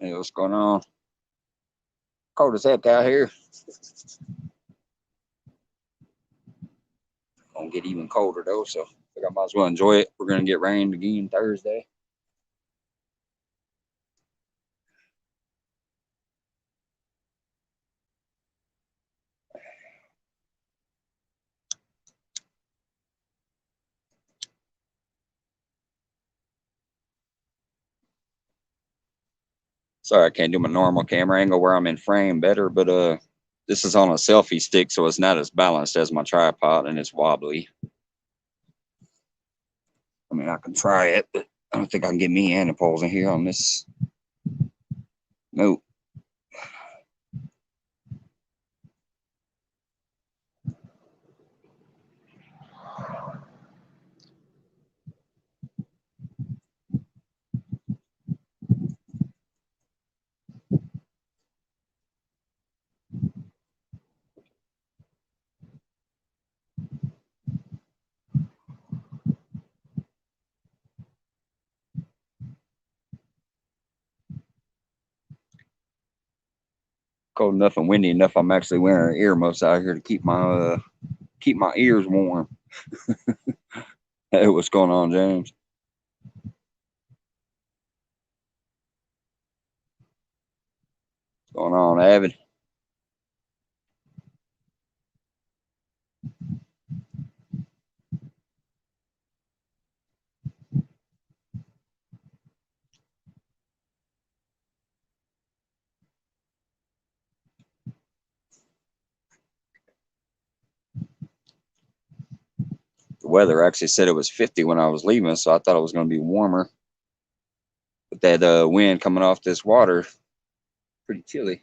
Hey, what's going on? Cold as heck out here. Gonna get even colder though, so I think I might as well enjoy it. We're gonna get rain again Thursday. Sorry, I can't do my normal camera angle where I'm in frame better, but this is on a selfie stick, so it's not as balanced as my tripod and it's wobbly. I mean, I can try it, but I don't think I can get me and the poles in here on this. Nope. Cold enough and windy enough. I'm actually wearing earmuffs out here to keep my ears warm. Hey, what's going on, James? What's going on, Avid? The weather actually said it was 50 when I was leaving, so I thought it was going to be warmer. But that wind coming off this water, pretty chilly.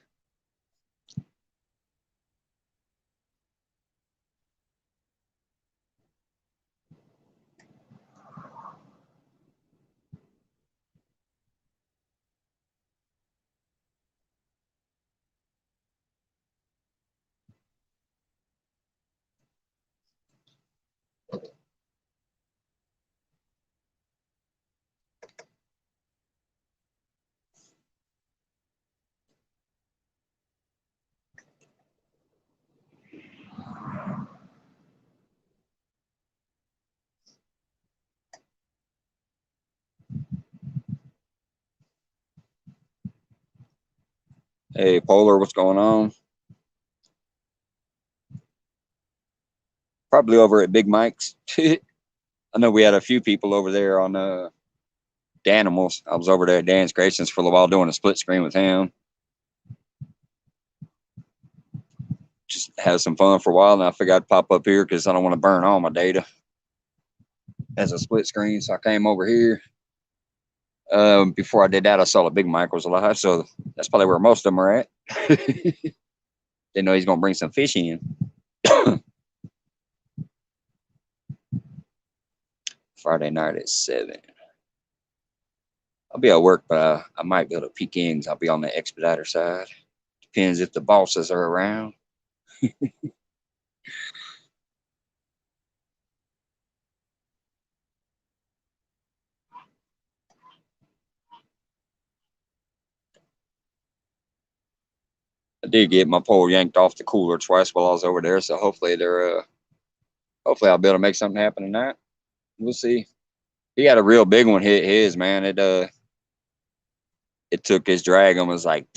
Hey, Polar, what's going on? Probably over at Big Mike's. I know we had a few people over there on Danimals. I was over there at Dan's Creations for a while doing a split screen with him. Just had some fun for a while, and I figured I'd pop up here because I don't want to burn all my data as a split screen. So I came over here. Before I did that, I saw the Big Mike was alive, so that's probably where most of them are at. Didn't know he's gonna bring some fish in. Friday night at 7. I'll be at work, but I might be able to peek in because I'll be on the expediter side. Depends if the bosses are around. I did get my pole yanked off the cooler twice while I was over there, so hopefully hopefully I'll be able to make something happen in that. We'll see. He had a real big one hit his, man. It took his drag and was like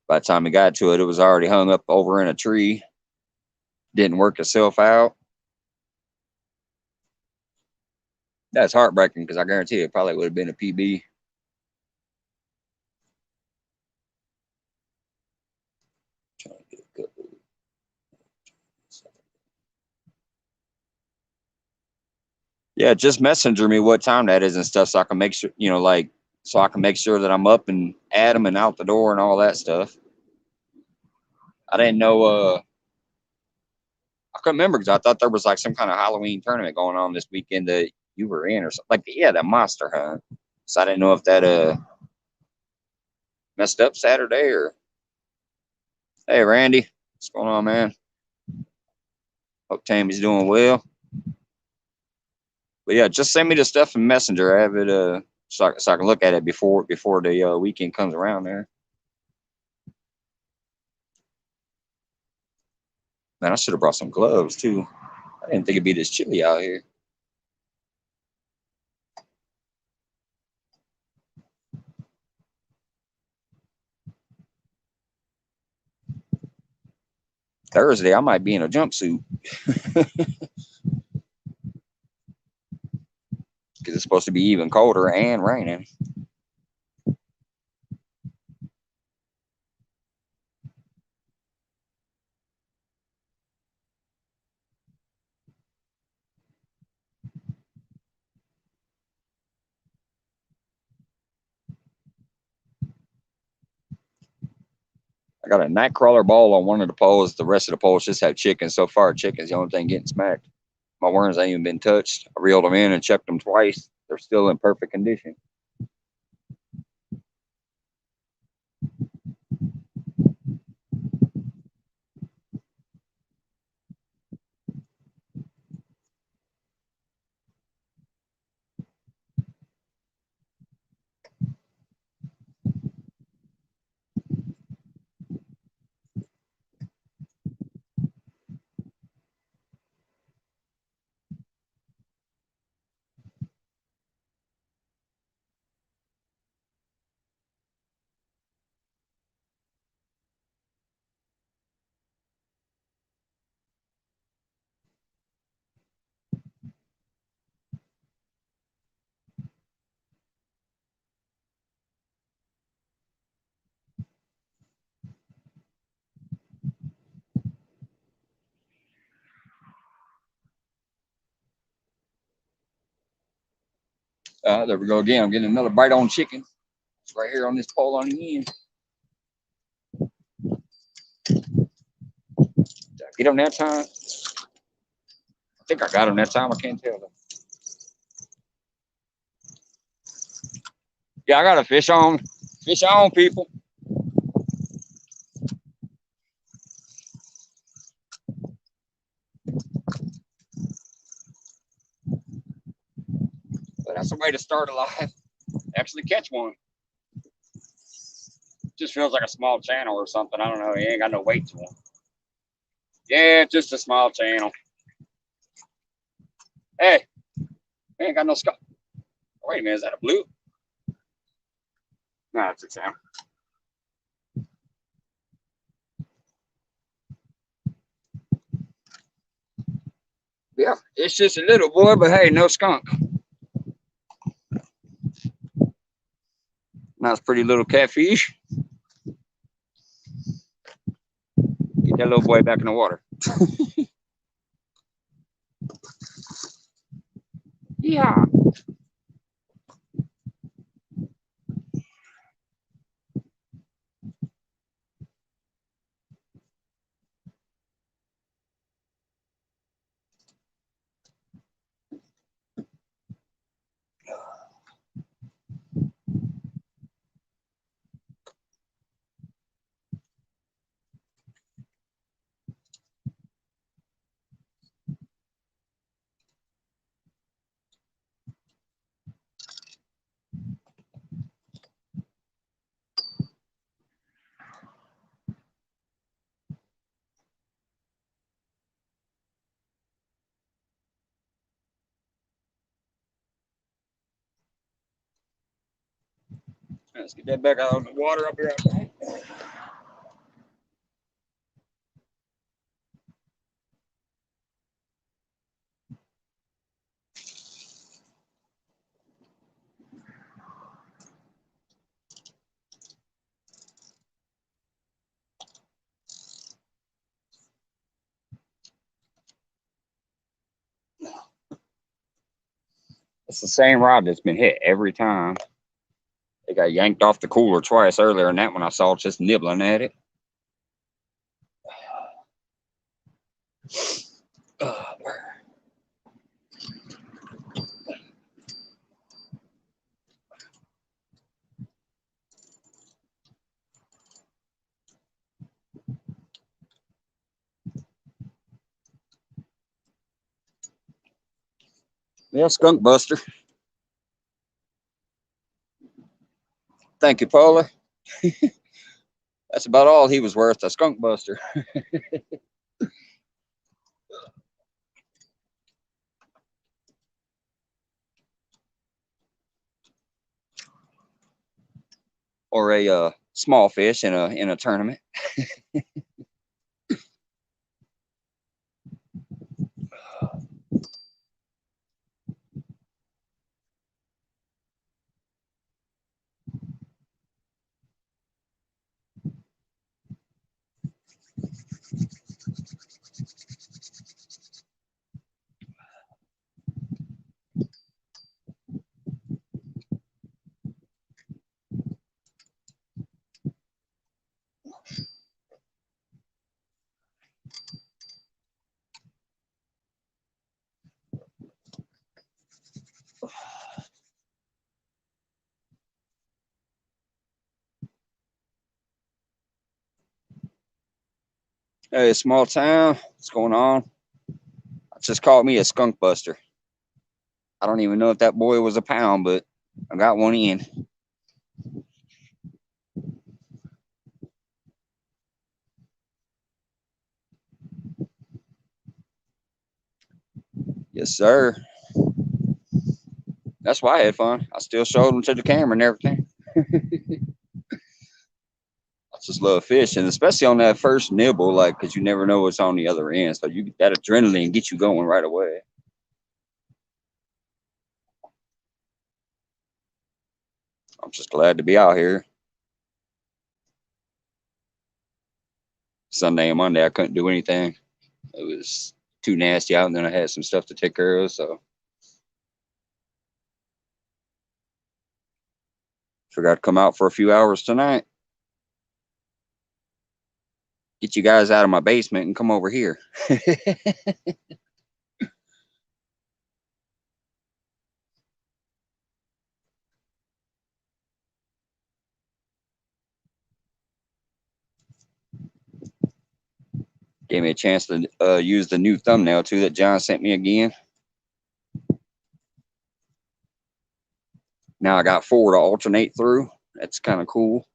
by the time he got to it, it was already hung up over in a tree. Didn't work itself out. That's heartbreaking because I guarantee it probably would have been a PB. Yeah, just messenger me what time that is and stuff so I can make sure, so I can make sure that I'm up and at them and out the door and all that stuff. I didn't know, I couldn't remember because I thought there was like some kind of Halloween tournament going on this weekend that you were in or something. Like, yeah, that monster hunt. So I didn't know if that messed up Saturday or. Hey, Randy, what's going on, man? Hope Tammy's doing well. But yeah, just send me the stuff in Messenger. I have it so I can look at it before the weekend comes around there. Man, I should have brought some gloves too. I didn't think it'd be this chilly out here. Thursday, I might be in a jumpsuit because it's supposed to be even colder and raining. I got a night crawler ball on one of the poles. The rest of the poles just have chickens. So far, chickens the only thing getting smacked. My worms ain't even been touched. I reeled them in and checked them twice. They're still in perfect condition. There we go again. I'm getting another bite on chicken. It's right here on this pole on the end. Did I get him that time? I think I got him that time. I can't tell though. Yeah, I got a fish on. Fish on, people. But that's a way to start a live. Actually catch one. Just feels like a small channel or something. I don't know. He ain't got no weight to him. Yeah, just a small channel. Hey, he ain't got no skull. Wait a minute, is that a blue? No, it's a channel. Yeah, it's just a little boy, but hey, no skunk. Nice, pretty little catfish. Get that little boy back in the water. Yeah. Let's get that back out of the water up here. It's the same rod that's been hit every time. It got yanked off the cooler twice earlier, and that one I saw just nibbling at it. Yeah, skunk buster. Thank you, Paula. That's about all he was worth, a skunk buster. Or a small fish in a tournament. Hey, small town. What's going on? Just called me a skunk buster. I don't even know if that boy was a pound, but I got one in. Yes, sir. That's why I had fun. I still showed them to the camera and everything. I just love fishing, especially on that first nibble, like because you never know what's on the other end. So you that adrenaline gets you going right away. I'm just glad to be out here. Sunday and Monday, I couldn't do anything. It was too nasty out, and then I had some stuff to take care of. So figured I'd come out for a few hours tonight. Get you guys out of my basement and come over here. Gave me a chance to use the new thumbnail too that John sent me again. Now I got 4 to alternate through. That's kind of cool.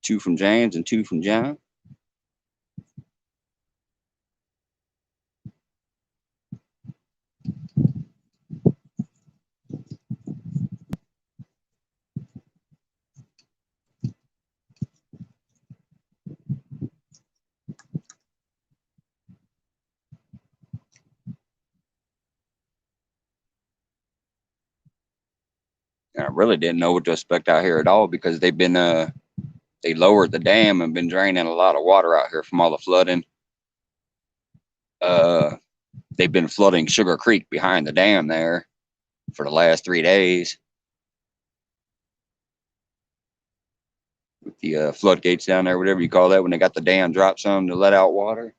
Two from James and 2 from John. And I really didn't know what to expect out here at all because they lowered the dam and been draining a lot of water out here from all the flooding. They've been flooding Sugar Creek behind the dam there for the last 3 days with the floodgates down there, whatever you call that, when they got the dam drop some to let out water.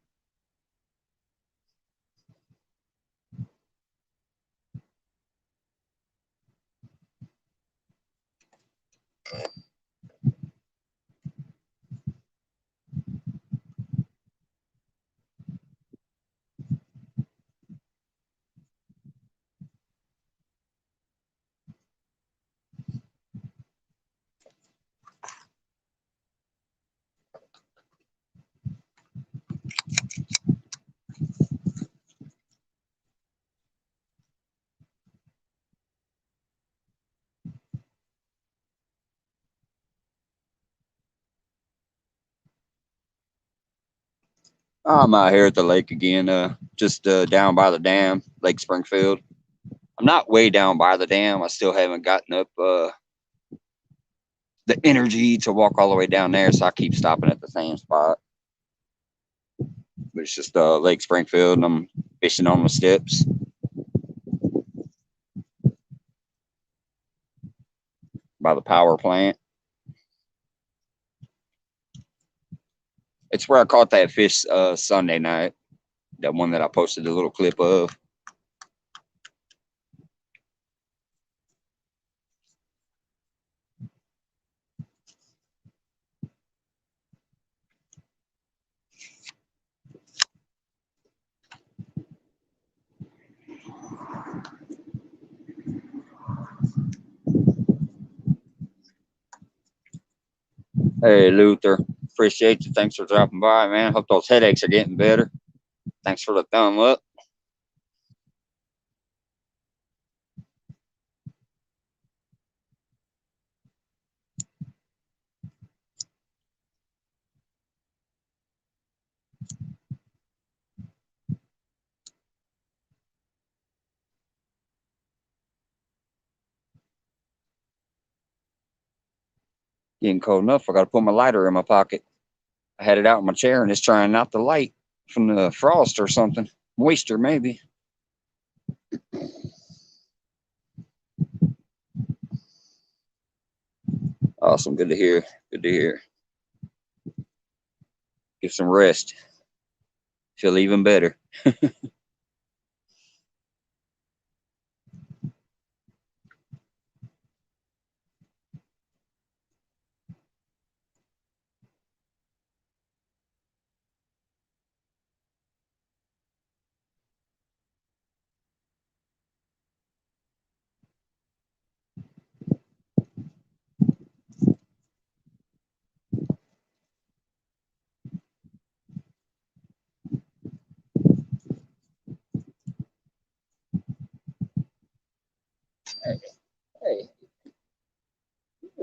I'm out here at the lake again, just down by the dam, Lake Springfield. I'm not way down by the dam. I still haven't gotten up the energy to walk all the way down there, so I keep stopping at the same spot. But it's just Lake Springfield, and I'm fishing on the steps by the power plant. It's where I caught that fish Sunday night, that one that I posted a little clip of. Hey, Luther. Appreciate you. Thanks for dropping by, man. Hope those headaches are getting better. Thanks for the thumb up. Getting cold enough. I got to put my lighter in my pocket. I had it out in my chair and it's trying not to light from the frost or something. Moisture, maybe. Awesome. Good to hear. Good to hear. Get some rest. Feel even better. Hey, hey,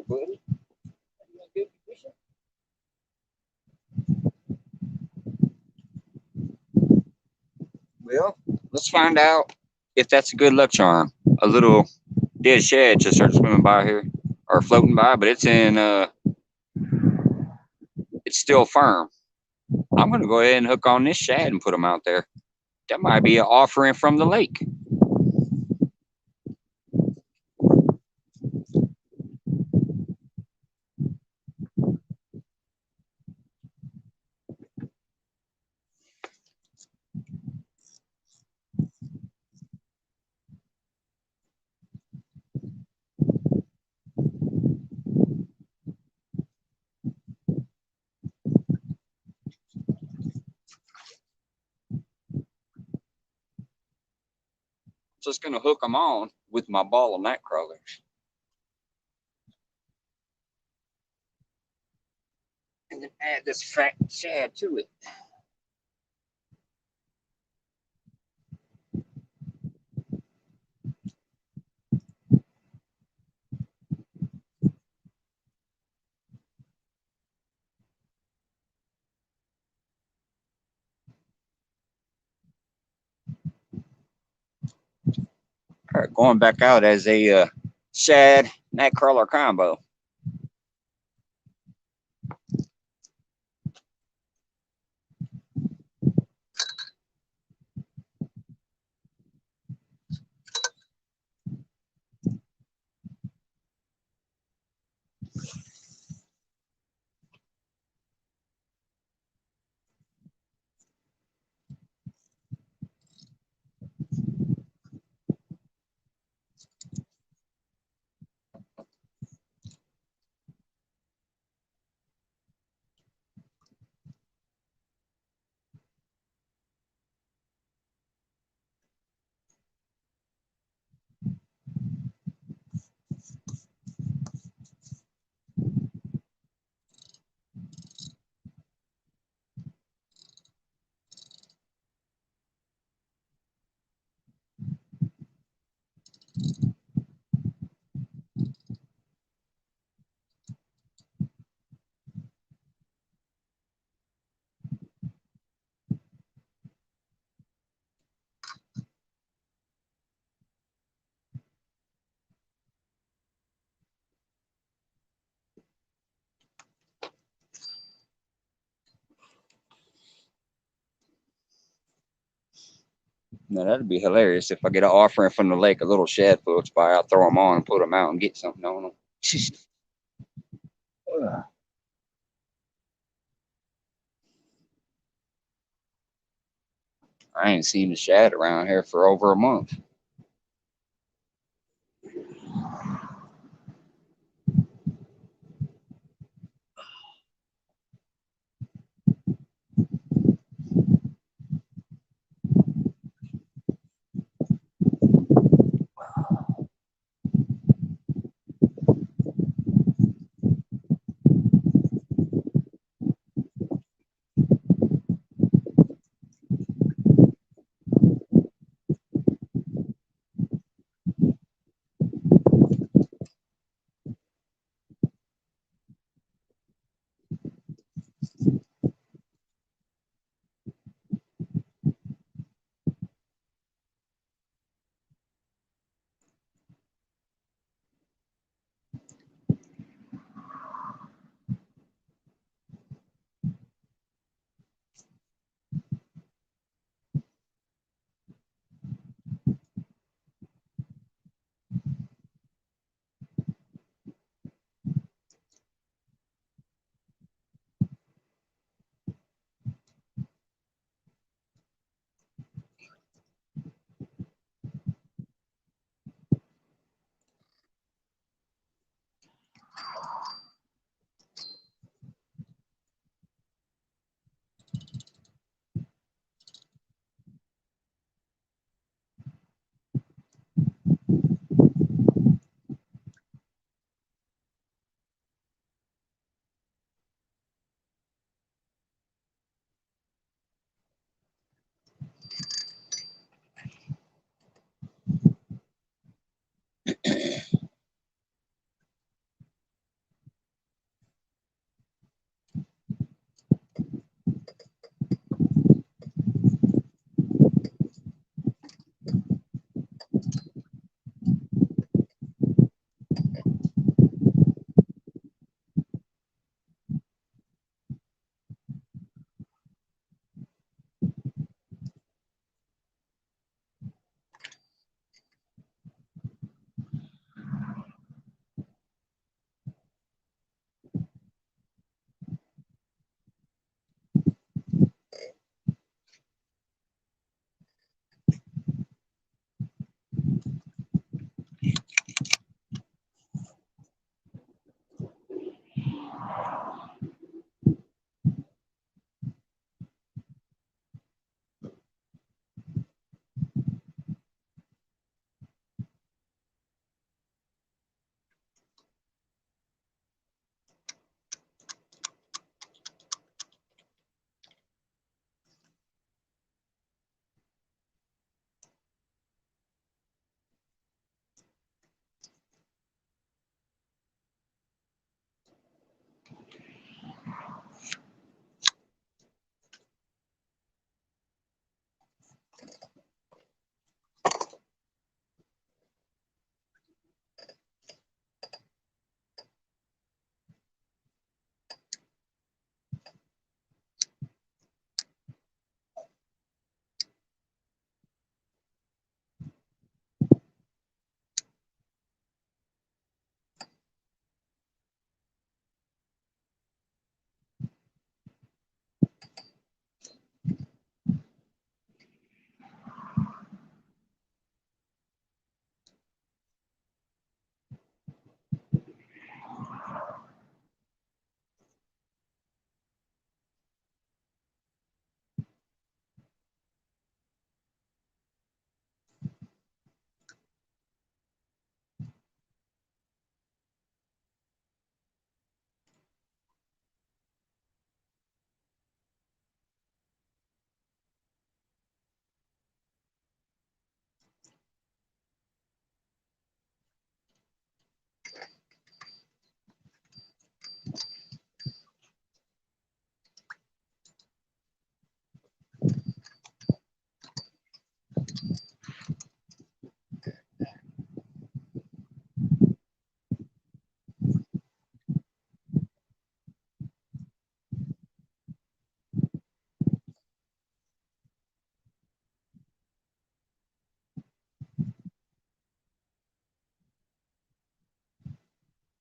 buddy. Well, let's find out if that's a good luck charm. A little dead shad just started swimming by here or floating by, but it's still firm. I'm gonna go ahead and hook on this shad and put them out there. That might be an offering from the lake. Just gonna hook them on with my ball of night crawlers, and then add this fat shad to it. All right, going back out as a shad nightcrawler combo. Now that'd be hilarious if I get an offering from the lake, a little shad floats by, I'll throw them on and put them out and get something on them. I ain't seen the shad around here for over a month.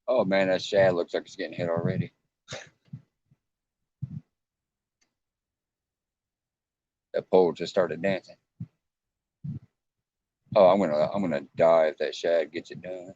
Oh man, that shad looks like it's getting hit already. That pole just started dancing. Oh, I'm gonna die if that shad gets it done.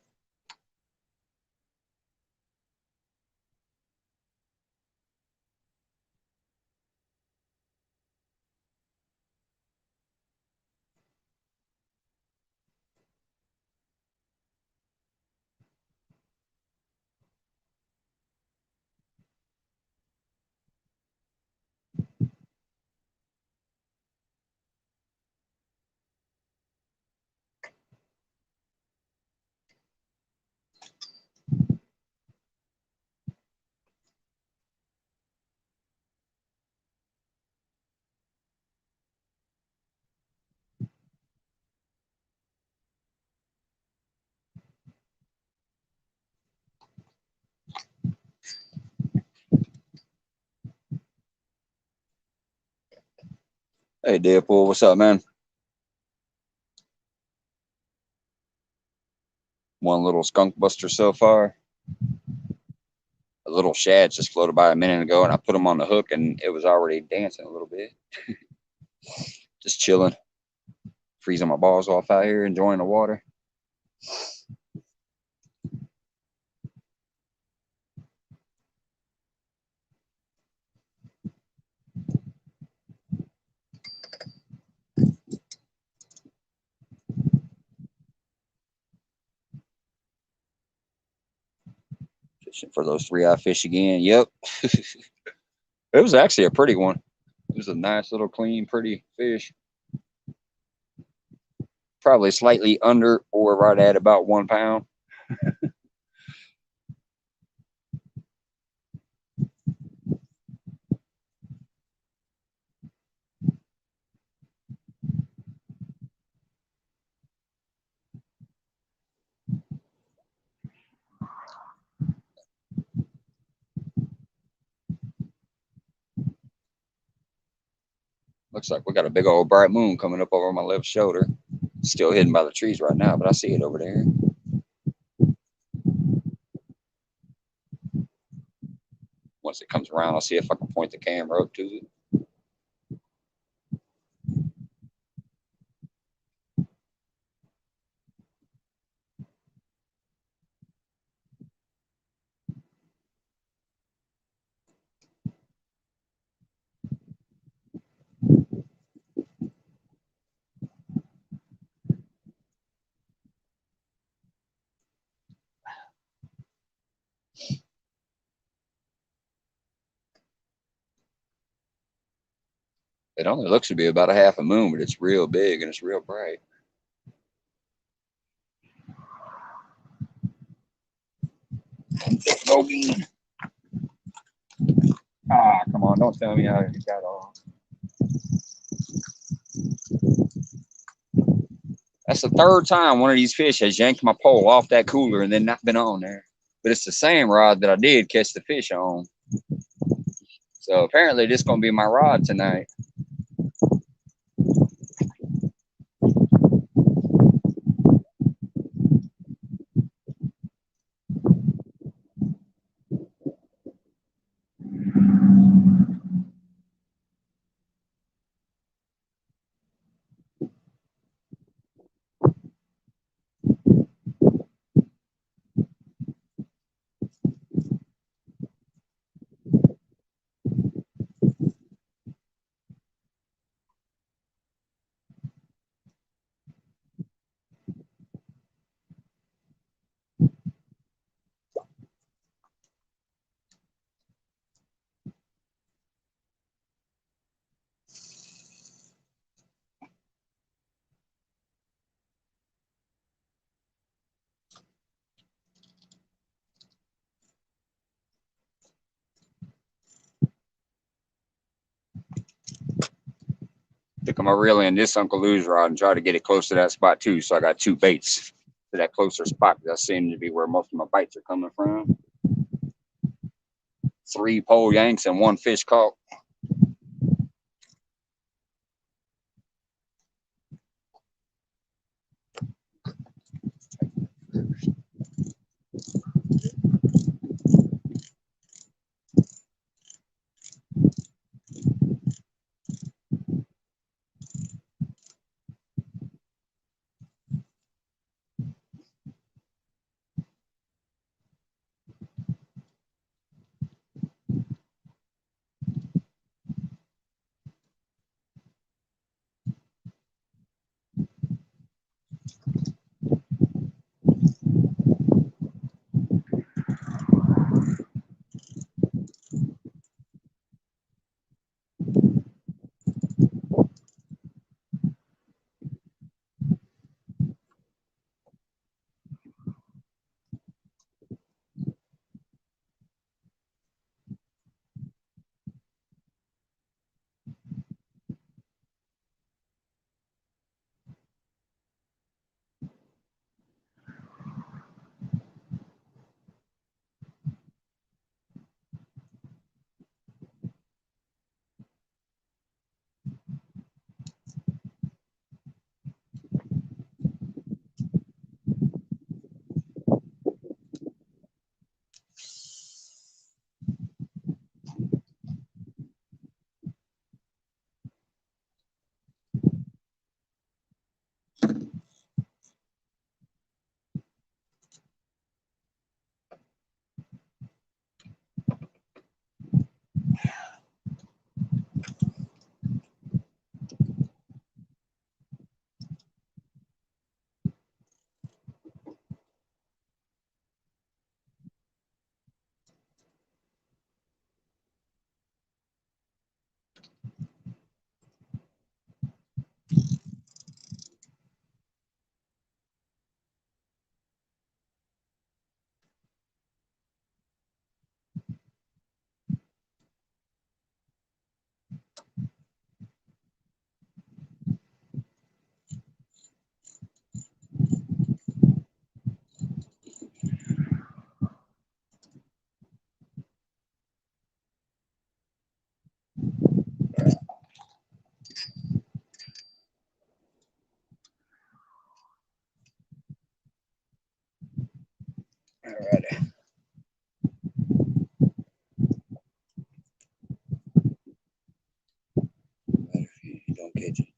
Hey Deadpool, what's up, man? One little skunk buster so far. A little shad just floated by a minute ago, and I put him on the hook, and it was already dancing a little bit. Just chilling, freezing my balls off out here, enjoying the water. Fishing for those 3-eye fish again. Yep. It was actually a pretty one. It was a nice little clean, pretty fish. Probably slightly under or right at about 1 pound. Looks like we got a big old bright moon coming up over my left shoulder. Still hidden by the trees right now, but I see it over there. Once it comes around, I'll see if I can point the camera up to it. It only looks to be about a half a moon, but it's real big and it's real bright. No bean. Ah, come on, don't tell me how you got off. That's the third time one of these fish has yanked my pole off that cooler and then not been on there. But it's the same rod that I did catch the fish on. So apparently this is gonna be my rod tonight. I think I'm gonna reel in this Uncle Lou's rod and try to get it close to that spot too. So I got two baits to that closer spot. That seems to be where most of my bites are coming from. 3 pole yanks and 1 fish caught. Alrighty. If you don't catch it,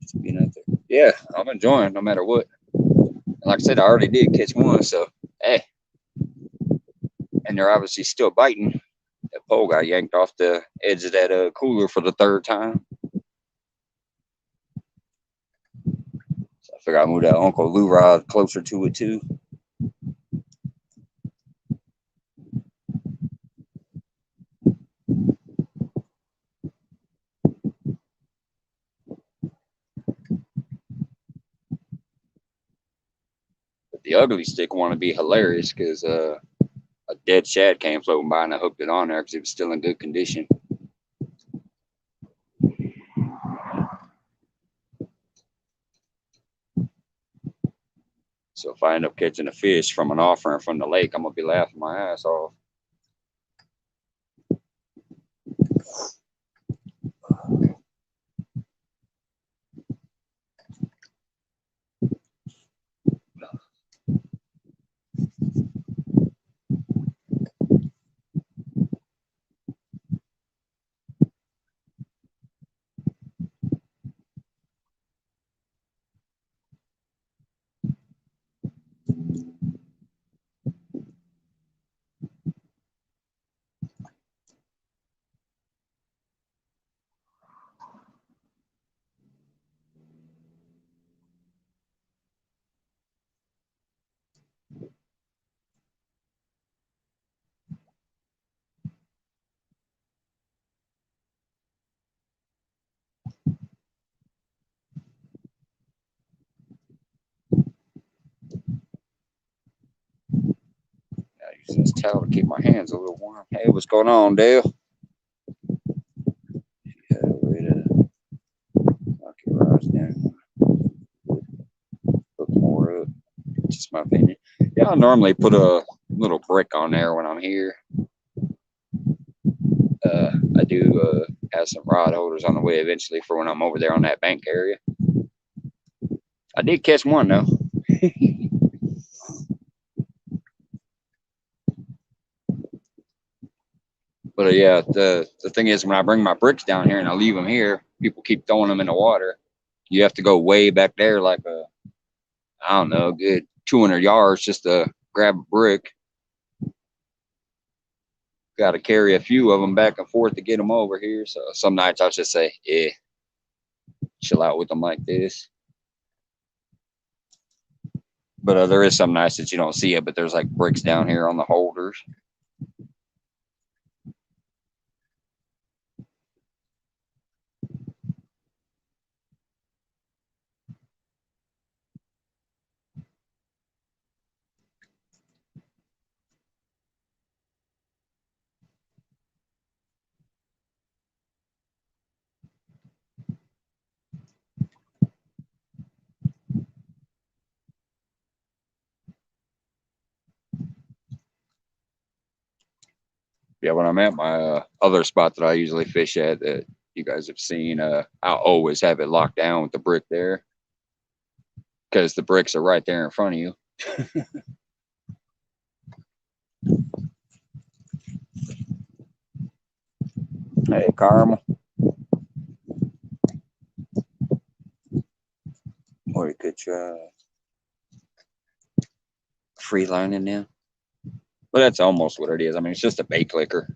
just being out there. Yeah, I'm enjoying no matter what. And like I said, I already did catch one, so hey, and they're obviously still biting. That pole got yanked off the edge of that cooler for the third time. So I figured I'd move that Uncle Lou rod closer to it too. But the ugly stick want to be hilarious because a dead shad came floating by and I hooked it on there because it was still in good condition. So if I end up catching a fish from an offering from the lake, I'm gonna be laughing my ass off. I use this towel to keep my hands a little warm. Hey, what's going on, Dale? Yeah, way to knock your rods down. Put more up. Just my opinion. Yeah, I normally put a little brick on there when I'm here. I do have some rod holders on the way eventually for when I'm over there on that bank area. I did catch one though. But yeah, the thing is, when I bring my bricks down here and I leave them here, people keep throwing them in the water. You have to go way back there, like I don't know, good 200 yards just to grab a brick. Got to carry a few of them back and forth to get them over here. So some nights I'll just say, yeah, chill out with them like this. But there is some nights that you don't see it, but there's like bricks down here on the holders. Yeah, when I'm at my other spot that I usually fish at that you guys have seen, I always have it locked down with the brick there because the bricks are right there in front of you. Hey, Carmel, or you could try free lining now. But that's almost what it is. I mean, it's just a bait clicker.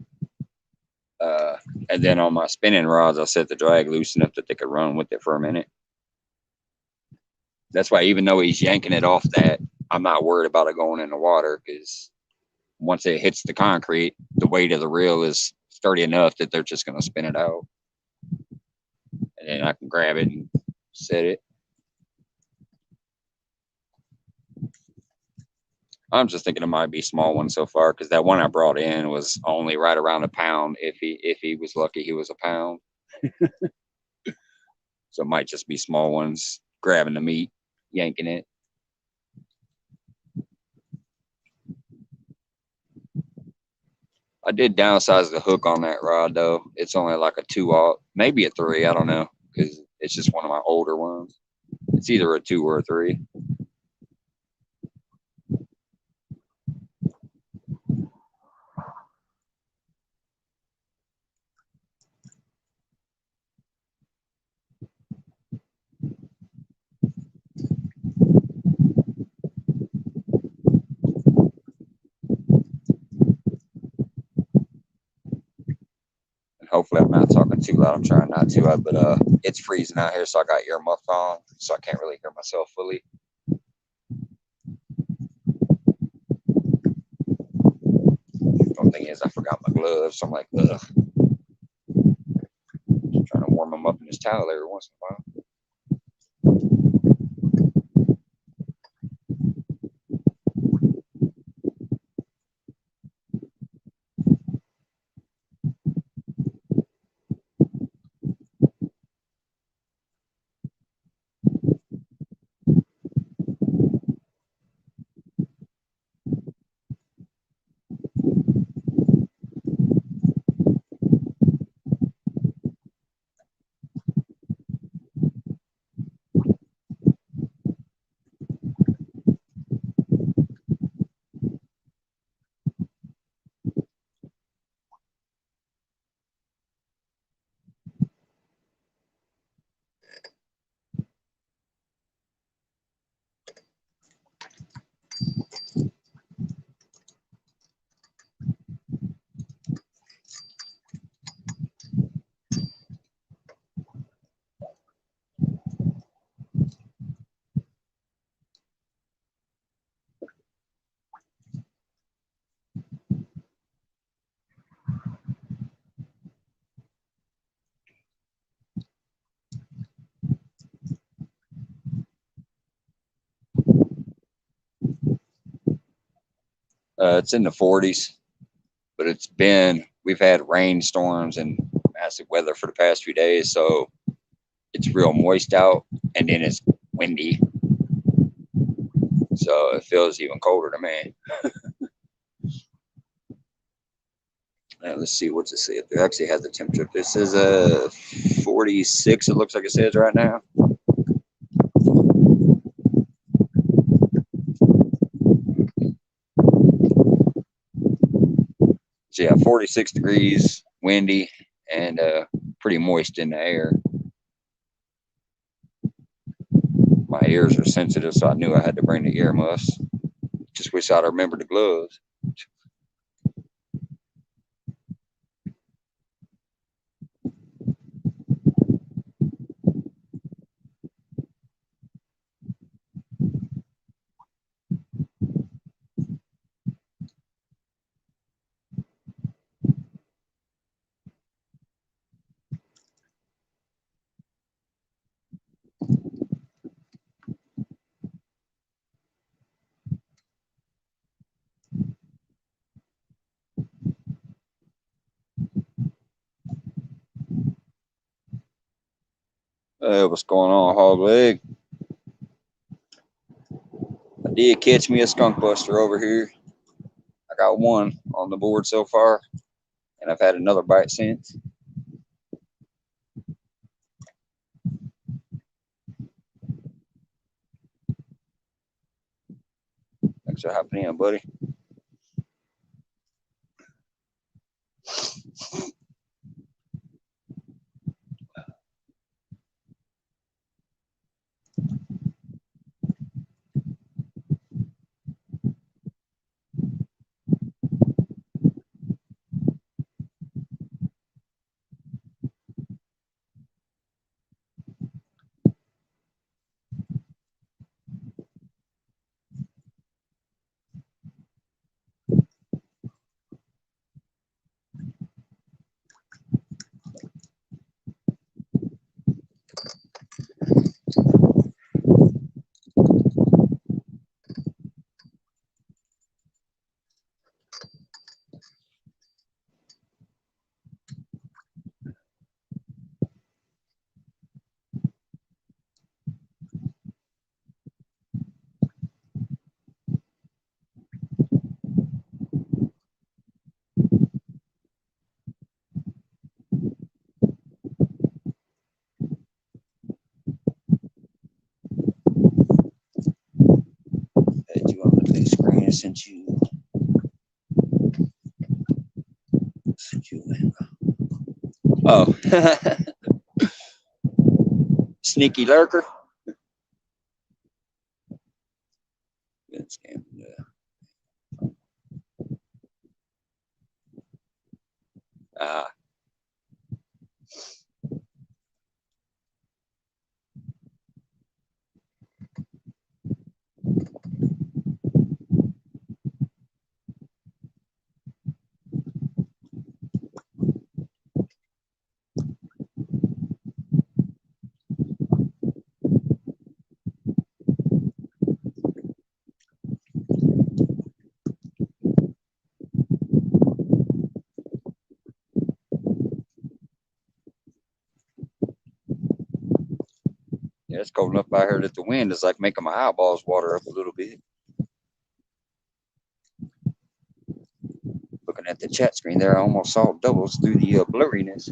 Uh, and then on my spinning rods, I'll set the drag loose enough that they could run with it for a minute. That's why even though he's yanking it off that, I'm not worried about it going in the water because once it hits the concrete, the weight of the reel is sturdy enough that they're just going to spin it out. And then I can grab it and set it. I'm just thinking it might be small ones so far because that one I brought in was only right around a pound. If he was lucky, he was a pound. So it might just be small ones grabbing the meat, yanking it. I did downsize the hook on that rod though. It's only like a 2/0, maybe a 3. I don't know because it's just one of my older ones. It's either a 2 or a 3. Hopefully I'm not talking too loud. I'm trying not to, but it's freezing out here, so I got earmuffs on, so I can't really hear myself fully. The only thing is I forgot my gloves, so I'm like, ugh. Just trying to warm them up in this towel every once in a while. It's in the 40s, but we've had rainstorms and massive weather for the past few days, so it's real moist out, and then it's windy, so it feels even colder to me. Let's see, what's it say? It actually has the temperature. This is a 46. It looks like it says right now. So yeah, 46 degrees, windy, and pretty moist in the air. My ears are sensitive, so I knew I had to bring the earmuffs. Just wish I'd remembered the gloves. What's going on, hog leg? I did catch me a skunk buster over here. I got one on the board so far, and I've had another bite since. Thanks for hopping in, buddy. Had you on the big screen since you Oh, sneaky lurker. Ah, It's cold enough out here that the wind is like making my eyeballs water up a little bit. Looking at the chat screen there, I almost saw doubles through the blurriness.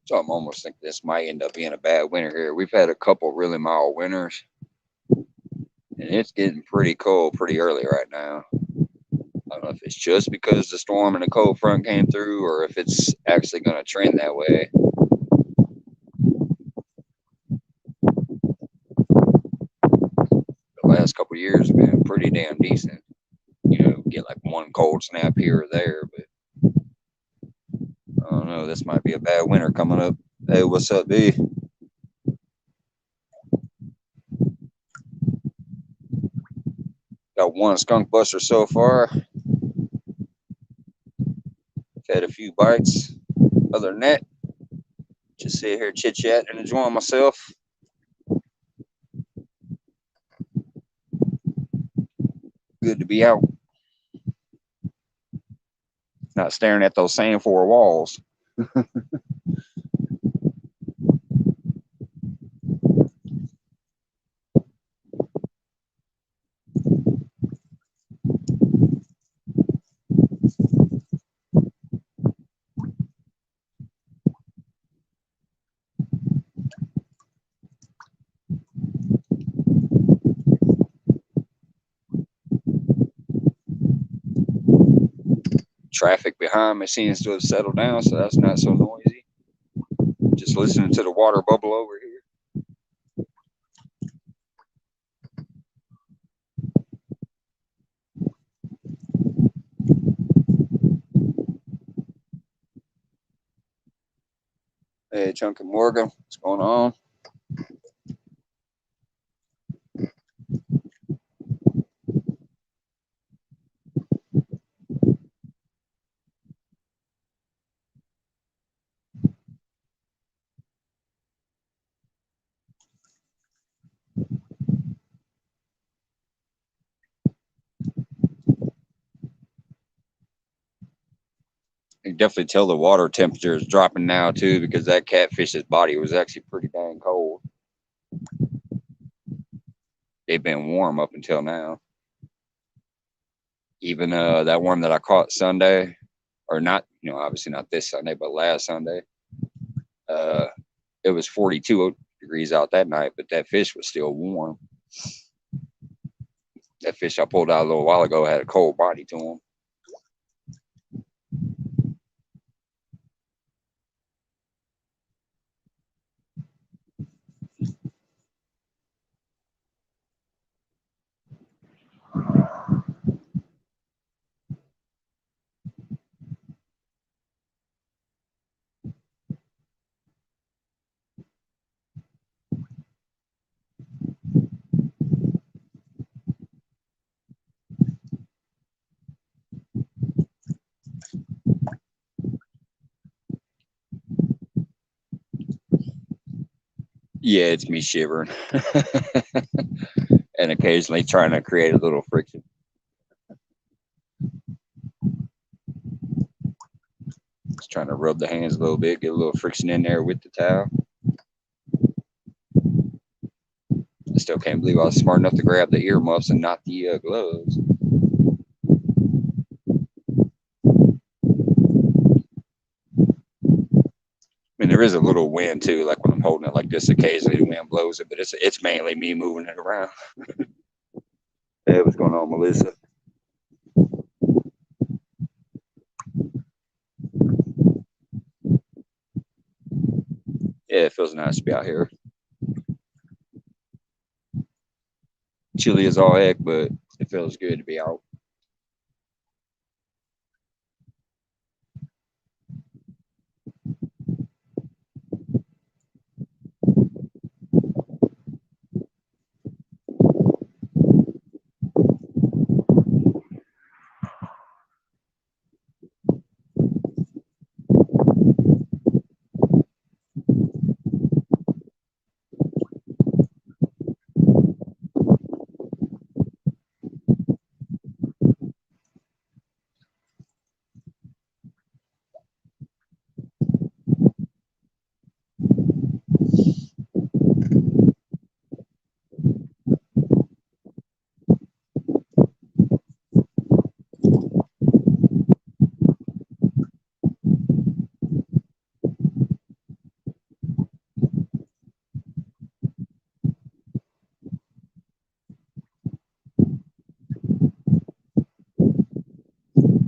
So I'm almost thinking this might end up being a bad winter here. We've had a couple really mild winters, and it's getting pretty cold pretty early right now. I don't know if it's just because the storm and the cold front came through, or if it's actually going to trend that way. The last couple of years have been pretty damn decent. Get like one cold snap here or there, but I don't know. This might be a bad winter coming up. Hey, what's up, B? Got one skunk buster so far. Had a few bites. Other than that, just sit here chit chat and enjoying myself. Good to be out. Not staring at those same four walls. Traffic behind me seems to have settled down, so that's not so noisy. Just listening to the water bubble over here. Hey, Chunky Morgan, what's going on? You can definitely tell the water temperature is dropping now too, because that catfish's body was actually pretty dang cold. they've been warm up until now. Even that one that I caught Sunday, or not, obviously not this Sunday, but last Sunday, uh, it was 42 degrees out that night, but that fish was still warm. That fish I pulled out a little while ago had a cold body to him. Yeah, it's me shivering and occasionally trying to create a little friction. Just trying to rub the hands a little bit, get a little friction in there with the towel. I still can't believe I was smart enough to grab the earmuffs and not the gloves. I mean, there is a little wind too, like when I'm holding it like this. Occasionally, the wind blows it, but it's mainly me moving it around. Hey, what's going on, Melissa? Yeah, it feels nice to be out here. Chilly as all heck, but it feels good to be out.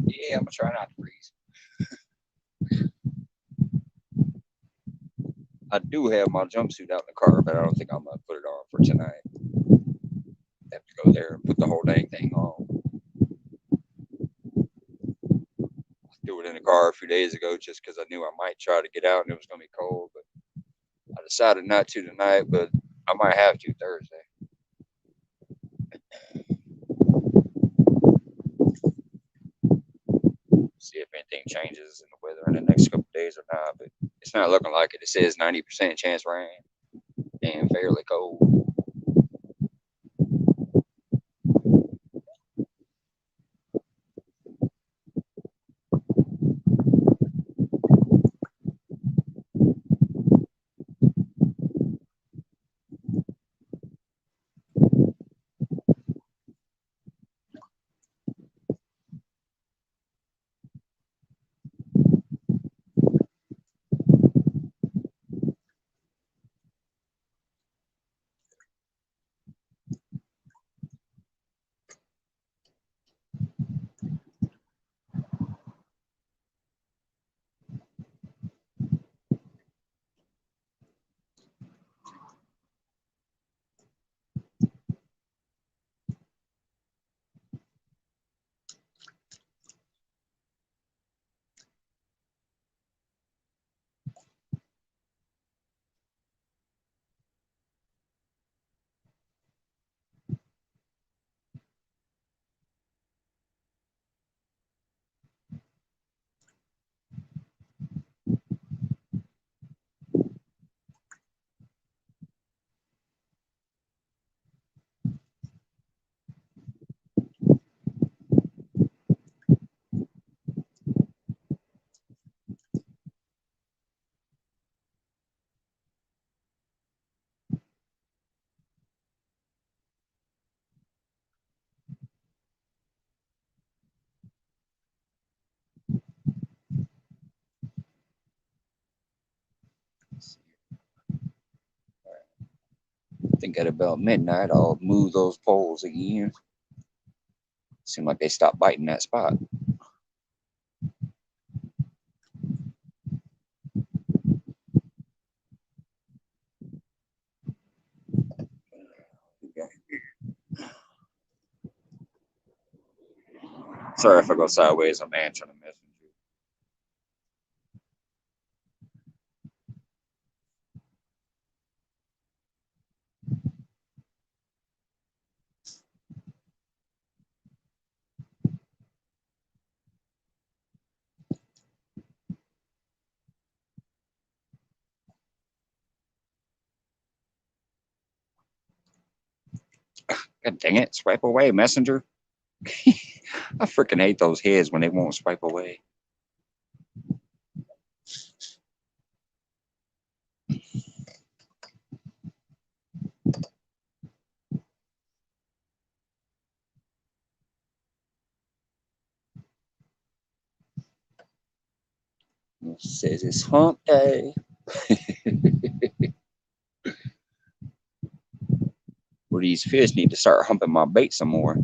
Yeah, I'm gonna try not to freeze. I do have my jumpsuit out in the car, but I don't think I'm gonna put it on for tonight. I have to go there and put the whole dang thing on. Do it in the car a few days ago just because I knew I might try to get out and it was gonna be cold, but I decided not to tonight. But I might have to Thursday. See if anything changes in the weather in the next couple of days or not. But it's not looking like it. It says 90% chance rain and fairly cold. think at about midnight I'll move those poles again. Seem like they stopped biting that spot. Sorry if I go sideways. I'm answering a messenger. God dang it. Swipe away, messenger. I freaking hate those heads when they won't swipe away. It says it's hump day. Well, these fish need to start humping my bait some more.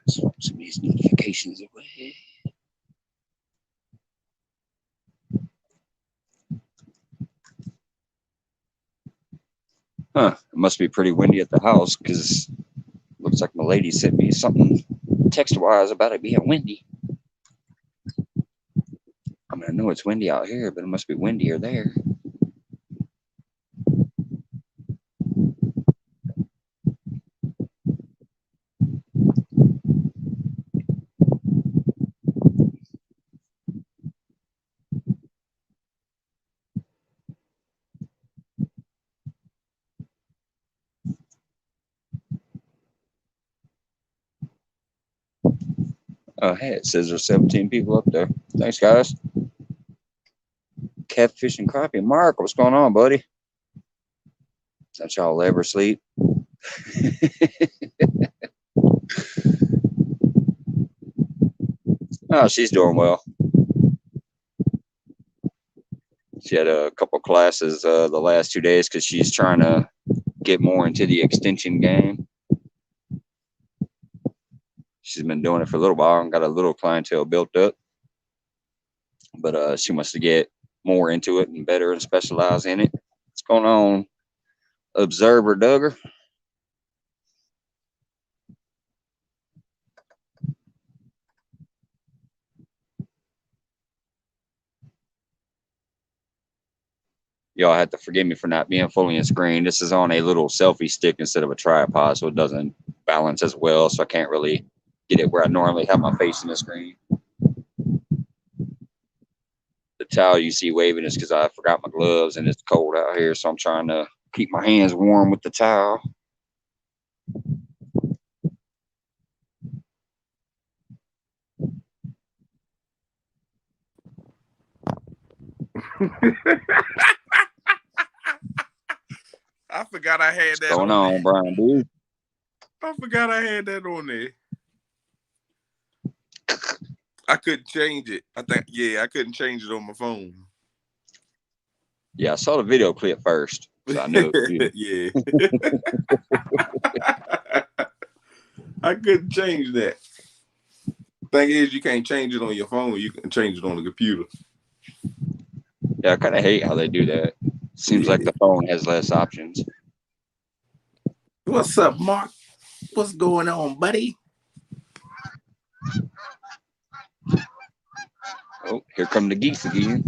Swap some of these notifications away. Huh, it must be pretty windy at the house because looks like my lady sent me something text-wise about it being windy. I mean, I know it's windy out here, but it must be windier there. Hey, it says there's 17 people up there. Thanks, guys. Catfish and crappie. Mark, what's going on, buddy? Don't y'all ever sleep? Oh, she's doing well. She had a couple classes the last 2 days because she's trying to get more into the extension game. She's been doing it for a little while and got a little clientele built up. But she wants to get more into it and better and specialize in it. What's going on, Observer Duggar? Y'all have to forgive me for not being fully in screen. This is on a little selfie stick instead of a tripod, so it doesn't balance as well. So I can't really get it where I normally have my face in the screen. The towel you see waving is because I forgot my gloves and it's cold out here, so I'm trying to keep my hands warm with the towel. I forgot I had that. What's going on, Brian, dude? I forgot I had that on there. I couldn't change it. I couldn't change it on my phone. Yeah, I saw the video clip first, so I knew it. Yeah. I couldn't change that. Thing is, you can't change it on your phone. You can change it on the computer. Yeah, I kind of hate how they do that. Seems like the phone has less options. What's up, Mark? What's going on, buddy? Oh, here come the geese again.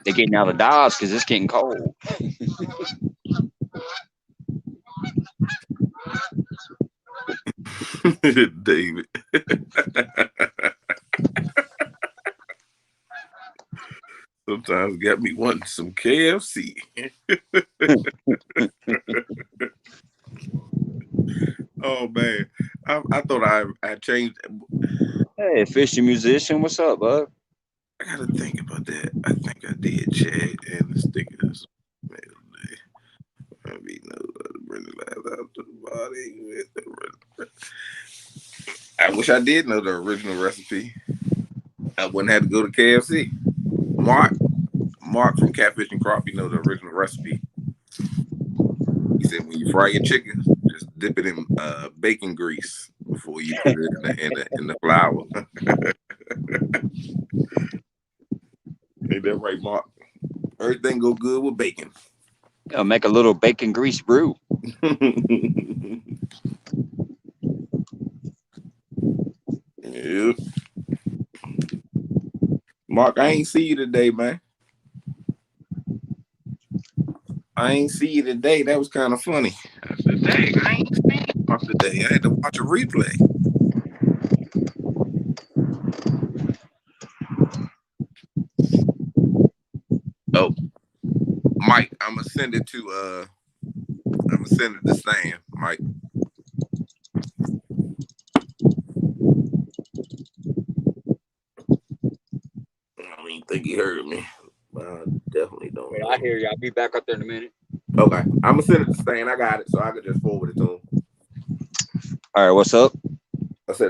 They're getting out of Dodge because it's getting cold. David. Sometimes got me wanting some KFC. Oh man, I thought I changed. Hey, fishy musician, what's up, bud? I gotta think about that. I think I did chat and the stickers. Maybe no bring the laugh out to the body with the. I wish I did know the original recipe. I wouldn't have to go to KFC. Mark from Catfish and Crappie know the original recipe. He said when you fry your chicken, just dip it in bacon grease before you put it in the flour. Ain't that right, Mark? Everything go good with bacon. Make a little bacon grease brew. Yep. Mark, I ain't see you today, man. I ain't see you today. That was kind of funny. I said, dang, I ain't seen Mark today. I had to watch a replay. Oh, Mike, I'm gonna send it to Stan, Mike. I don't even think he heard me. I definitely don't. Wait, I hear you. I'll be back up there in a minute. Okay, I'm gonna send it to Stan. I got it, so I can just forward it to him. All right, what's up? I said,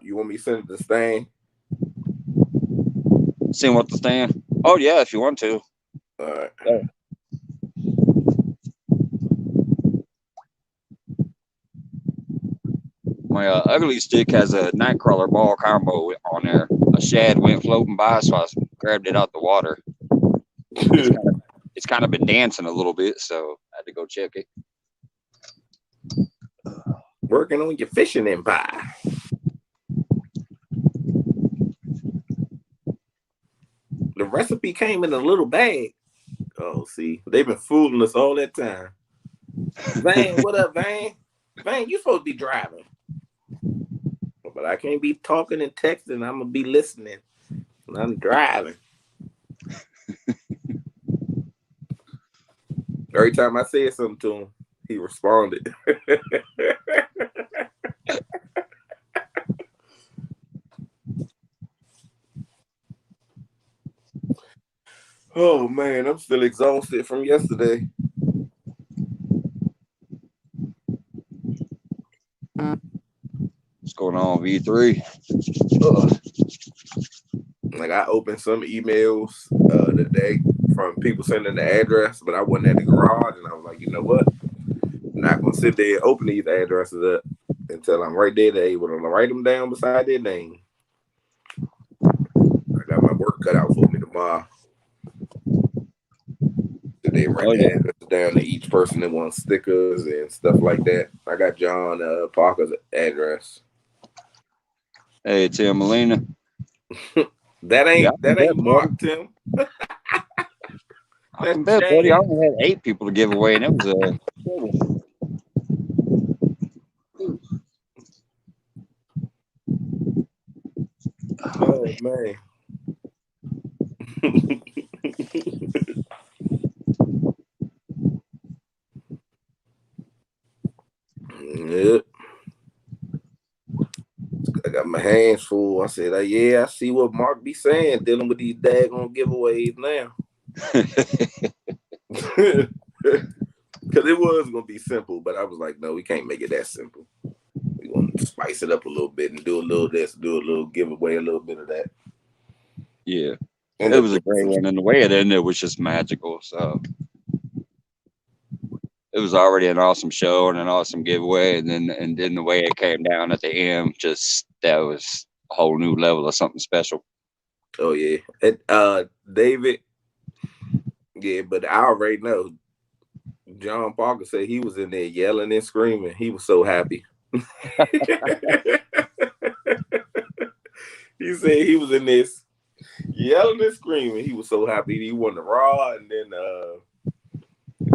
you want me to send it to Stan? Seeing what the stand? Oh yeah, if you want to. All right. Yeah. My ugly stick has a nightcrawler ball combo on there. A shad went floating by, so I grabbed it out the water. It's kind of been dancing a little bit, so I had to go check it. Working on your fishing empire. The recipe came in a little bag. Oh, see, they've been fooling us all that time. Van, what up, Van? Van, you supposed to be driving. But I can't be talking and texting. I'm going to be listening. And I'm driving. Every time I said something to him, he responded. Oh, man, I'm still exhausted from yesterday. What's going on, V3? Ugh. Like, I opened some emails today from people sending the address, but I wasn't at the garage, and I was like, you know what? I'm not going to sit there and open these addresses up until I'm right there to able to write them down beside their name. I got my work cut out for me tomorrow. They write the addresses down to each person that wants stickers and stuff like that. I got John Parker's address. Hey, Tim Molina. that ain't Mark, Tim. I can bet, buddy. I only had 8 people to give away, and it was oh man. Yep. I got my hands full. I said, yeah, I see what Mark be saying, dealing with these daggone giveaways now. Because it was going to be simple, but I was like, no, we can't make it that simple. We want to spice it up a little bit and do a little this, do a little giveaway, a little bit of that. Yeah. And it was a great one, and the way it ended was just magical. So it was already an awesome show and an awesome giveaway, and then the way it came down at the end, just that was a whole new level of something special. Oh yeah, and David. Yeah, but I already know. John Parker said he was in there yelling and screaming. He was so happy. He said he was in this yelling and screaming. He was so happy he won the Raw, and then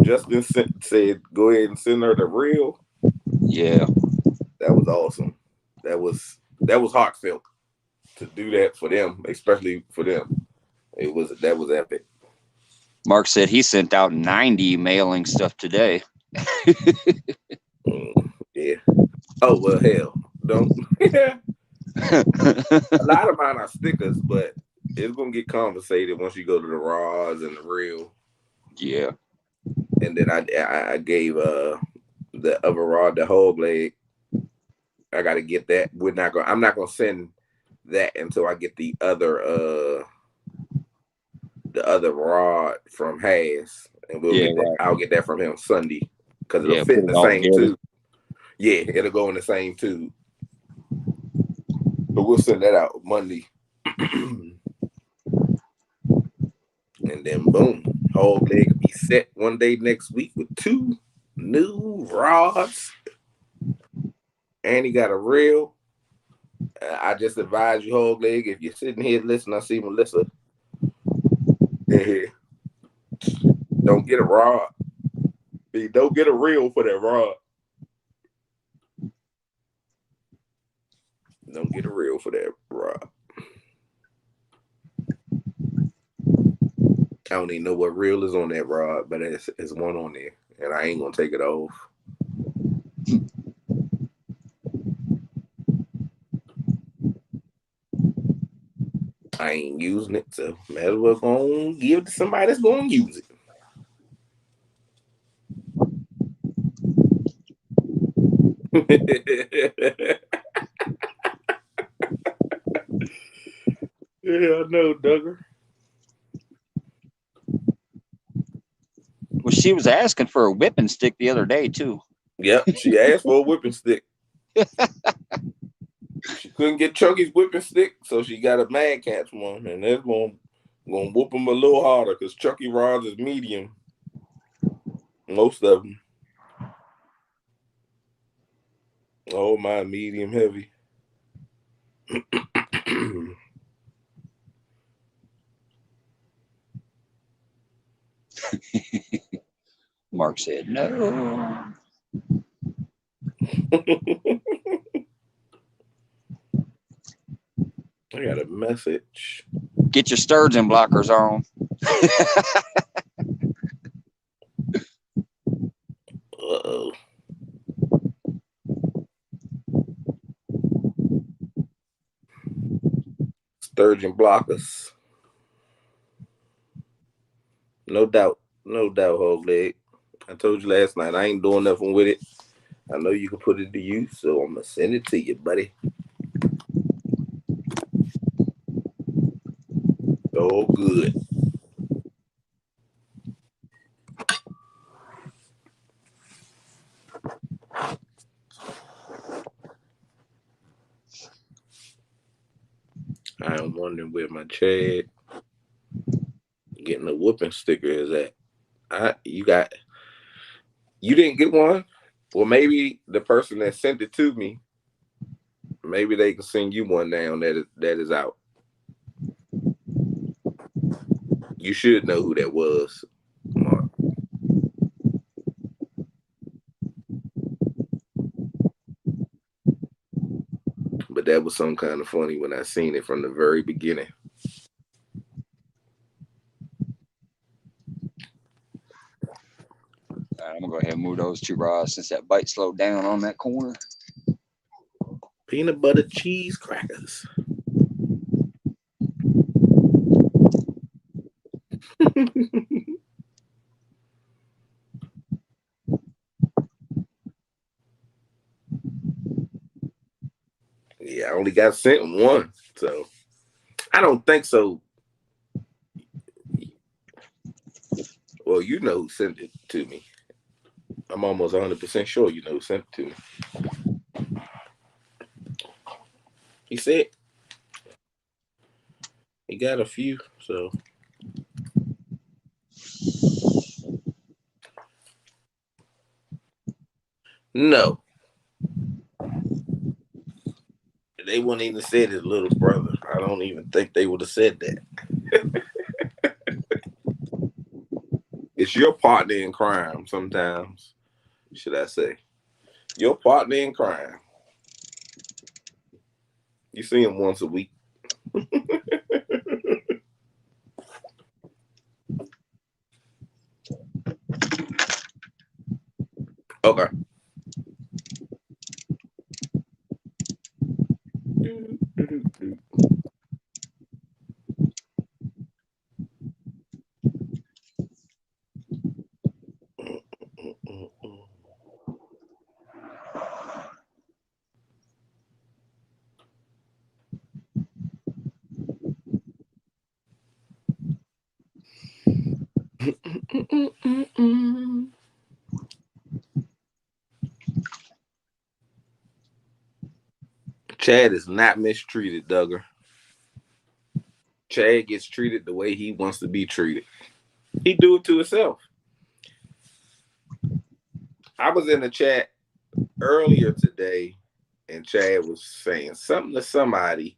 Justin said, "Go ahead and send her the reel." Yeah, that was awesome. That was heartfelt to do that for them, especially for them. That was epic. Mark said he sent out 90 mailing stuff today. Yeah. Oh well, hell, don't. A lot of mine are stickers, but it's gonna get compensated once you go to the rods and the reel. Yeah. And then I gave the other rod the whole leg. I gotta get that. I'm not gonna send that until I get the other rod from Haas, and we'll Yeah, get that. right. I'll get that from him Sunday because it'll Yeah, fit put in it the all same together. tube. Yeah, it'll go in the same tube. But we'll send that out Monday. And then boom, whole leg will be set one day next week with 2 new rods. And he got a reel. I just advise you, whole leg, if you're sitting here listening, I see Melissa in here. Don't get a rod. Don't get a reel for that rod. Don't get a reel for that rod. I don't even know what reel is on that rod, but it's one on there, and I ain't gonna take it off. I ain't using it, so might as well go and give it to somebody that's gonna use it. Yeah, I know, Duggar. Well, she was asking for a whipping stick the other day too. Yep, she asked for a whipping stick. She couldn't get Chucky's whipping stick, so she got a Mad Catz one, and that's gonna whoop him a little harder because Chucky rods is medium. Most of them. Oh, my medium heavy. Mark said no. I got a message. Get your sturgeon blockers on. Uh-oh. Sturgeon blockers. No doubt. No doubt, whole leg. I told you last night I ain't doing nothing with it. I know you can put it to use, so I'm gonna send it to you, buddy. So good. I'm wondering where my Chad getting a whooping sticker is at. You didn't get one? Well, maybe the person that sent it to me, maybe they can send you one now that is out. You should know who that was, Mark. But that was some kind of funny when I seen it from the very beginning. All right, I'm gonna go ahead and move those 2 rods since that bite slowed down on that corner. Peanut butter cheese crackers. Yeah, I only got sent one, so I don't think so. Well, you know who sent it to me. I'm almost 100% sure you know who sent it to me. He said he got a few, so. No. They wouldn't even said his little brother. I don't even think they would have said that. It's your partner in crime sometimes, should I say. Your partner in crime. You see him once a week. Okay. Chad is not mistreated, Duggar. Chad gets treated the way he wants to be treated. He do it to himself. I was in the chat earlier today, and Chad was saying something to somebody,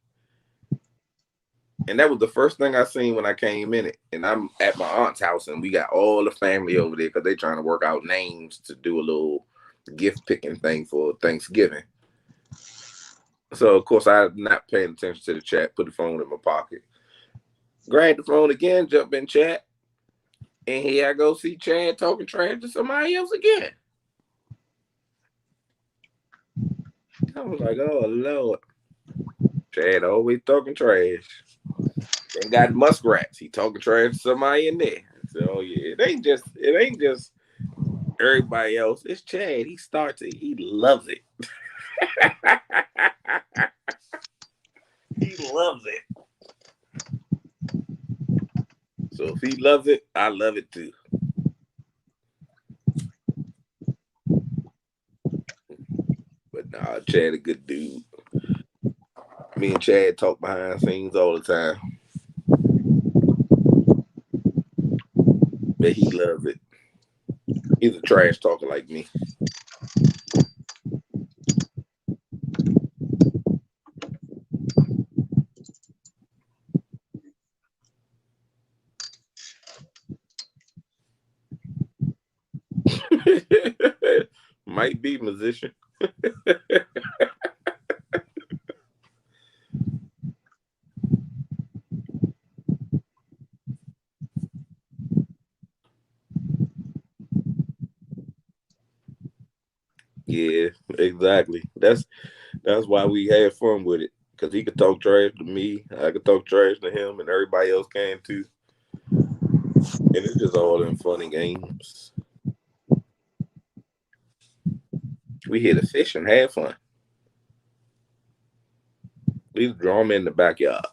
and that was the first thing I seen when I came in it. And I'm at my aunt's house, and we got all the family over there because they're trying to work out names to do a little gift picking thing for Thanksgiving. So, of course, I'm not paying attention to the chat, put the phone in my pocket. Grab the phone again, jump in chat, and here I go see Chad talking trash to somebody else again. I was like, oh, Lord. Chad always talking trash. Then got muskrats. He talking trash to somebody in there. So, yeah, it ain't just everybody else. It's Chad. He starts it. He loves it. He loves it. So if he loves it, I love it too. But nah, Chad a good dude. Me and Chad talk behind scenes all the time. But he loves it. He's a trash talker like me. Might be musician. Yeah, exactly. That's why we had fun with it. Because he could talk trash to me, I could talk trash to him, and everybody else can too. And it's just all in funny games. We hit a fish and had fun. We draw them in the backyard.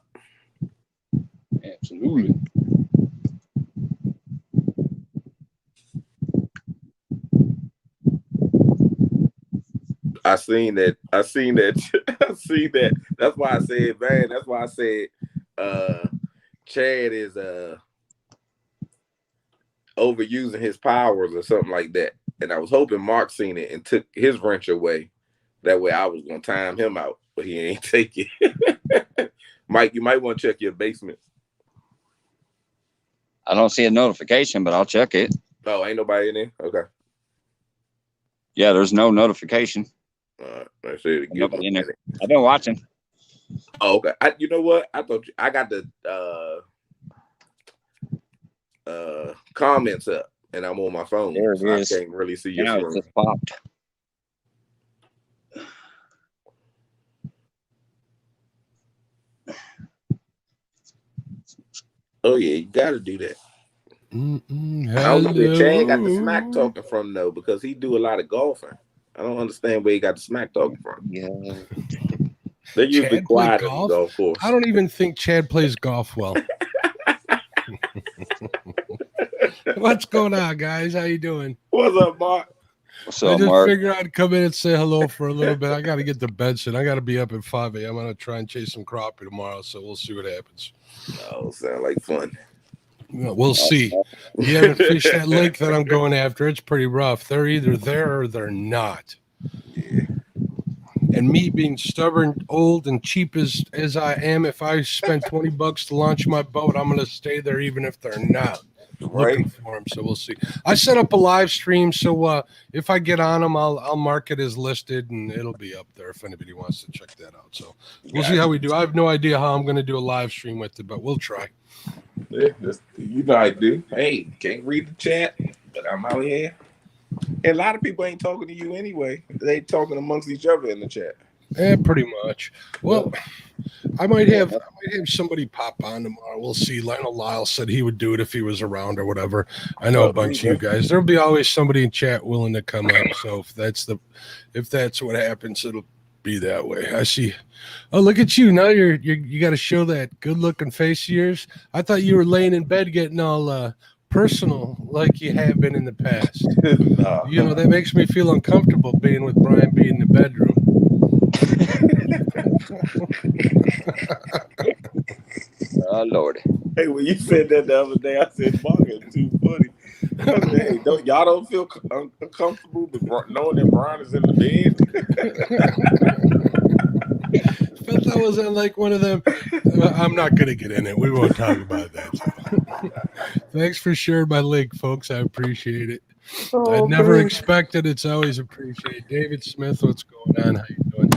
Absolutely. I seen that. I seen that. That's why I said, man. That's why I said, Chad is overusing his powers or something like that. And I was hoping Mark seen it and took his wrench away. That way I was gonna time him out, but he ain't take it. Mike, you might want to check your basement. I don't see a notification, but I'll check it. Oh, ain't nobody in there? Okay. Yeah, there's no notification. All right. Let's say it again. Nobody in there. I've been watching. Oh, okay. You know what? I thought I got the comments up, and I'm on my phone, There it so is. I can't really see your Now it screen. just popped. Oh yeah, you got to do that. I don't know where Chad got the smack talking from though, because he do a lot of golfing. I don't understand where he got the smack talking from. Yeah. They're usually Chad quiet play on the golf? golf course. I don't even think Chad plays golf well. What's going on, guys? How you doing? What's up, Mark? What's I up, just Mark? figured I'd come in and say hello for a little bit. I got to get to bed soon. I got to be up at 5 a.m. I'm going to try and chase some crappie tomorrow, so we'll see what happens. Oh, sound like fun. We'll see. You haven't fished that lake that I'm going after. It's pretty rough. They're either there or they're not. Yeah. And me being stubborn, old, and cheap as I am, if I spend $20 to launch my boat, I'm going to stay there even if they're not. Looking for them, so we'll see. I set up a live stream, so if I get on them, I'll mark it as listed, and it'll be up there if anybody wants to check that out. So we'll see how we do. I have no idea how I'm going to do a live stream with it, but we'll try. Yeah, you know I do. Hey, can't read the chat, but I'm out here. And a lot of people ain't talking to you anyway. They talking amongst each other in the chat. Yeah, pretty much. Well, I might have somebody pop on tomorrow. We'll see. Lyle said he would do it if he was around or whatever. I know a bunch of you guys. There'll be always somebody in chat willing to come up. So if that's what happens, it'll be that way. I see. Oh, look at you. Now you got to show that good looking face of yours. I thought you were laying in bed getting all personal like you have been in the past. Nah. You know, that makes me feel uncomfortable being with Brian B in the bedroom. Oh Lord. Hey, when you said that the other day, I said, "Mark, it's too funny." I said, "Hey, don't feel uncomfortable with knowing that Brian is in the bed?" Felt I was on like one of them. I'm not going to get in it. We won't talk about that. So. Thanks for sharing my link, folks. I appreciate it. I never expected. It's always appreciated. David Smith, what's going on? How you doing?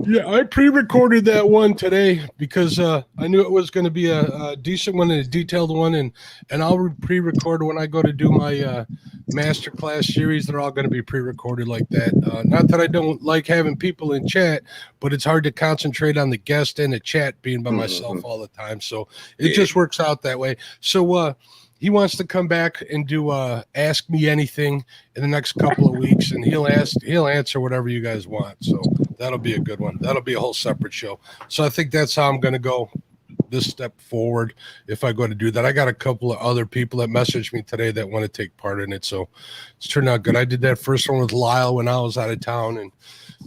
Yeah, I pre-recorded that one today because I knew it was going to be a decent one and a detailed one, and I'll pre-record when I go to do my masterclass series. They're all going to be pre-recorded like that. Not that I don't like having people in chat, but it's hard to concentrate on the guest and the chat being by myself all the time. So it just works out that way. So he wants to come back and do Ask Me Anything in the next couple of weeks, and he'll answer whatever you guys want. So that'll be a good one. That'll be a whole separate show. So I think that's how I'm going to go this step forward if I go to do that. I got a couple of other people that messaged me today that want to take part in it. So it's turned out good. I did that first one with Lyle when I was out of town, and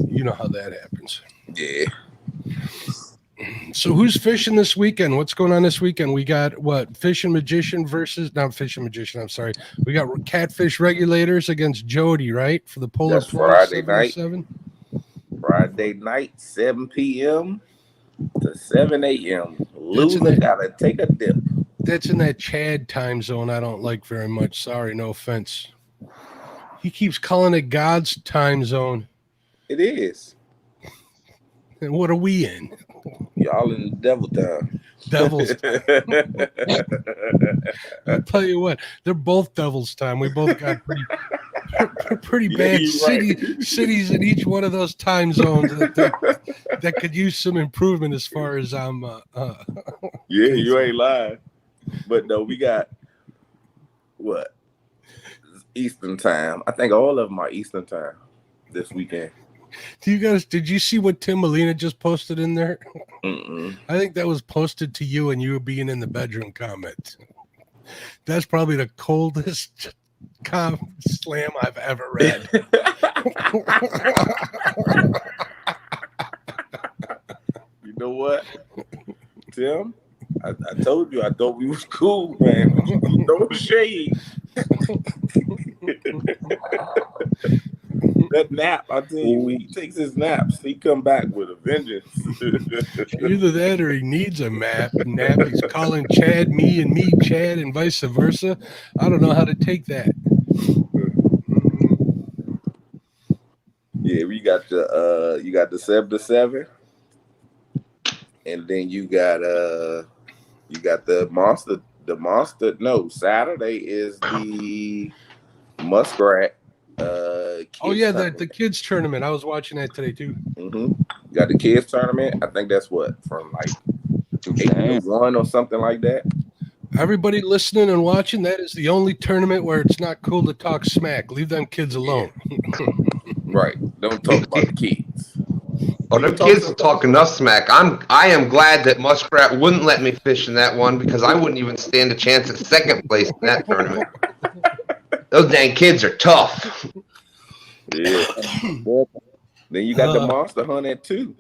you know how that happens. Yeah. So who's fishing this weekend? What's going on this weekend? We got Fishing Magician versus not Fishing Magician. I'm sorry. We got Catfish Regulators against Jody, right? For the Polar That's Friday night. 7. Friday night, 7 p.m. to 7 a.m. Loser gotta take a dip. That's in that Chad time zone I don't like very much. Sorry, no offense. He keeps calling it God's time zone. It is. And what are we in? Y'all in the devil time. Devil's time. I'll tell you what, they're both devil's time. We both got pretty bad cities in each one of those time zones that could use some improvement as far as I'm yeah, you ain't lying. But no, we got what? Eastern time. I think all of them are Eastern time this weekend. Did you see what Tim Molina just posted in there? Mm-mm. I think that was posted to you and you being in the bedroom comment. That's probably the coldest slam I've ever read. You know what, Tim? I told you I thought we was cool, man. No shade. That nap, I tell you, when he takes his naps, he come back with a vengeance. Either that or he needs a nap. He's calling Chad me and me Chad and vice versa. I don't know how to take that. Yeah, you got the 7-7, and then you got the monster. No, Saturday is the muskrat. The kids tournament. I was watching that today too. Mm-hmm. Got the kids tournament. I think that's what from like 8 to 1 or something like that. Everybody listening and watching, that is the only tournament where it's not cool to talk smack. Leave them kids alone. Right. Don't talk about the kids. Oh, them kids are talking enough smack. I am glad that Muskrat wouldn't let me fish in that one because I wouldn't even stand a chance at second place in that tournament. Those dang kids are tough. Yeah. Then you got the monster hunt at 2.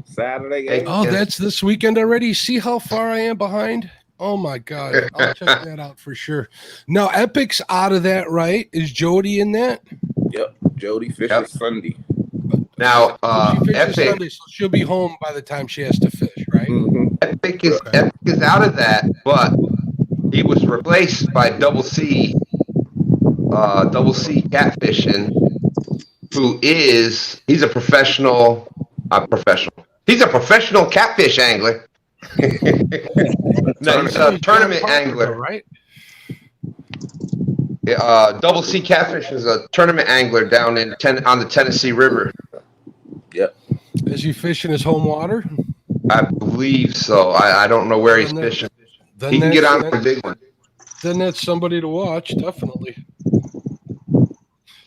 Saturday. Oh, that's this weekend already. See how far I am behind? Oh my God. I'll check that out for sure. Now Epic's out of that, right? Is Jody in that? Yep. Jody fishes Sunday. Now Epic Sunday, so she'll be home by the time she has to fish, right? Mm-hmm. Epic is out of that, but he was replaced by Double C Catfishing, he's a professional catfish angler. No, he's a tournament angler, right? Double C Catfish is a tournament angler down on the Tennessee River. Yep. Is he fishing his home water? I believe so. I don't know where he's fishing. He can get on the big one. Then that's somebody to watch, definitely.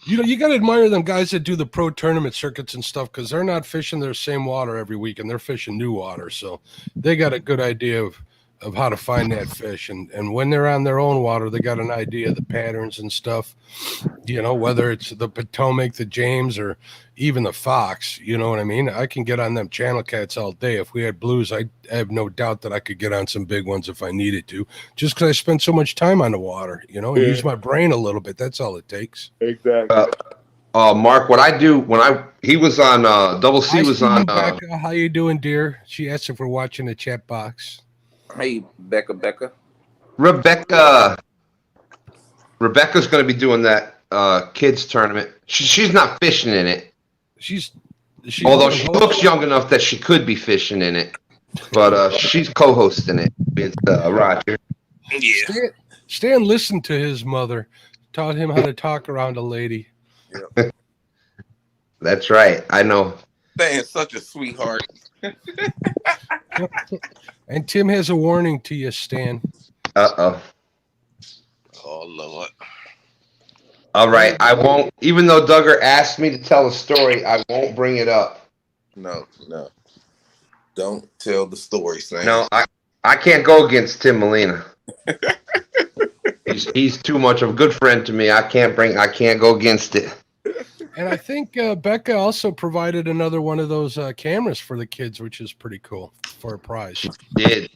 You know, you got to admire them guys that do the pro tournament circuits and stuff because they're not fishing their same water every week and they're fishing new water. So they got a good idea of of how to find that fish. And when they're on their own water, they got an idea of the patterns and stuff, you know, whether it's the Potomac, the James, or even the Fox, you know what I mean? I can get on them channel cats all day. If we had blues, I have no doubt that I could get on some big ones if I needed to, just because I spend so much time on the water, you know, and use my brain a little bit. That's all it takes. Exactly. Mark, what I do when he was on Double C was on Becca, how you doing, dear? She asked if we're watching the chat box. Hey, Becca. Rebecca's going to be doing that kids tournament. She's not fishing in it. Although she looks young enough that she could be fishing in it, but she's co-hosting it with Roger. Yeah. Stan listened to his mother, taught him how to talk around a lady. Yep. That's right. I know. Stan's such a sweetheart. And Tim has a warning to you, Stan. Uh-oh. Oh, Lord. All right. I won't, even though Duggar asked me to tell a story, I won't bring it up. No. Don't tell the story, Stan. No, I can't go against Tim Molina. He's too much of a good friend to me. I can't go against it. And I think Becca also provided another one of those cameras for the kids, which is pretty cool for a prize. She did.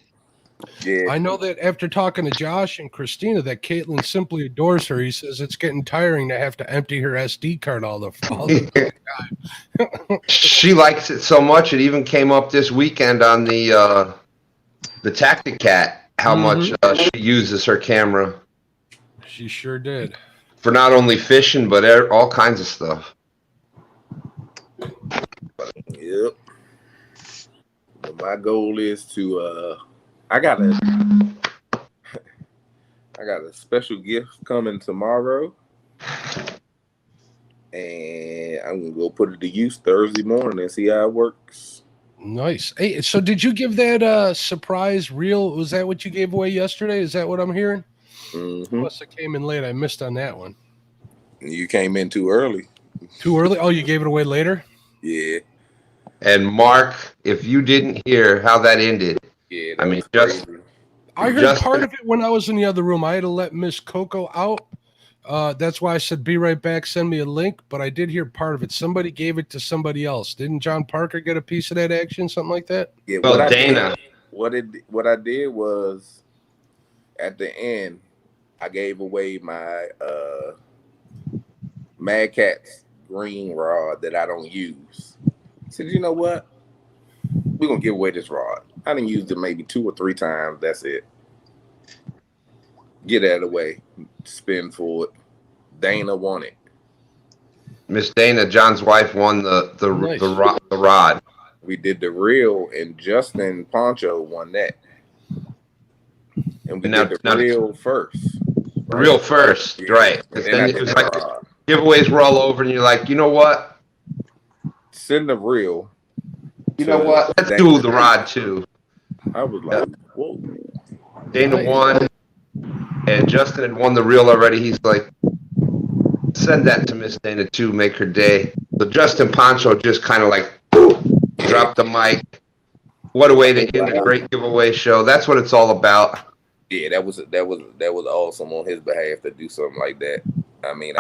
Yeah. I know that after talking to Josh and Christina, that Caitlin simply adores her. He says it's getting tiring to have to empty her SD card all the time. She likes it so much. It even came up this weekend on the Tactic Cat how much she uses her camera. She sure did. For not only fishing, but all kinds of stuff. Yep. But my goal is to I got a special gift coming tomorrow. And I'm gonna go put it to use Thursday morning and see how it works. Nice. Hey, so did you give that surprise reel? Was that what you gave away yesterday? Is that what I'm hearing? Mm-hmm. Unless I came in late. I missed on that one. You came in too early. Too early? Oh, you gave it away later? Yeah. And Mark, if you didn't hear how that ended, Yeah. I mean, just I heard Just- part of it when I was in the other room. I had to let Miss Coco out. That's why I said, be right back, send me a link. But I did hear part of it. Somebody gave it to somebody else. Didn't John Parker get a piece of that action? Something like that? Yeah. well, Dana. What I did was at the end, I gave away my Mad Cat's green rod that I don't use. I said, you know what? We're gonna give away this rod. I didn't use it maybe 2 or 3 times. That's it. Get out of the way. Spin for it. Dana won it. Miss Dana, John's wife, won Nice. the rod. We did the reel, and Justin Poncho won that. And we Now- did the now- reel first. Real first, Yeah. right? 'Cause And I then did it was the like rod. giveaways were all over, and you're like, you know what? Send the reel. You know what? Let's do the rod too. I was like, whoa. Dana Nice. won, and Justin had won the reel already. He's like, send that to Miss Dana too, make her day. So Justin Poncho just kind of like dropped the mic. What a way to end a great giveaway show. That's what it's all about. Yeah, that was awesome on his behalf to do something like that. I mean,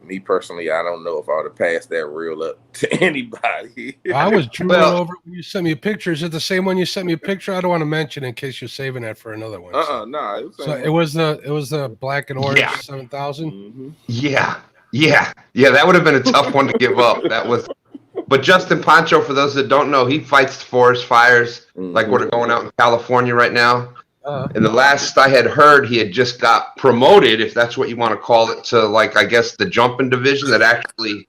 me personally, I don't know if I would have passed that reel up to anybody. I was drooling Well- over when you sent me a picture. Is it the same one you sent me a picture? I don't want to mention in case you're saving that for another one. Nah. So it was the black and orange Yeah. 7,000. Mm-hmm. Yeah. That would have been a tough one to give up. But Justin Poncho, for those that don't know, he fights forest fires like we're going out in California right now. And the last I had heard, he had just got promoted, if that's what you want to call it, to like, I guess, the jumping division that actually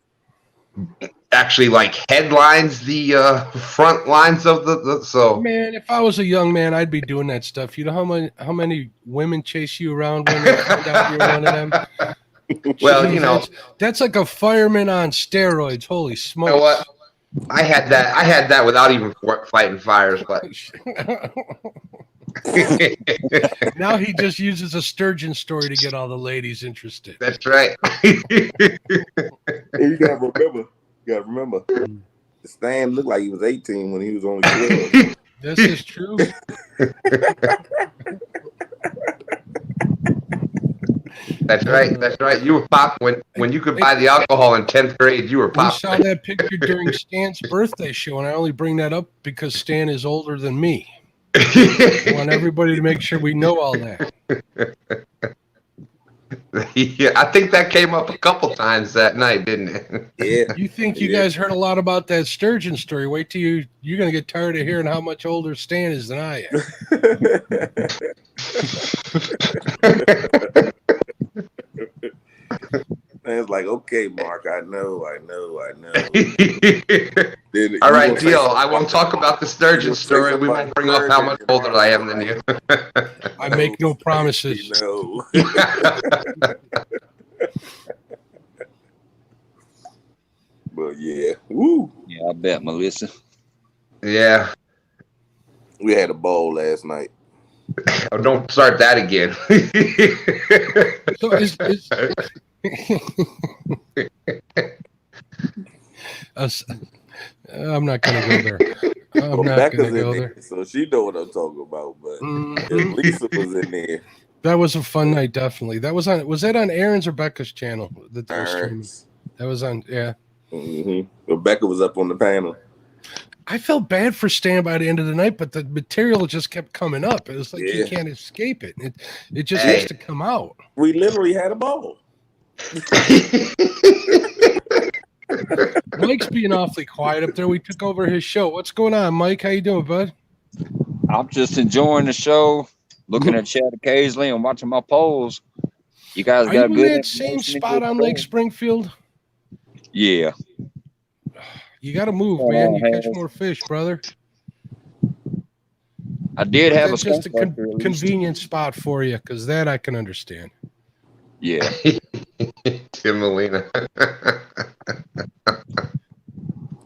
like headlines the front lines of the so. Man, if I was a young man, I'd be doing that stuff. You know how many women chase you around when they find out you're one of them? Well, Jeez, that's like a fireman on steroids. Holy smokes! You know what? I had that without even fighting fires, but Now he just uses a sturgeon story to get all the ladies interested. that's right. You gotta remember. Stan looked like he was 18 when he was only 12. This is true. That's right. That's right. You were pop when you could buy the alcohol in 10th grade. You were We pop. saw that picture during Stan's birthday show, and I only bring that up because Stan is older than me. I want everybody to make sure we know all that. Yeah, I think that came up a couple times that night, didn't it? Yeah. You think you guys heard a lot about that sturgeon story? Wait till you're gonna get tired of hearing how much older Stan is than I am. And it's like, okay, Mark, I know. All right, deal. I won't talk about the sturgeon story. We won't bring up how much older I am than you. I make no promises. No. But yeah, woo. Yeah, I bet, Melissa. Yeah. We had a ball last night. Oh, don't start that again. So I'm not gonna go there. I'm not gonna go there. So she know what I'm talking about. But Mhm. Lisa was in there. That was a fun night, definitely. That was on. Was that on Aaron's or Becca's channel? That they were streaming? That was on. Yeah. Mm-hmm. Rebecca was up on the panel. I felt bad for Stan by the end of the night, but the material just kept coming up. It was like you can't escape it. It just has to come out. We literally had a ball. Mike's being awfully quiet up there. We took over his show. What's going on, Mike? How you doing, bud? I'm just enjoying the show, looking at chat occasionally and watching my polls. You guys Are got you good in that same information, spot good on Lake show? Springfield? Yeah. You got to move, man. You catch more fish, brother. I did have a just a skunk buster at least. convenient spot for you, because that I can understand. Yeah. Tim Molina.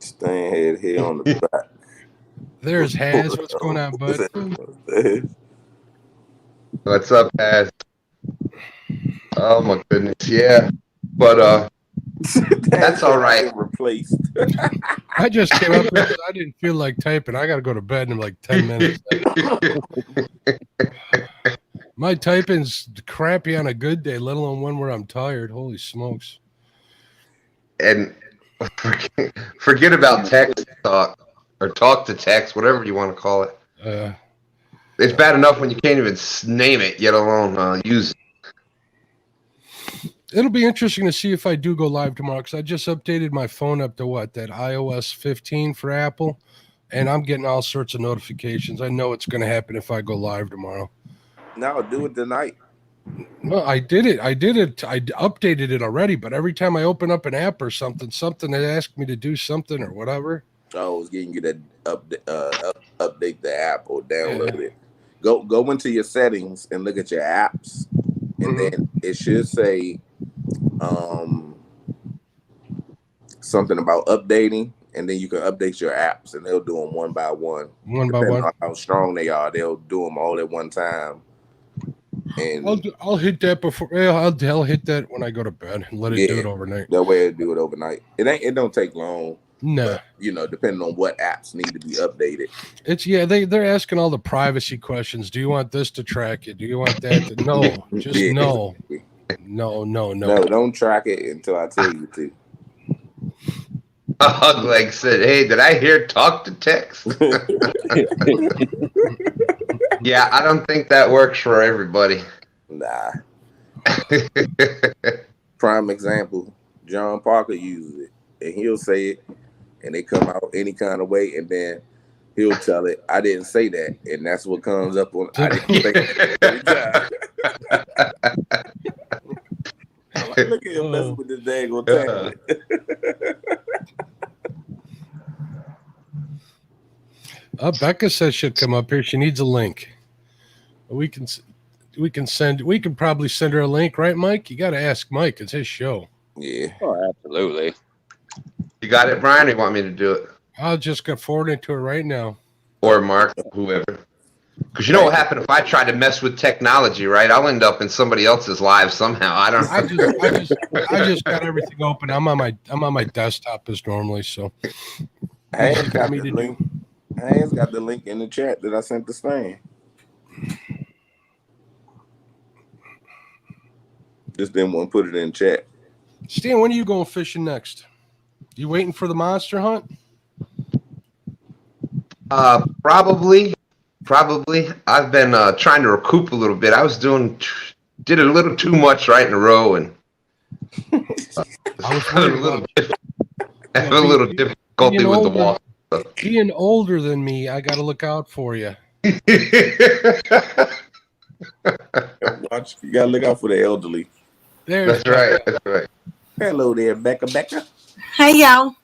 Stan had hair on the back. There's Haz. What's going on, bud? What's up, Haz? Oh my goodness, yeah. But that's all right. Replaced. I just came up because I didn't feel like typing. I got to go to bed in like 10 minutes. My typing's crappy on a good day, let alone one where I'm tired. Holy smokes. And forget about text talk or talk to text, whatever you want to call it. It's bad enough when you can't even name it, yet alone use it. It'll be interesting to see if I do go live tomorrow, because I just updated my phone up to that iOS 15 for Apple, and I'm getting all sorts of notifications. I know it's going to happen if I go live tomorrow. No, do it tonight. Well, I did it. I updated it already, but every time I open up an app or something that asked me to do something or whatever. Oh, I was getting you to update the app or download it. Go into your settings and look at your apps, and then it should say something about updating, and then you can update your apps, and they'll do them one by one. Depending on how strong they are, they'll do them all at one time. And I'll hit that before. Well, I'll hit that when I go to bed and let it do it overnight. That way, it'll do it overnight. It don't take long. No, but, depending on what apps need to be updated. It's they're asking all the privacy questions. Do you want this to track it? Do you want that to? No, just no. Exactly. No, don't track it until I tell you to. Like said, hey, did I hear talk to text? Yeah, I don't think that works for everybody. Nah. Prime example, John Parker uses it, and he'll say it, and they come out any kind of way, and then he'll tell it, I didn't say that, and that's what comes up on. I didn't say that. Look at him messing with this daggone tablet. Becca says she'll come up here. She needs a link. We can probably send her a link, right, Mike? You got to ask Mike. It's his show. Yeah. Oh, absolutely. You got it, Brian? Or you want me to do it? I'll just go forward it to her right now. Or Mark, whoever. Because you know what happened if I try to mess with technology, right? I'll end up in somebody else's live somehow. I just got everything open. I'm on my desktop as normally, so. Haz Haynes got the link in the chat that I sent to Stan. Just didn't want to put it in chat. Stan, when are you going fishing next? You waiting for the monster hunt? Probably. I've been trying to recoup a little bit. I was did a little too much right in a row, and I was worried having a little difficulty with the wall. Being older than me, I got to look out for you. Watch, you gotta look out for the elderly. That's right. Hello there, Becca. Hey, y'all.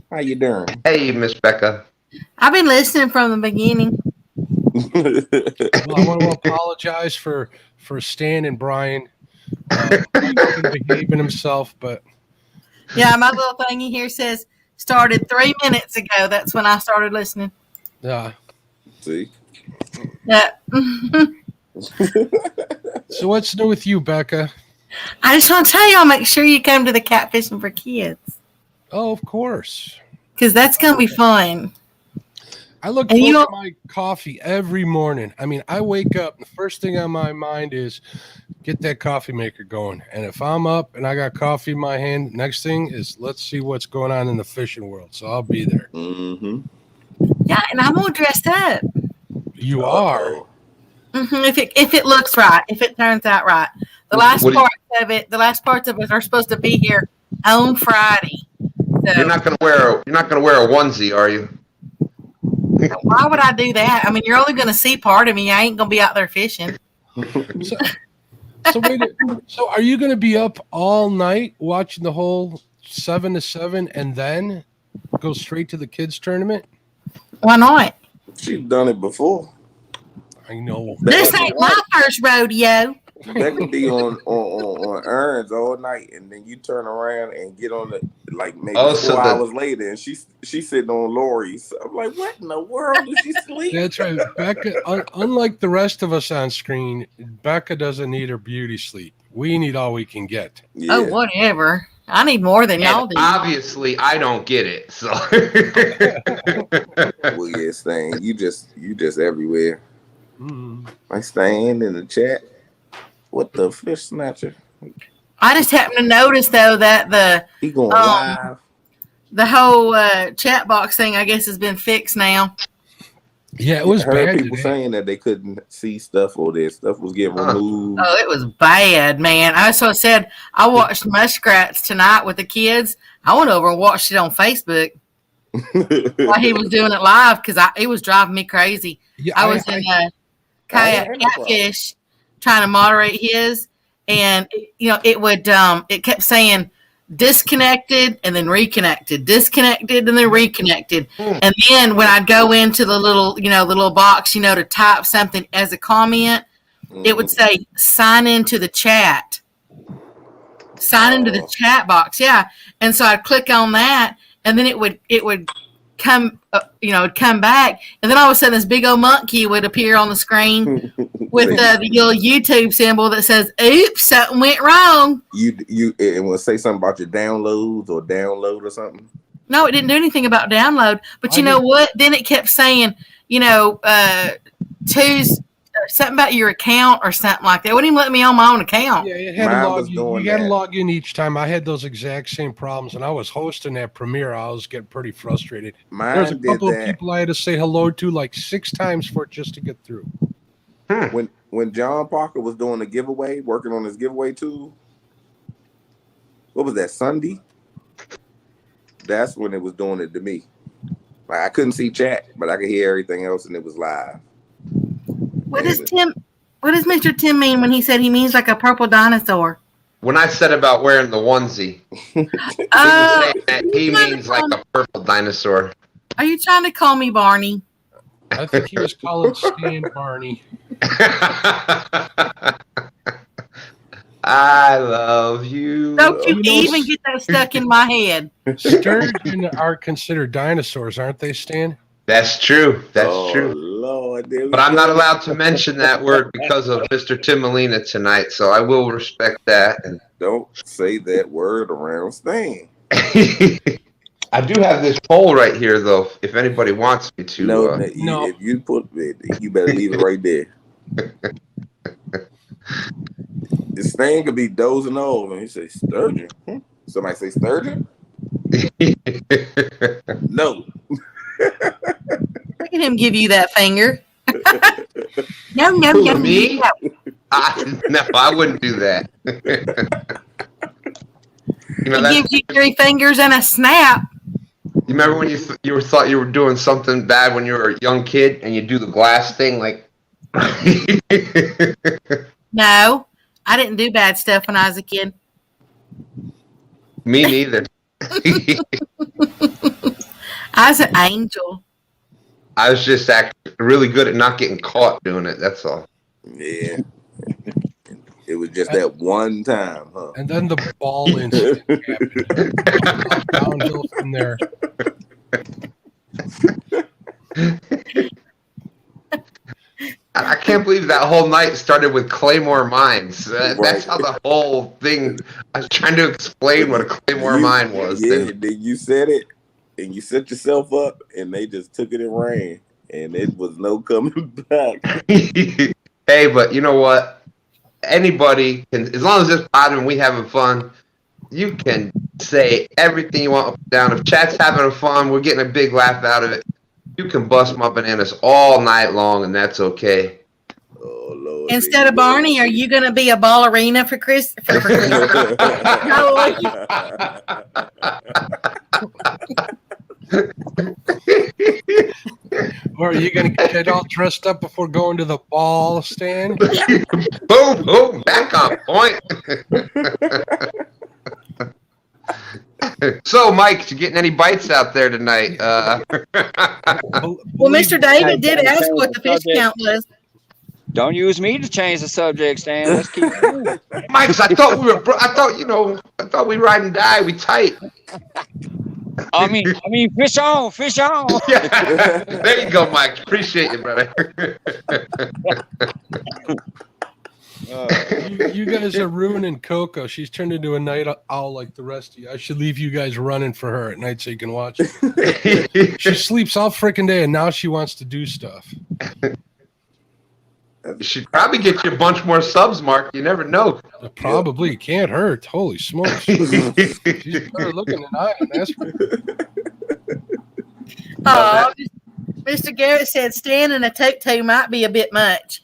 How you doing? Hey, Miss Becca. I've been listening from the beginning. Well, I want to apologize for Stan and Brian behaving himself, but Yeah, my little thingy here says started 3 minutes ago. That's when I started listening. yeah. See? Yeah. So what's new with you, Becca? I just want to tell y'all, make sure you come to the Catfishing for Kids. Oh, of course. Because that's going to be fun. I look forward to my coffee every morning. I mean, I wake up, the first thing on my mind is get that coffee maker going. And if I'm up and I got coffee in my hand, next thing is let's see what's going on in the fishing world. So I'll be there. Mm-hmm. Yeah, and I'm all dressed up. You are. If it looks right, if it turns out right. The last parts of it are supposed to be here on Friday. So You're not gonna wear a onesie, are you? why would I do that? I mean, you're only going to see part of me. I ain't going to be out there fishing. So are you going to be up all night watching the whole 7 to 7 and then go straight to the kids tournament? Why not? She's done it before. I know. This ain't my first rodeo. That could be on errands all night, and then you turn around and get on the maybe 4 hours later, and she's sitting on Lori's. I'm like, what in the world? Did she sleep? That's right, Becca. Unlike the rest of us on screen, Becca doesn't need her beauty sleep. We need all we can get. Yeah. Oh, whatever. I need more than y'all do. Obviously, I don't get it. So, well, yeah, Stan, you just everywhere. I Stan in the chat. What the fish snatcher? I just happened to notice though that he going live. The whole chat box thing, I guess, has been fixed now. Yeah, it was bad. People saying that they couldn't see stuff or their stuff was getting removed. Oh, it was bad, man. I also said I watched Muskrats tonight with the kids. I went over and watched it on Facebook while he was doing it live because it was driving me crazy. Yeah, I was in a kayak catfish trying to moderate his, and it kept saying disconnected and then reconnected, disconnected and then reconnected. And then when I'd go into the little box, to type something as a comment, it would say sign into the chat. Sign into the chat box, yeah. And so I'd click on that, and then it would come, come back, and then all of a sudden this big old monkey would appear on the screen with the little YouTube symbol that says, "Oops, something went wrong." It will say something about your downloads or download or something. No, it didn't do anything about download. But you know what? Then it kept saying, choose something about your account or something like that. It wouldn't even let me on my own account. Yeah, you had to log in. You got to log in each time. I had those exact same problems, and I was hosting that premiere. I was getting pretty frustrated. There's a couple of people I had to say hello to like 6 times for it just to get through. When John Parker was doing the giveaway, working on his giveaway tool, what was that, Sunday? That's when it was doing it to me. Like I couldn't see chat, but I could hear everything else, and it was live. What does Mr. Tim mean when he said he means like a purple dinosaur? When I said about wearing the onesie, he means like a purple dinosaur. Are you trying to call me Barney? I think he was calling Stan Barney. I love you. Don't you even get that stuck in my head. Sturgeon are considered dinosaurs, aren't they, Stan? That's true. That's true. Lord, but I'm not allowed to mention that word because of Mr. Tim Molina tonight, so I will respect that. And don't say that word around Stan. I do have this poll right here, though. If anybody wants me to, No, No. if you put it, you better leave it right there. This thing could be dozing off, and he say sturgeon. Somebody say sturgeon? No. Look at him give you that finger. No, no, Who, no. me? No. No, I wouldn't do that. He gives you 3 fingers and a snap. You remember when you thought you were doing something bad when you were a young kid, and you do the glass thing, like. No, I didn't do bad stuff when I was a kid. Me neither. I was an angel. I was just really good at not getting caught doing it. That's all. Yeah. It was just that one time, huh? And then the ball incident happened. Downhill from there. I can't believe that whole night started with Claymore Mines. That's how the whole thing. I was trying to explain what a Claymore mine was. Yeah, then you said it, and you set yourself up, and they just took it and ran, and it was no coming back. Hey, but you know what? Anybody can, as long as it's pod and we having fun, you can say everything you want up and down. If chat's having fun, we're getting a big laugh out of it. You can bust my bananas all night long, and that's okay. Oh Lord! Instead of Barney, are you going to be a ballerina for Chris? For Or are you going to get all dressed up before going to the ball stand? Boom, boom, back on point. So, Mike, you getting any bites out there tonight? Well, Mr. David did ask what the fish count was. Don't use me to change the subject, Stan. Let's keep moving. Mike, I thought we were. I thought we ride and die. We tight. I mean, fish on, fish on. Yeah. There you go, Mike. Appreciate you, brother. You guys are ruining Coco. She's turned into a night owl like the rest of you. I should leave you guys running for her at night so you can watch it. She sleeps all freaking day, and now she wants to do stuff. You should probably get you a bunch more subs, Mark. You never know. Probably can't hurt. Holy smokes. She's better looking than I am. That's Oh, Mr. Garrett said Stan and a tutu might be a bit much.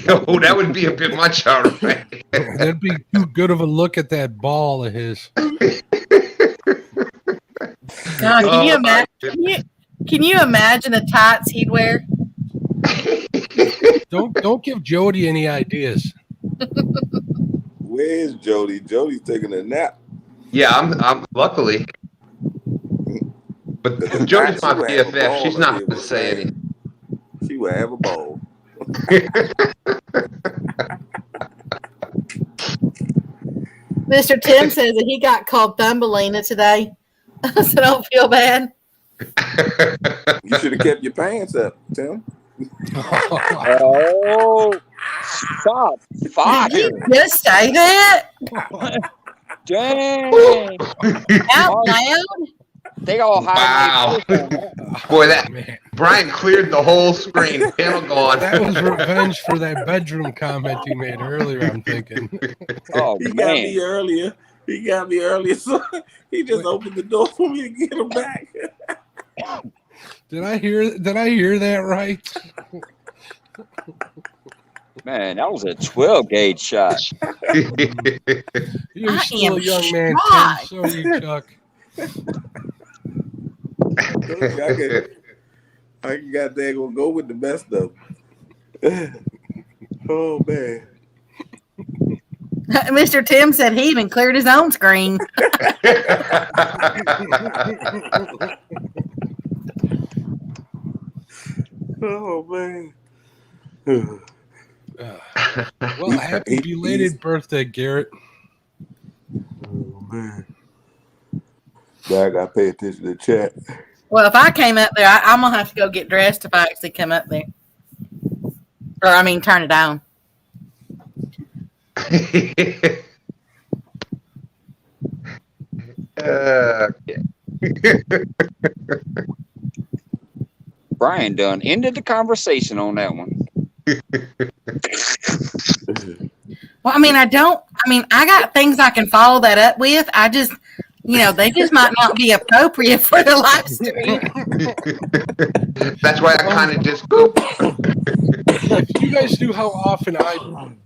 Oh, that would be a bit much, all right. That'd be too good of a look at that ball of his. God, can you imagine the tights he'd wear? Don't give Jody any ideas. Where's Jody? Jody's taking a nap. Yeah, I'm luckily. But Jody's my BFF. She's not going to say anything. She will have a ball. Mr. Tim says that he got called Thumbelina today, so don't feel bad. You should have kept your pants up, Tim. Oh, stop. Fuck. Did you just say that? Dang. Out loud? They all hide. Wow. Boy, that Brian cleared the whole screen. Panel gone. That was revenge for that bedroom comment he made earlier, I'm thinking. Oh, He got man. me earlier. So he just opened the door for me to get him back. Did I hear that right? Man, that was a 12 gauge shot. You're I still am a young man, shocked. Tim. So are you, Chuck. I got there gonna go with the best of them. Oh man. Mr. Tim said he even cleared his own screen. Oh man. Well, happy belated birthday, Garrett. Oh man. Now I gotta pay attention to the chat. Well, if I came up there, I'm going to have to go get dressed if I actually come up there. Or, I mean, turn it on. Okay. Brian done ended the conversation on that one. Well, I mean, I got things I can follow that up with. I just, they just might not be appropriate for the live stream. That's why I kind of just. If you guys knew how often I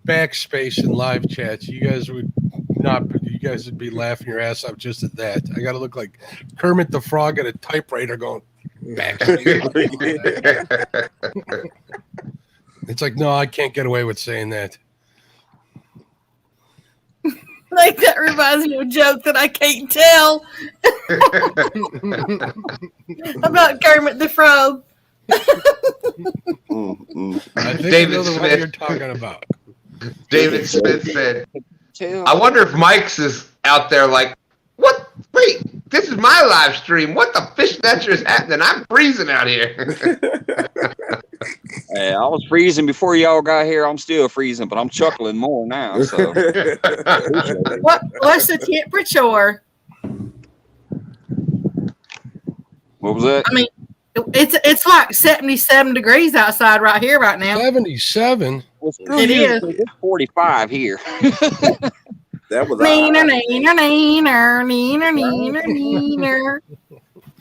backspace in live chats, you guys would be laughing your ass off just at that. I got to look like Kermit the Frog at a typewriter going backspace. It's like, no, I can't get away with saying that. Like, that reminds me of a joke that I can't tell about Kermit the Frog. I think David I know the one Smith. you're talking about. David Smith said, I wonder if Mike's is out there like, what? Wait, this is my live stream. What the fish snatcher is happening? I'm freezing out here. I was freezing before y'all got here. I'm still freezing, but I'm chuckling more now. So What's the temperature? what was that? I mean, it's like 77 degrees outside right here right now. 77. It is. It's 45 here. That was Neener.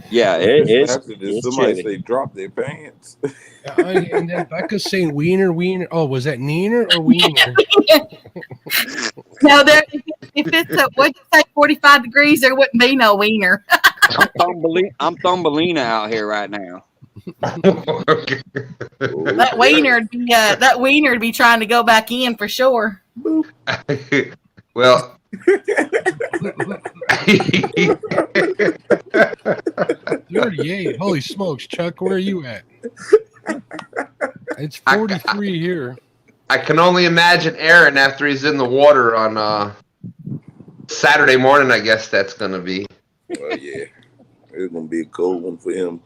Yeah, it's somebody chilly. say drop their pants. And then Becca's saying wiener. Oh, was that Neener or wiener? No, if it's what'd you say, 45 degrees, there wouldn't be no wiener. I'm Thumbelina out here right now. That wiener would be trying to go back in for sure. Well, 38. Holy smokes, Chuck, where are you at? It's 43 here. I can only imagine Aaron after he's in the water on Saturday morning. I guess that's going to be. Well, yeah. It's going to be a cold one for him.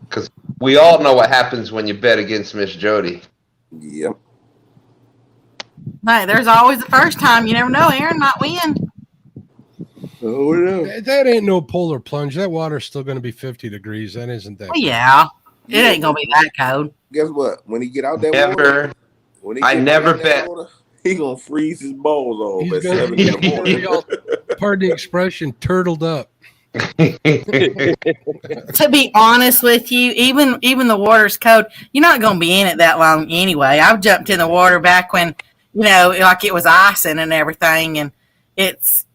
Because we all know what happens when you bet against Miss Jody. Yep. Hey, there's always the first time. You never know. Aaron might win. Oh, yeah. That ain't no polar plunge. That water's still going to be 50 degrees. That isn't that. Oh, yeah. It ain't going to be that cold. Guess what? When he get out that Never. water, I never bet. He going to freeze his balls off He's at gonna 7 in the be morning. all, pardon the expression, turtled up. To be honest with you, even the water's cold. You're not going to be in it that long anyway. I've jumped in the water back when, like it was icing and everything. And it's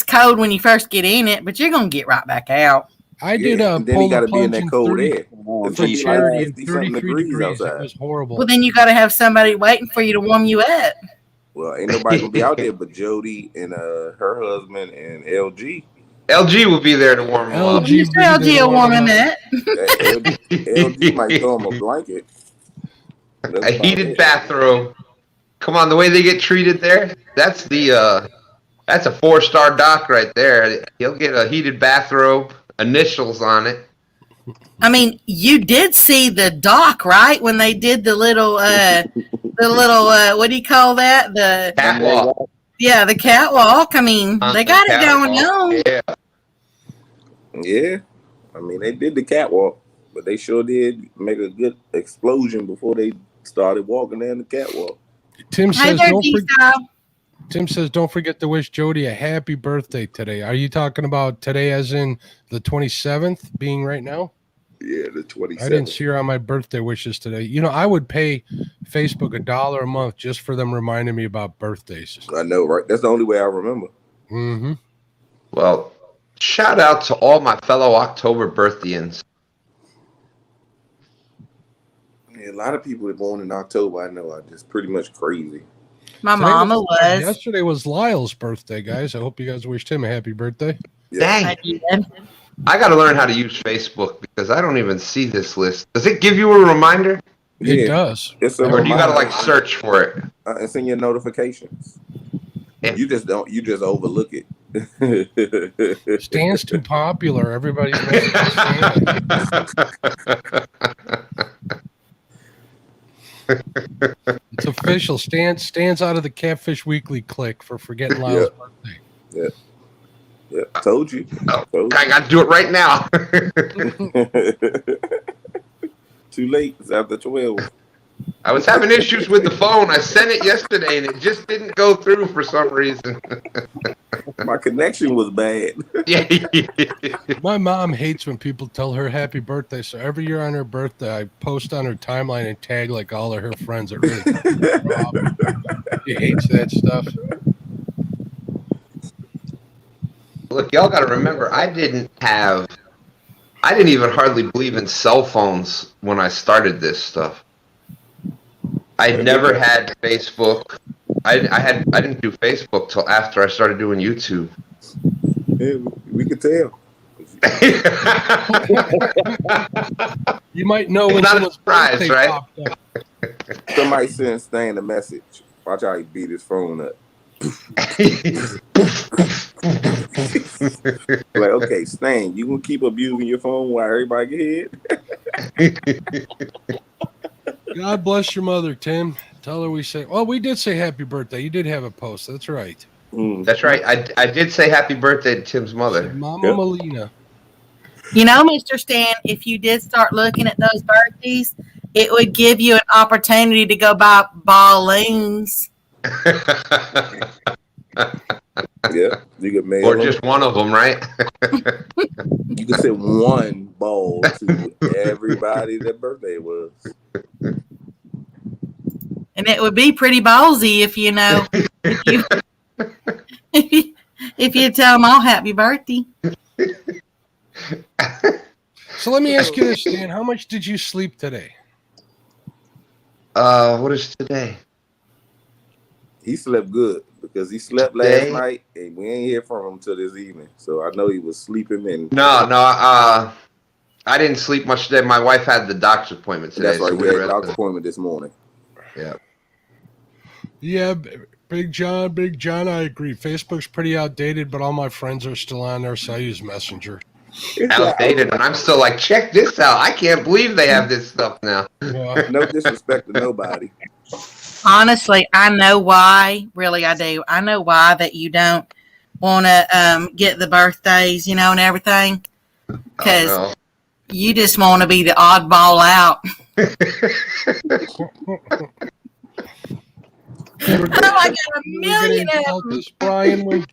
cold when you first get in it, but you're going to get right back out. I did a and then he got polar to be in plunge that in cold 30, air. It's for like charity in 50-something 33 degrees. outside. It was horrible. Well, then you got to have somebody waiting for you to warm you up. Well, ain't nobody going to be out there but Jody and her husband and LG. LG will be there to warm him up. LG will warm him up. LG might throw him a blanket. A heated bathrobe. Come on, the way they get treated there, that's a 4-star doc right there. He'll get a heated bathrobe, initials on it. I mean, you did see the dock, right? When they did the little, what do you call that? The Catwalk. Yeah, the catwalk. I mean, they got it going on. Yeah. Yeah. I mean, they did the catwalk, but they sure did make a good explosion before they started walking down the catwalk. Tim Hey says, there, D-Style. Tim says, don't forget to wish Jody a happy birthday today. Are you talking about today as in the 27th being right now? Yeah, the 27th. I didn't see her on my birthday wishes today. I would pay Facebook $1 a month just for them reminding me about birthdays. I know, right? That's the only way I remember. Mm-hmm. Well, shout out to all my fellow October birthdayians. Yeah, a lot of people that born in October, I know, are just pretty much crazy. My mama was. Yesterday was Lyle's birthday, guys. I hope you guys wished him a happy birthday. Yeah. Dang. I did. I got to learn how to use Facebook because I don't even see this list. Does it give you a reminder? It does. It's a Or do you got to reminder. search for it? It's in your notifications. Yeah. You just overlook it. Stan's too popular. Everybody's making Stan. It's official. Stan's out of the Catfish Weekly clique for forgetting Lyle's birthday. Yeah. Told you. Oh, I got to do it right now. Too late. It's after 12. I was having issues with the phone. I sent it yesterday, and it just didn't go through for some reason. My connection was bad. Yeah. My mom hates when people tell her happy birthday, so every year on her birthday, I post on her timeline and tag like all of her friends. It really she hates that stuff. Look, y'all got to remember, I didn't even hardly believe in cell phones when I started this stuff. I never had Facebook. I didn't do Facebook till after I started doing YouTube. Yeah, we could tell. You might know when It's not a someone's surprise, birthday right? popped up. Somebody sent Stan a message. Watch how he beat his phone up. Like, okay, Stan, you gonna keep abusing your phone while everybody get hit? God bless your mother, Tim. Tell her we say, well, we did say happy birthday. You did have a post. That's right. That's right. I did say happy birthday to Tim's mother. Mama Yep. Molina. You know, Mr. Stan, if you did start looking at those birthdays, it would give you an opportunity to go buy balloons. Yeah, you could mail Or them. just one of them, right? You could send one ball to everybody that birthday was. And it would be pretty ballsy if you know, if you tell them all happy birthday. So let me ask you this, Stan. How much did you sleep today? What is today? He slept good because he slept last night, and we ain't hear from him till this evening. So I know he was sleeping. And No. I didn't sleep much today. My wife had the doctor's appointment today. that's right. So We had a doctor's appointment this morning. Yeah. Yeah, Big John, I agree. Facebook's pretty outdated, but all my friends are still on there, so I use Messenger. Outdated, and I'm still like, check this out. I can't believe they have this stuff now. Yeah. No disrespect to nobody. Honestly, I know why. Really, I do. I know why that you don't want to get the birthdays, you know, and everything. Because Oh, you just want to be the oddball out. You were Oh, I got a million getting of them. this, Brian.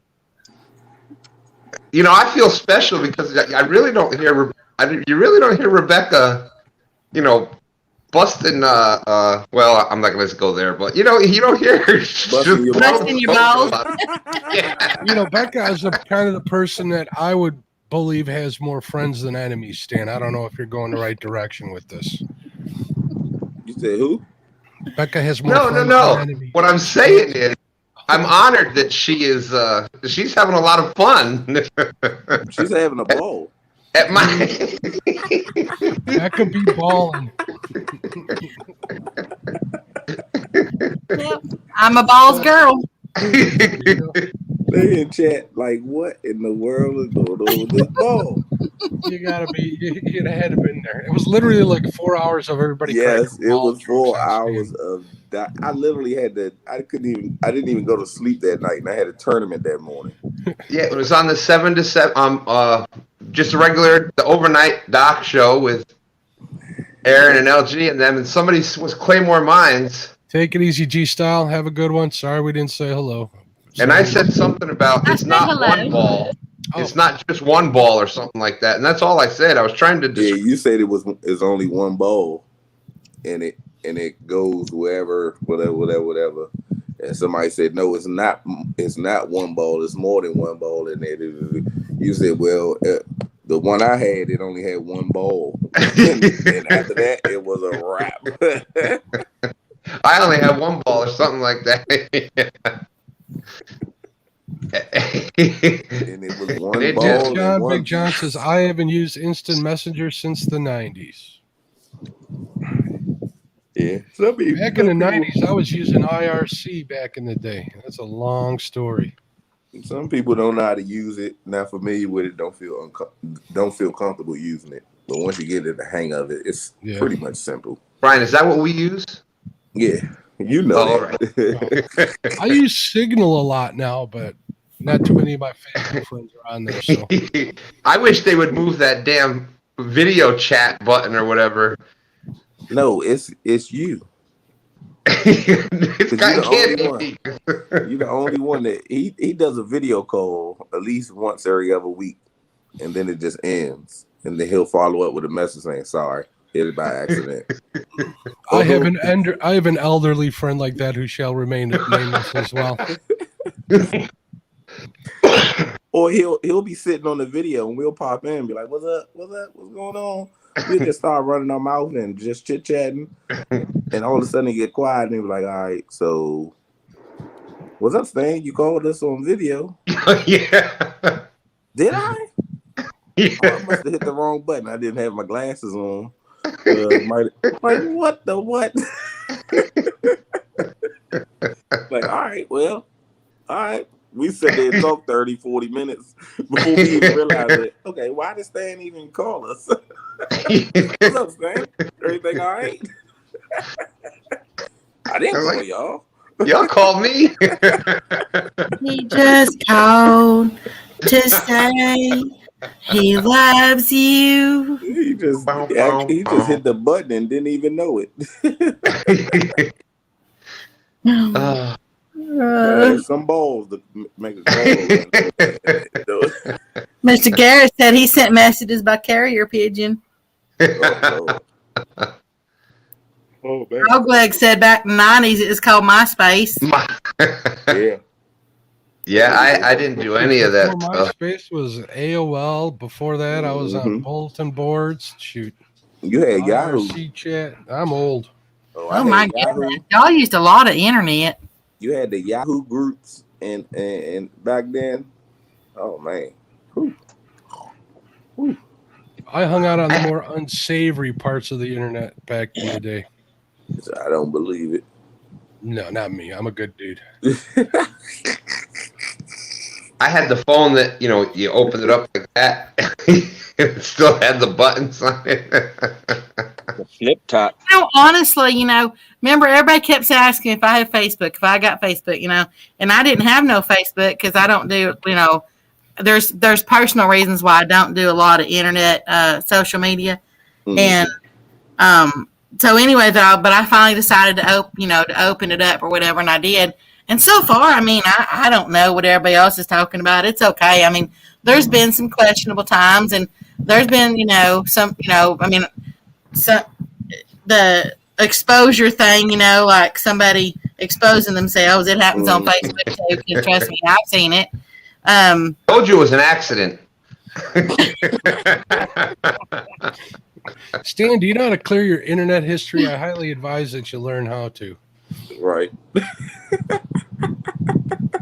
You know, I feel special because I really don't hear. You really don't hear Rebecca, you know, busting. Well, I'm not going to go there, but you know, you don't hear her Busting your balls. Yeah. You know, Becca is the kind of the person that I would believe has more friends than enemies, Stan. I don't know if you're going the right direction with this. You said who? Becca has more No. friends than enemies. What I'm saying is, I'm honored that she is. She's having a lot of fun. She's having a ball. At my. Becca be balling. Yep. I'm a balls girl. They in chat like, what in the world is going on with this ball? You gotta be. You'd have had to been there. It was literally like 4 hours of everybody. Yes, cracking it ball was 4 jokes on hours Stan. of that. I literally had to. I didn't even go to sleep that night, and I had a tournament that morning. Yeah, it was on the 7 to 7. Just a regular, the overnight doc show with Aaron and LG and them, and somebody was Claymore Mines. Take it easy, G Style. Have a good one. Sorry we didn't say hello. And I said something about I it's said not hello. one ball. Oh. It's not just one ball or something like that. And that's all I said. I was trying to Yeah, you said it's only one ball, and it goes wherever, whatever. And somebody said, no, it's not one ball. It's more than one ball in there. You said, well, the one I had, it only had one ball. and after that, it was a wrap. I only have one ball or something like that. And it was one It ball. just- and John, one Big John says, I haven't used instant messenger since the 90s. Yeah. Back in the 90s, I was using IRC back in the day. That's a long story. Some people don't know how to use it, not familiar with it, don't feel comfortable using it. But once you get in the hang of it, it's pretty much simple. Brian, is that what we use? Yeah, you know. Oh, that. I use Signal a lot now, but Not too many of my Facebook friends are on there. So I wish they would move that damn video chat button or whatever. No, it's you. It's got You're candy. the only one that he does a video call at least once every other week, and then it just ends, and then he'll follow up with a message saying sorry, hit it by accident. I have an elderly friend like that who shall remain nameless as well. Or he'll be sitting on the video and we'll pop in and be like, what's up, what's going on? We'll just start running our mouth and just chit chatting, and all of a sudden he get quiet and he'll be like, all right, so what's up, Stan? You called us on video. Yeah. Did I? Yeah. Oh, I must have hit the wrong button. I didn't have my glasses on. Like, what the what? Like, all right. We sat there and talked 30, 40 minutes before we even realized it. Okay, why did Stan even call us? What's up, Stan? Everything all right? I didn't call y'all. Y'all called me. He just called to say he loves you. He just hit the button and didn't even know it. Some balls to make a call. Mr. Garrett said he sent messages by carrier pigeon. Oh, man. Ogleg said back in the 90s it was called MySpace. Yeah. Yeah, I didn't do any of that Before stuff. MySpace was AOL. Before that, I was on bulletin boards. Shoot. You had Yahoo. IRC chat. I'm old. Oh my God. Y'all used a lot of internet. You had the Yahoo groups and back then. Oh man. Whew. I hung out on the more unsavory parts of the internet back in the day. I don't believe it. No, not me. I'm a good dude. I had the phone that, you opened it up like that. It still had the buttons on it. The flip top. Honestly, remember everybody kept asking if I had Facebook, if I got Facebook, and I didn't have no Facebook because I don't do, there's personal reasons why I don't do a lot of internet, social media. And, so anyway, though, but I finally decided to open it up or whatever, and I did. And so far, I don't know what everybody else is talking about. It's okay. There's been some questionable times, and there's been, some, the exposure thing, like somebody exposing themselves. It happens on Facebook too. Trust me, I've seen it. Told you it was an accident. Stan, do you know how to clear your internet history? I highly advise that you learn how to. Right.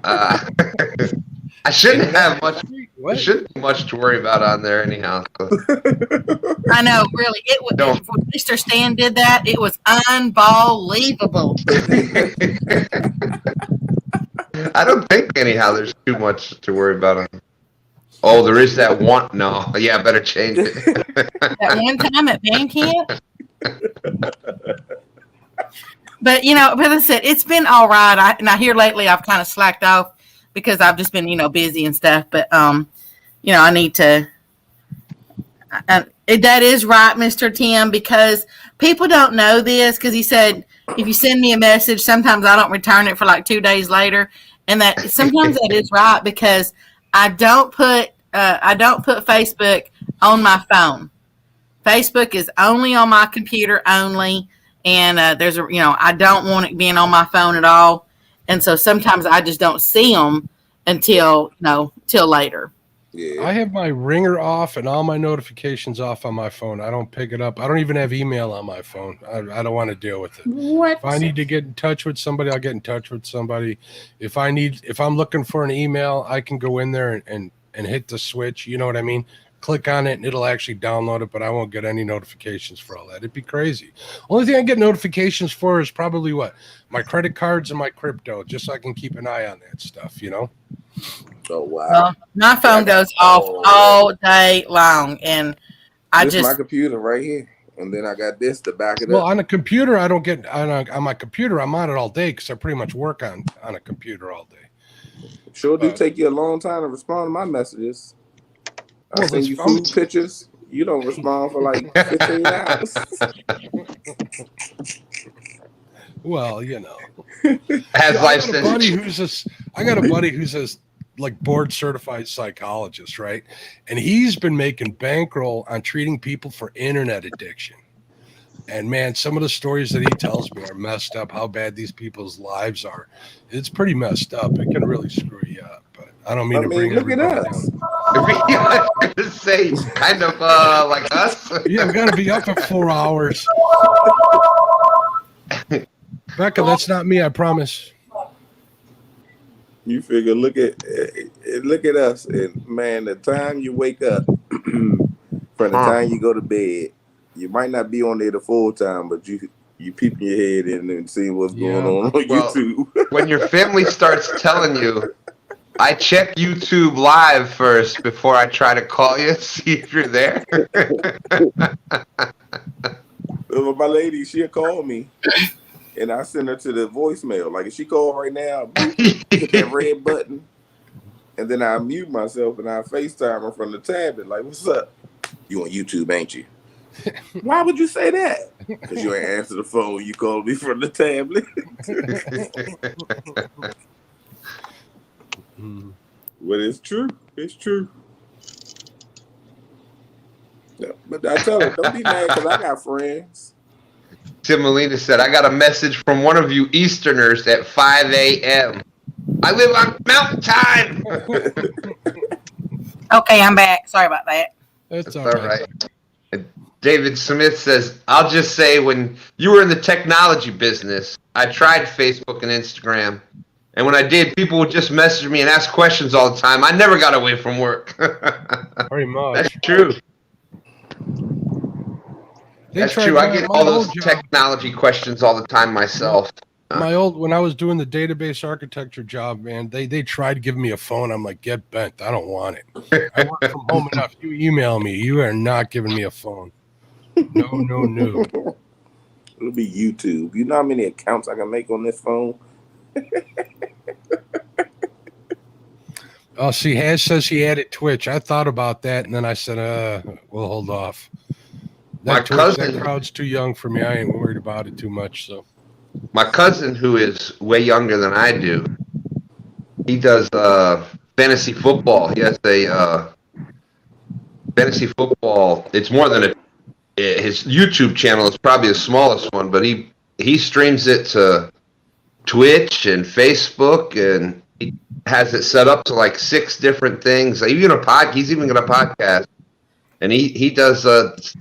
I shouldn't have much. Shouldn't be much to worry about on there anyhow. So. I know, really. It was when Mr. Stan did that. It was unbelievable. I don't think anyhow. There's too much to worry about on. Oh, there is that one. No, yeah, I better change it. That one time at band camp. But but I said it's been all right. Now here lately I've kind of slacked off because I've just been busy and stuff. But I need to. That is right, Mr. Tim, because people don't know this. Because he said if you send me a message, sometimes I don't return it for like 2 days later, and that sometimes that is right because I don't put Facebook on my phone. Facebook is only on my computer only. And I don't want it being on my phone at all. And so sometimes I just don't see them until later. Yeah. I have my ringer off and all my notifications off on my phone. I don't pick it up. I don't even have email on my phone. I don't want to deal with it. What? If I need to get in touch with somebody, I'll get in touch with somebody. If I'm looking for an email, I can go in there and hit the switch. You know what I mean? Click on it and it'll actually download it, but I won't get any notifications for all that. It'd be crazy. Only thing I get notifications for is probably my credit cards and my crypto, just so I can keep an eye on that stuff, Oh wow. Well, my phone goes off all day long, and this is my computer right here, and then I got this to back it up. Well, on a computer, I don't get on my computer. I'm on it all day because I pretty much work on a computer all day. Sure do take you a long time to respond to my messages. I send you food pictures. You don't respond for like 15 hours. Well, you know. As Yeah, life I got a buddy who's a like board certified psychologist, right? And he's been making bankroll on treating people for internet addiction. And man, some of the stories that he tells me are messed up, how bad these people's lives are. It's pretty messed up. It can really screw you up. But I don't mean to bring look at everybody us. down. I was going to say, kind of like us. Yeah, I've got to be up at 4 hours. Becca, that's not me, I promise. You figure, look at us, and man, the time you wake up from the time you go to bed, you might not be on there the full time, but you peeping your head in and seeing what's going on YouTube. When your family starts telling you, I check YouTube live first before I try to call you, see if you're there. My lady, she'll call me, and I send her to the voicemail. Like if she called right now, hit that red button, and then I mute myself and I FaceTime her from the tablet. Like, what's up? You on YouTube, ain't you? Why would you say that? Because you ain't answer the phone. You called me from the tablet. But it's true. It's true. Yeah, but I tell her, don't be mad because I got friends. Tim Molina said, I got a message from one of you Easterners at 5 a.m. I live on Mountain Time. Okay, I'm back. Sorry about that. That's all right. David Smith says, I'll just say when you were in the technology business, I tried Facebook and Instagram. And when I did, people would just message me and ask questions all the time. I never got away from work. Very much. That's true. That's true. I get all those technology questions all the time myself. When I was doing the database architecture job, man, they tried giving me a phone. I'm like, get bent. I don't want it. I work from home enough. You email me. You are not giving me a phone. No. It'll be YouTube. You know how many accounts I can make on this phone? Oh, see, Haz says he added Twitch. I thought about that, and then I said, we'll hold off. That crowd's too young for me. I ain't worried about it too much. So, my cousin, who is way younger than I do, he does fantasy football. He has a fantasy football. It's more than his YouTube channel is probably the smallest one, but he streams it to Twitch and Facebook, and he has it set up to like 6 different things. He's even got a podcast, and he does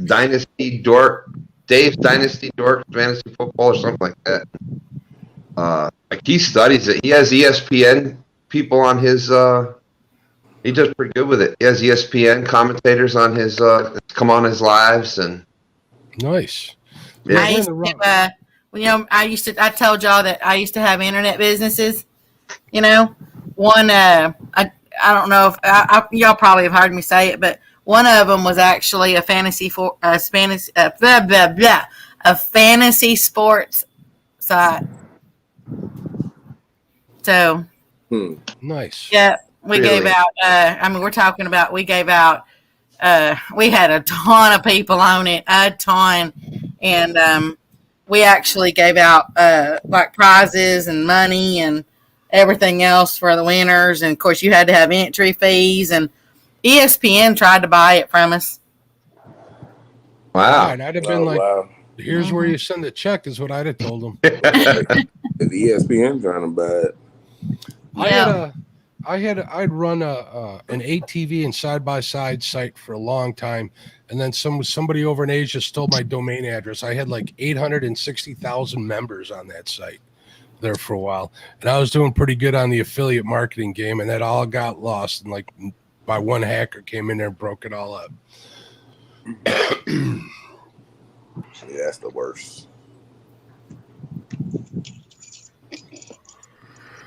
Dynasty Dork, Dave's Dynasty Dork fantasy football or something like that. Like he studies it. He has ESPN people on his. He does pretty good with it. He has ESPN commentators on his come on his lives and. Nice. Yeah. I told y'all that I used to have internet businesses. You know, one I don't know if y'all probably have heard me say it, but one of them was actually a fantasy sports site. So nice. Yeah, we gave out. We're talking about we gave out. We had a ton of people on it, a ton, and we actually gave out like prizes and money and everything else for the winners. And of course, you had to have entry fees. And ESPN tried to buy it from us. Wow! And I'd have been "Here's where you send the check," is what I'd have told them. If ESPN trying to buy it, I'd run an ATV and side-by-side site for a long time, and then somebody over in Asia stole my domain address. I had like 860,000 members on that site there for a while, and I was doing pretty good on the affiliate marketing game, and that all got lost, and like by one hacker came in there and broke it all up. Yeah, that's the worst.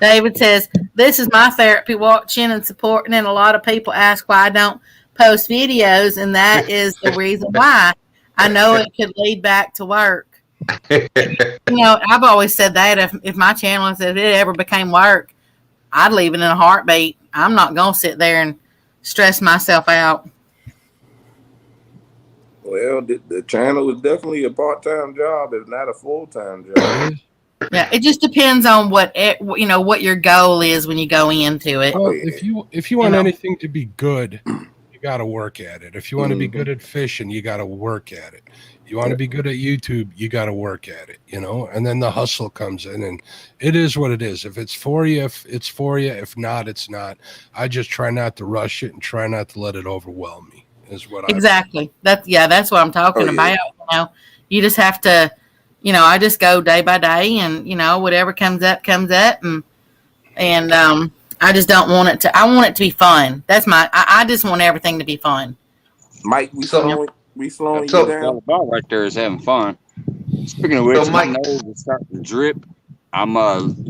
David says, this is my therapy, watching and supporting, and a lot of people ask why I don't post videos, and that is the reason why. I know it could lead back to work. You know, I've always said that if my channel, if it ever became work, I'd leave it in a heartbeat. I'm not gonna sit there and stress myself out. Well, the channel is definitely a part-time job, if not a full-time job. Yeah, it just depends on what what your goal is when you go into it. Well, if you want anything to be good, you got to work at it. If you want to be good at fishing, you got to work at it. You want to be good at YouTube, you got to work at it, and then the hustle comes in, and it is what it is. If it's for you, it's for you. If not, it's not. I just try not to rush it and try not to let it overwhelm me is what exactly. That's what I'm talking about. You just have to, I just go day by day, and whatever comes up, and I just don't want it to. I want it to be fun. That's I just want everything to be fun. Mike, we slowing you down. All about right there is having fun. Speaking of which, my nose is starting to drip. I'm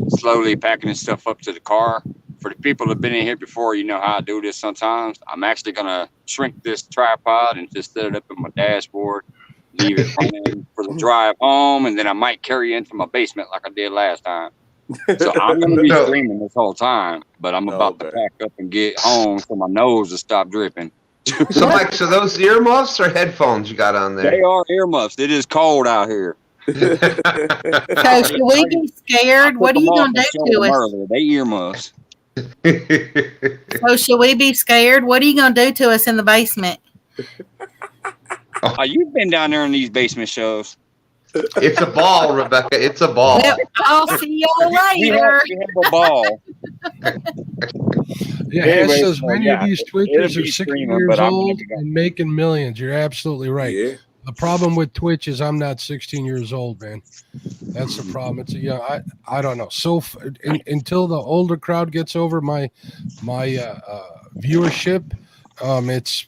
slowly packing this stuff up to the car. For the people that have been in here before, you know how I do this sometimes. I'm actually gonna shrink this tripod and just set it up in my dashboard, leave it running for the drive home, and then I might carry it into my basement like I did last time. So I'm gonna be streaming this whole time, but I'm about to pack up and get home so my nose will stop dripping. So Mike, so those earmuffs or headphones you got on there? They are earmuffs. It is cold out here. So should we be scared? What are you gonna do to us? They earmuffs. So should we be scared? What are you gonna do to us in the basement? Oh, you've been down there in these basement shows. It's a ball, Rebecca. It's a ball. Well, I'll see y'all later. We have a ball. Yeah, anyway, says many of these Twitchers are 60 years old go. and making millions. You're absolutely right. Yeah. The problem with Twitch is I'm not 16 years old, man. That's the problem. It's I don't know. So until the older crowd gets over my viewership, it's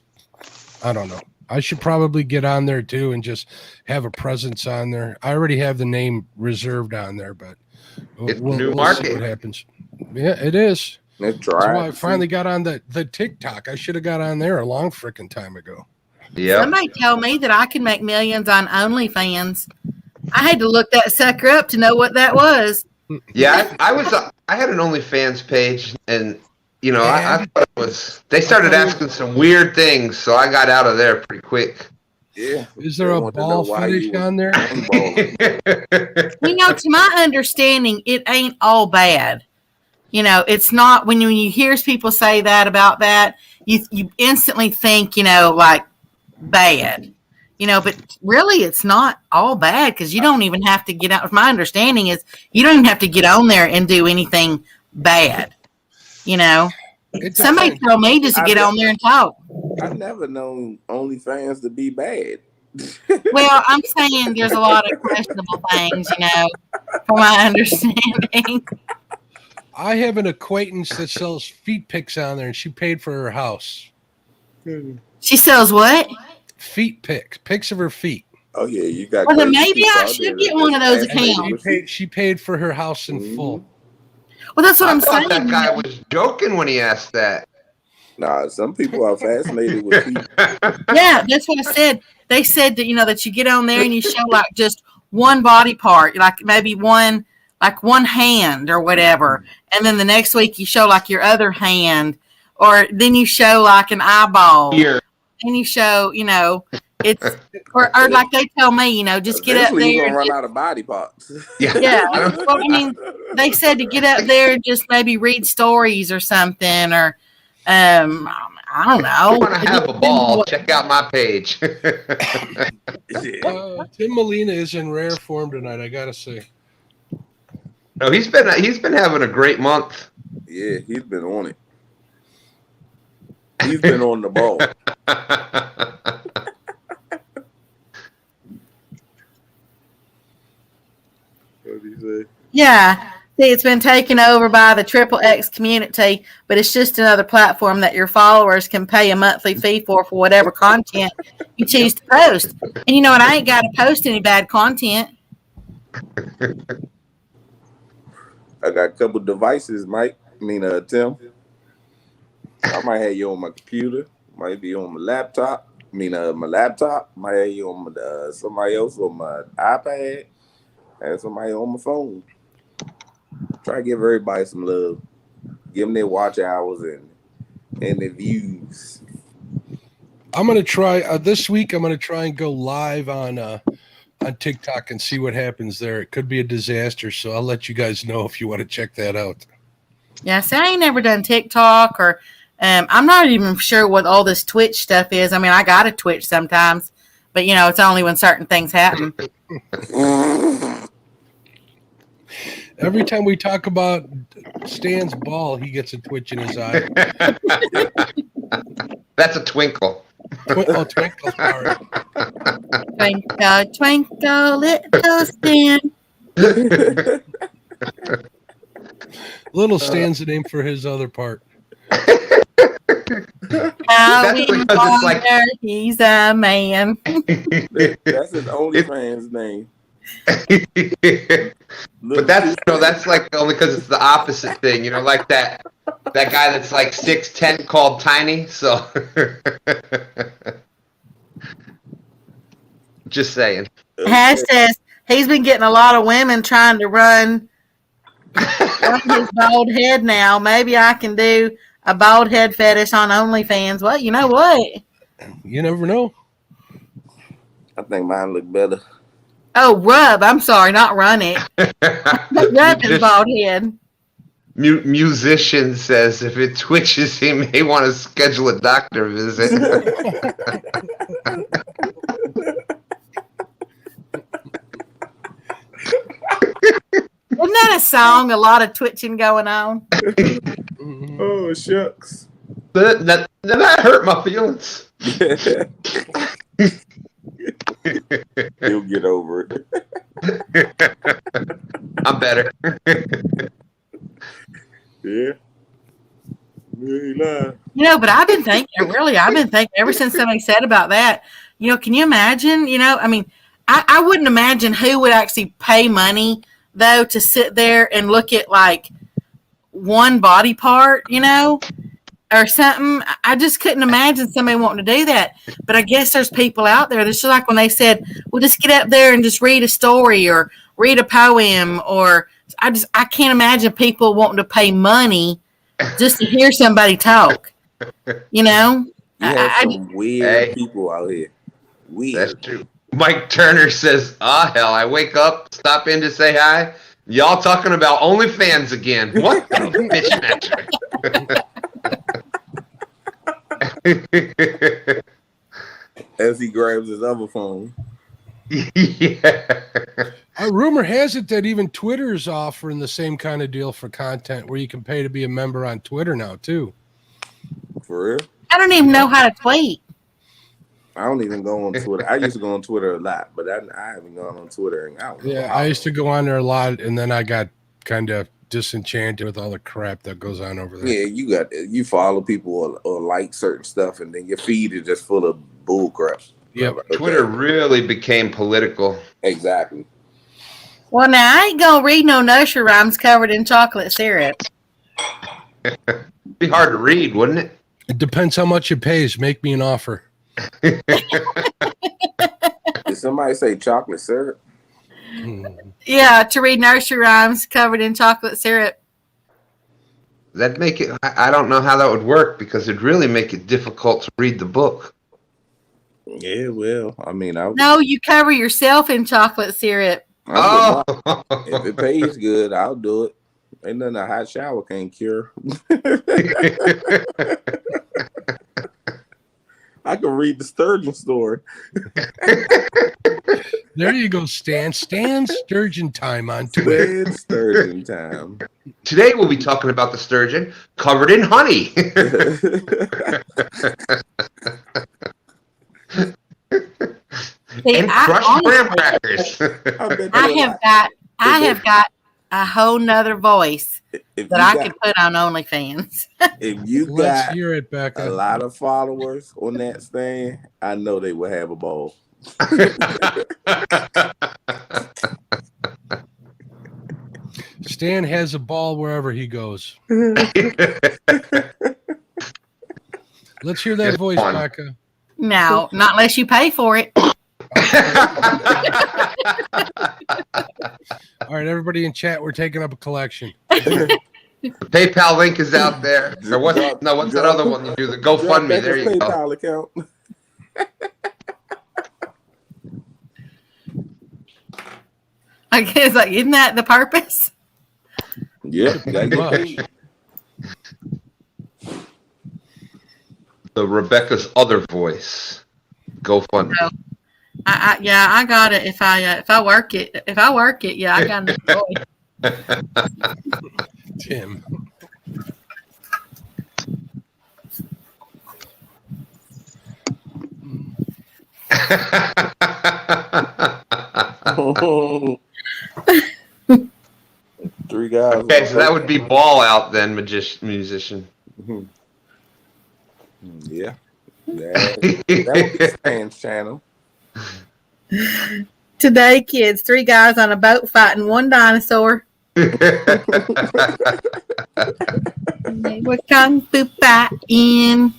I don't know. I should probably get on there too and just have a presence on there. I already have the name reserved on there, but we'll see what happens. Yeah, it is. That's why I finally got on the TikTok. I should have got on there a long freaking time ago. Yeah. Somebody told me that I could make millions on OnlyFans. I had to look that sucker up to know what that was. Yeah, I had an OnlyFans page, and I thought it was. They started asking some weird things, so I got out of there pretty quick. Yeah. Is there a ball fetish on there? To my understanding, it ain't all bad. It's not when you hear people say that about that, you instantly think, like bad. But really it's not all bad because you don't even have to get out. My understanding is you don't even have to get on there and do anything bad. Somebody told me just to get on there and talk. I've never known OnlyFans to be bad. Well, I'm saying there's a lot of questionable things, from my understanding. I have an acquaintance that sells feet pics on there, and she paid for her house. She sells what? Feet pics of her feet. Oh yeah, you got. Well, then maybe I should get one of those accounts. She paid for her house in full. Well, that's what I'm saying. That guy was joking when he asked that. Nah, some people are fascinated with feet. Yeah, that's what I said. They said that that you get on there and you show like just one body part, like maybe one hand or whatever, and then the next week you show like your other hand, or then you show like an eyeball. Here. And you show, it's or like they tell me, just get up there. You're gonna run out of body parts. Yeah. Well, they said to get up there and just maybe read stories or something, or I don't know. If you want to have a ball, check out my page. Tim Molina is in rare form tonight, I gotta say. No, he's been having a great month. Yeah, he's been on it. He's been on the ball. What did he say? Yeah. See, it's been taken over by the Triple X community, but it's just another platform that your followers can pay a monthly fee for whatever content you choose to post. And you know what? I ain't got to post any bad content. I got a couple devices, Tim. I might have you on my computer. Might be on my laptop. My laptop. Might have you on my, somebody else on my iPad. And somebody on my phone. Try to give everybody some love. Give them their watch hours and their views. I'm gonna try this week. I'm gonna try and go live on TikTok and see what happens there. It could be a disaster, so I'll let you guys know if you want to check that out. Yeah, see, I ain't never done TikTok or I'm not even sure what all this Twitch stuff is. I mean, I got a Twitch sometimes, but you know, it's only when certain things happen. Every time we talk about Stan's ball, he gets a twitch in his eye. That's a twinkle. Twinkle. All right. Twinkle, twinkle, little Stan. Little Stan's the name for his other part. How That's we because it's like- wonder he's a man. That's his OnlyFans name. But that's like only because it's the opposite thing, like that guy that's like 6'10" called Tiny. So just saying. Hash says he's been getting a lot of women trying to run his bald head now. Maybe I can do a bald head fetish on OnlyFans. Well, you know what? You never know. I think mine look better. Oh, rub. I'm sorry, not run it. Rub his bald head. Musician says if it twitches, he may want to schedule a doctor visit. Isn't that a song? A lot of twitching going on. Oh, shucks. That hurt my feelings. He'll get over it. I'm better. Yeah. Really You know, but I've been thinking ever since somebody said about that, can you imagine, I mean, I wouldn't imagine who would actually pay money, though, to sit there and look at, like, one body part, or something. I just couldn't imagine somebody wanting to do that. But I guess there's people out there that's just like when they said, well, just get up there and just read a story or read a poem, or I can't imagine people wanting to pay money just to hear somebody talk. You have some weird people out here. Weird. That's true. Mike Turner says, hell, I wake up, stop in to say hi. Y'all talking about OnlyFans again. What the bitch metric? As he grabs his other phone. Yeah. A rumor has it that even Twitter's offering the same kind of deal for content where you can pay to be a member on Twitter now, too. For real? I don't even know how to tweet. I don't even go on Twitter. I used to go on Twitter a lot, but I haven't gone on Twitter in hours. Yeah, I used to go on there a lot, and then I got kind of disenchanted with all the crap that goes on over there. Yeah, you follow people or like certain stuff, and then your feed is just full of bull crap. Yep. Okay. Twitter really became political. Exactly. Well, now I ain't gonna read no nursery rhymes covered in chocolate syrup. Be hard to read, wouldn't it? It depends how much it pays. Make me an offer. Did somebody say chocolate syrup? Yeah, to read nursery rhymes covered in chocolate syrup. That'd make it. I don't know how that would work because it'd really make it difficult to read the book. Yeah, well, I mean, No, you cover yourself in chocolate syrup. If it pays good, I'll do it. Ain't nothing a hot shower can't cure. I can read the sturgeon story. There you go, Stan. Stan's sturgeon time on Twitter. Sturgeon time. Today we'll be talking about the sturgeon covered in honey. See, and crushed graham crackers. I have got a whole nother voice that I could put on OnlyFans. If you Let's got hear it, Becca. a lot of followers on that stand, I know they will have a ball. Stan has a ball wherever he goes. Let's hear that voice, Becca. No, not unless you pay for it. All right, everybody in chat, we're taking up a collection. The PayPal link is out there. Or what's that other one you do? The GoFundMe. There you go. PayPal account. I guess, like, isn't that the purpose? Yeah, Pretty much. The Rebecca's other voice. GoFundMe. No. I got it. If I work it, yeah, I got it. Tim. Three guys. Okay, so that would be Ball Out then, musician. Yeah. That would be Stan's channel. Today, kids, 3 guys on a boat fighting 1 dinosaur. They were kung fu fighting.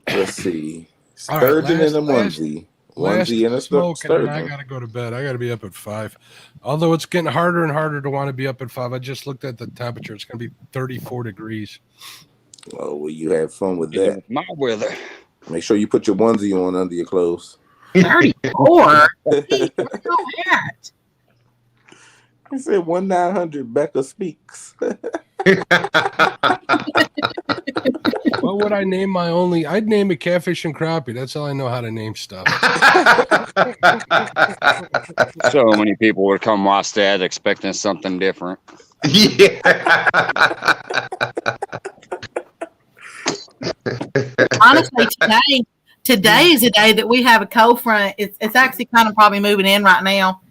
Let's see. All right, Sturgeon in a onesie. Onesie in a smoke, and then I sturgeon. gotta go to bed. I gotta be up at 5. Although it's getting harder and harder to want to be up at 5. I just looked at the temperature. It's gonna be 34 degrees. Oh, well, you have fun with that. My weather. Make sure you put your onesie on under your clothes. 34? Hey, where's all that? I said 1-900 Becca speaks. What would I name my only? I'd name it Catfish and Crappie. That's all I know how to name stuff. So many people would come watch that expecting something different. Yeah. Honestly, today is a day that we have a cold front. It's actually kind of probably moving in right now,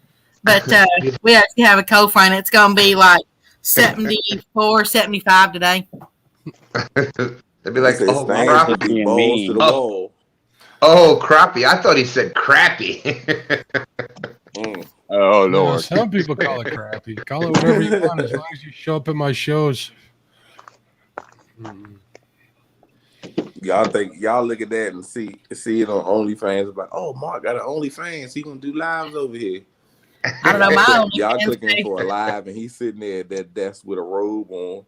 but we actually have a cold front. It's going to be like 74, 75 today. They'd be like, Stan crappie. would be balls to the wall. Oh, crappie. I thought he said crappy. Oh, No, Lord. some people call it crappy. Call it whatever you want, as long as you show up at my shows. Y'all look at that and see it on OnlyFans about, oh, Mark got an OnlyFans. He gonna do lives over here. I don't know my own. Y'all clicking for a live and he's sitting there at that desk with a robe on.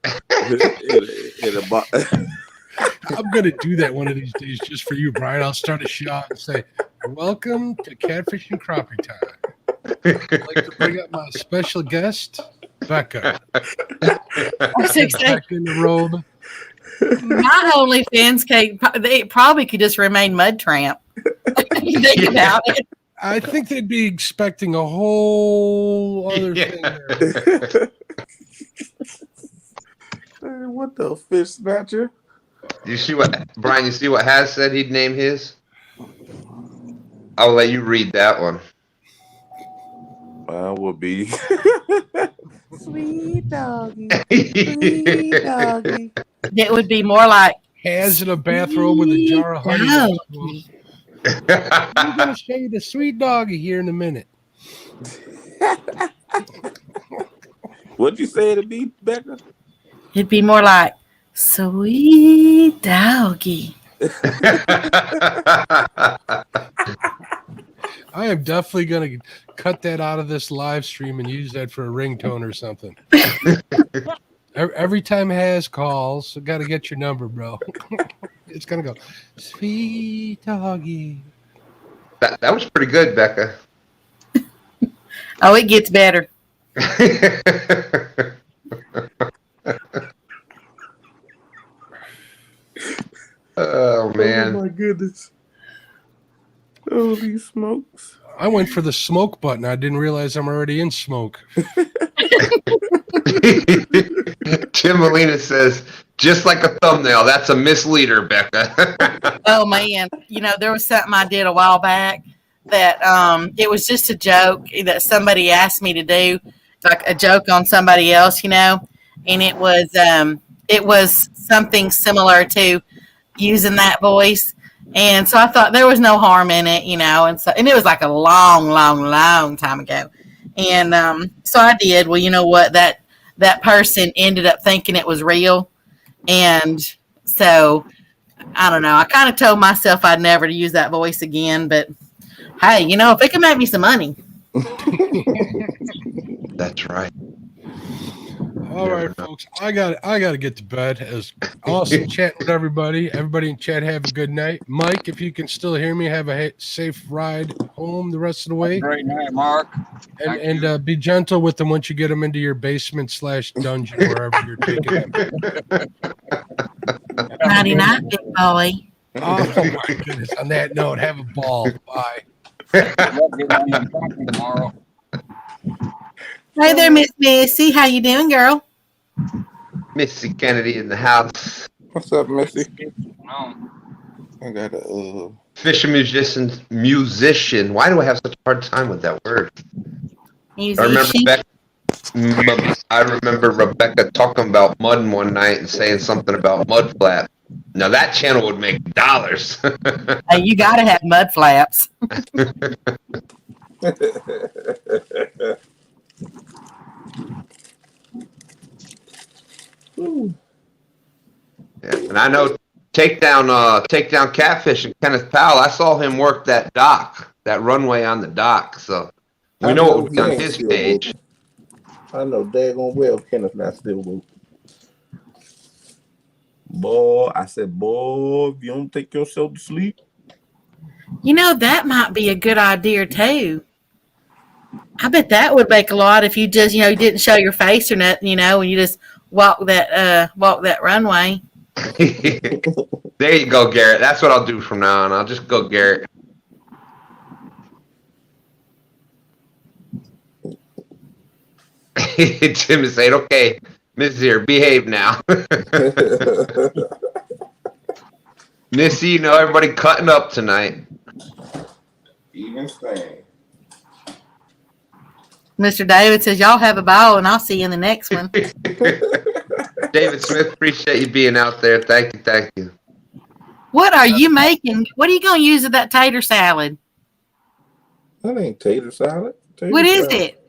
I'm going to do that one of these days just for you, Brian. I'll start a shot and say, welcome to Catfish and Crappie Time. I'd like to bring up my special guest, Becca. Back in the robe. My OnlyFans cake, they probably could just remain Mud Tramp. You think about it. I think they'd be expecting a whole other thing there. What the fish snatcher? You see what, Brian, you see what Has said he'd name his? I'll let you read that one. Would be sweet doggy, sweet doggy. It would be more like Has in a bathrobe with a jar of honey. doggy. I'm going to show you the sweet doggy here in a minute. What'd you say it'd be, Becca? It'd be more like sweet doggy. I am definitely going to cut that out of this live stream and use that for a ringtone or something. Every time Has calls, I got to get your number, bro. It's going to go, sweet doggy. That was pretty good, Becca. Oh, it gets better. Oh, man. Oh my goodness. Holy smokes. I went for the smoke button. I didn't realize I'm already in smoke. Tim Molina says, just like a thumbnail, that's a misleader, Becca. Oh man, there was something I did a while back that it was just a joke that somebody asked me to do, like a joke on somebody else, and it was something similar to using that voice. And so I thought there was no harm in it, and it was like a long, long, long time ago. And so I did. Well, you know what? That person ended up thinking it was real. And so, I don't know. I kind of told myself I'd never use that voice again. But, hey, if it can make me some money. That's right. All right, folks. I got to get to bed. It was awesome chatting with everybody. Everybody in chat, have a good night. Mike, if you can still hear me, have a safe ride home the rest of the way. Great night, Mark. And be gentle with them once you get them into your basement / dungeon, wherever you're taking them. Nighty night, big boy. Oh my goodness! On that note, have a ball. Bye. Tomorrow. Hey there, Miss Missy. How you doing, girl? Missy Kennedy in the house. What's up, Missy? No. I got a Fisher musician. Why do I have such a hard time with that word? I remember Rebecca talking about mud one night and saying something about mud flap. Now that channel would make dollars. Hey, you got to have mud flaps. Yeah, and I know takedown catfish and Kenneth Powell. I saw him work that runway on the dock. So we know what would be on his page. I know daggone well Kenneth not still woke. Boy, I said, boy, if you don't take yourself to sleep. You know, that might be a good idea too. I bet that would make a lot if you just, you didn't show your face or nothing, and you just walk that runway. There you go, Garrett. That's what I'll do from now on. I'll just go, Garrett. Tim is saying, okay, Miss Here, behave now. Missy, everybody cutting up tonight. Even Stan. Mr. David says, y'all have a ball, and I'll see you in the next one. David Smith, appreciate you being out there. Thank you. What are you making? What are you going to use with that tater salad? That ain't tater salad. What is it?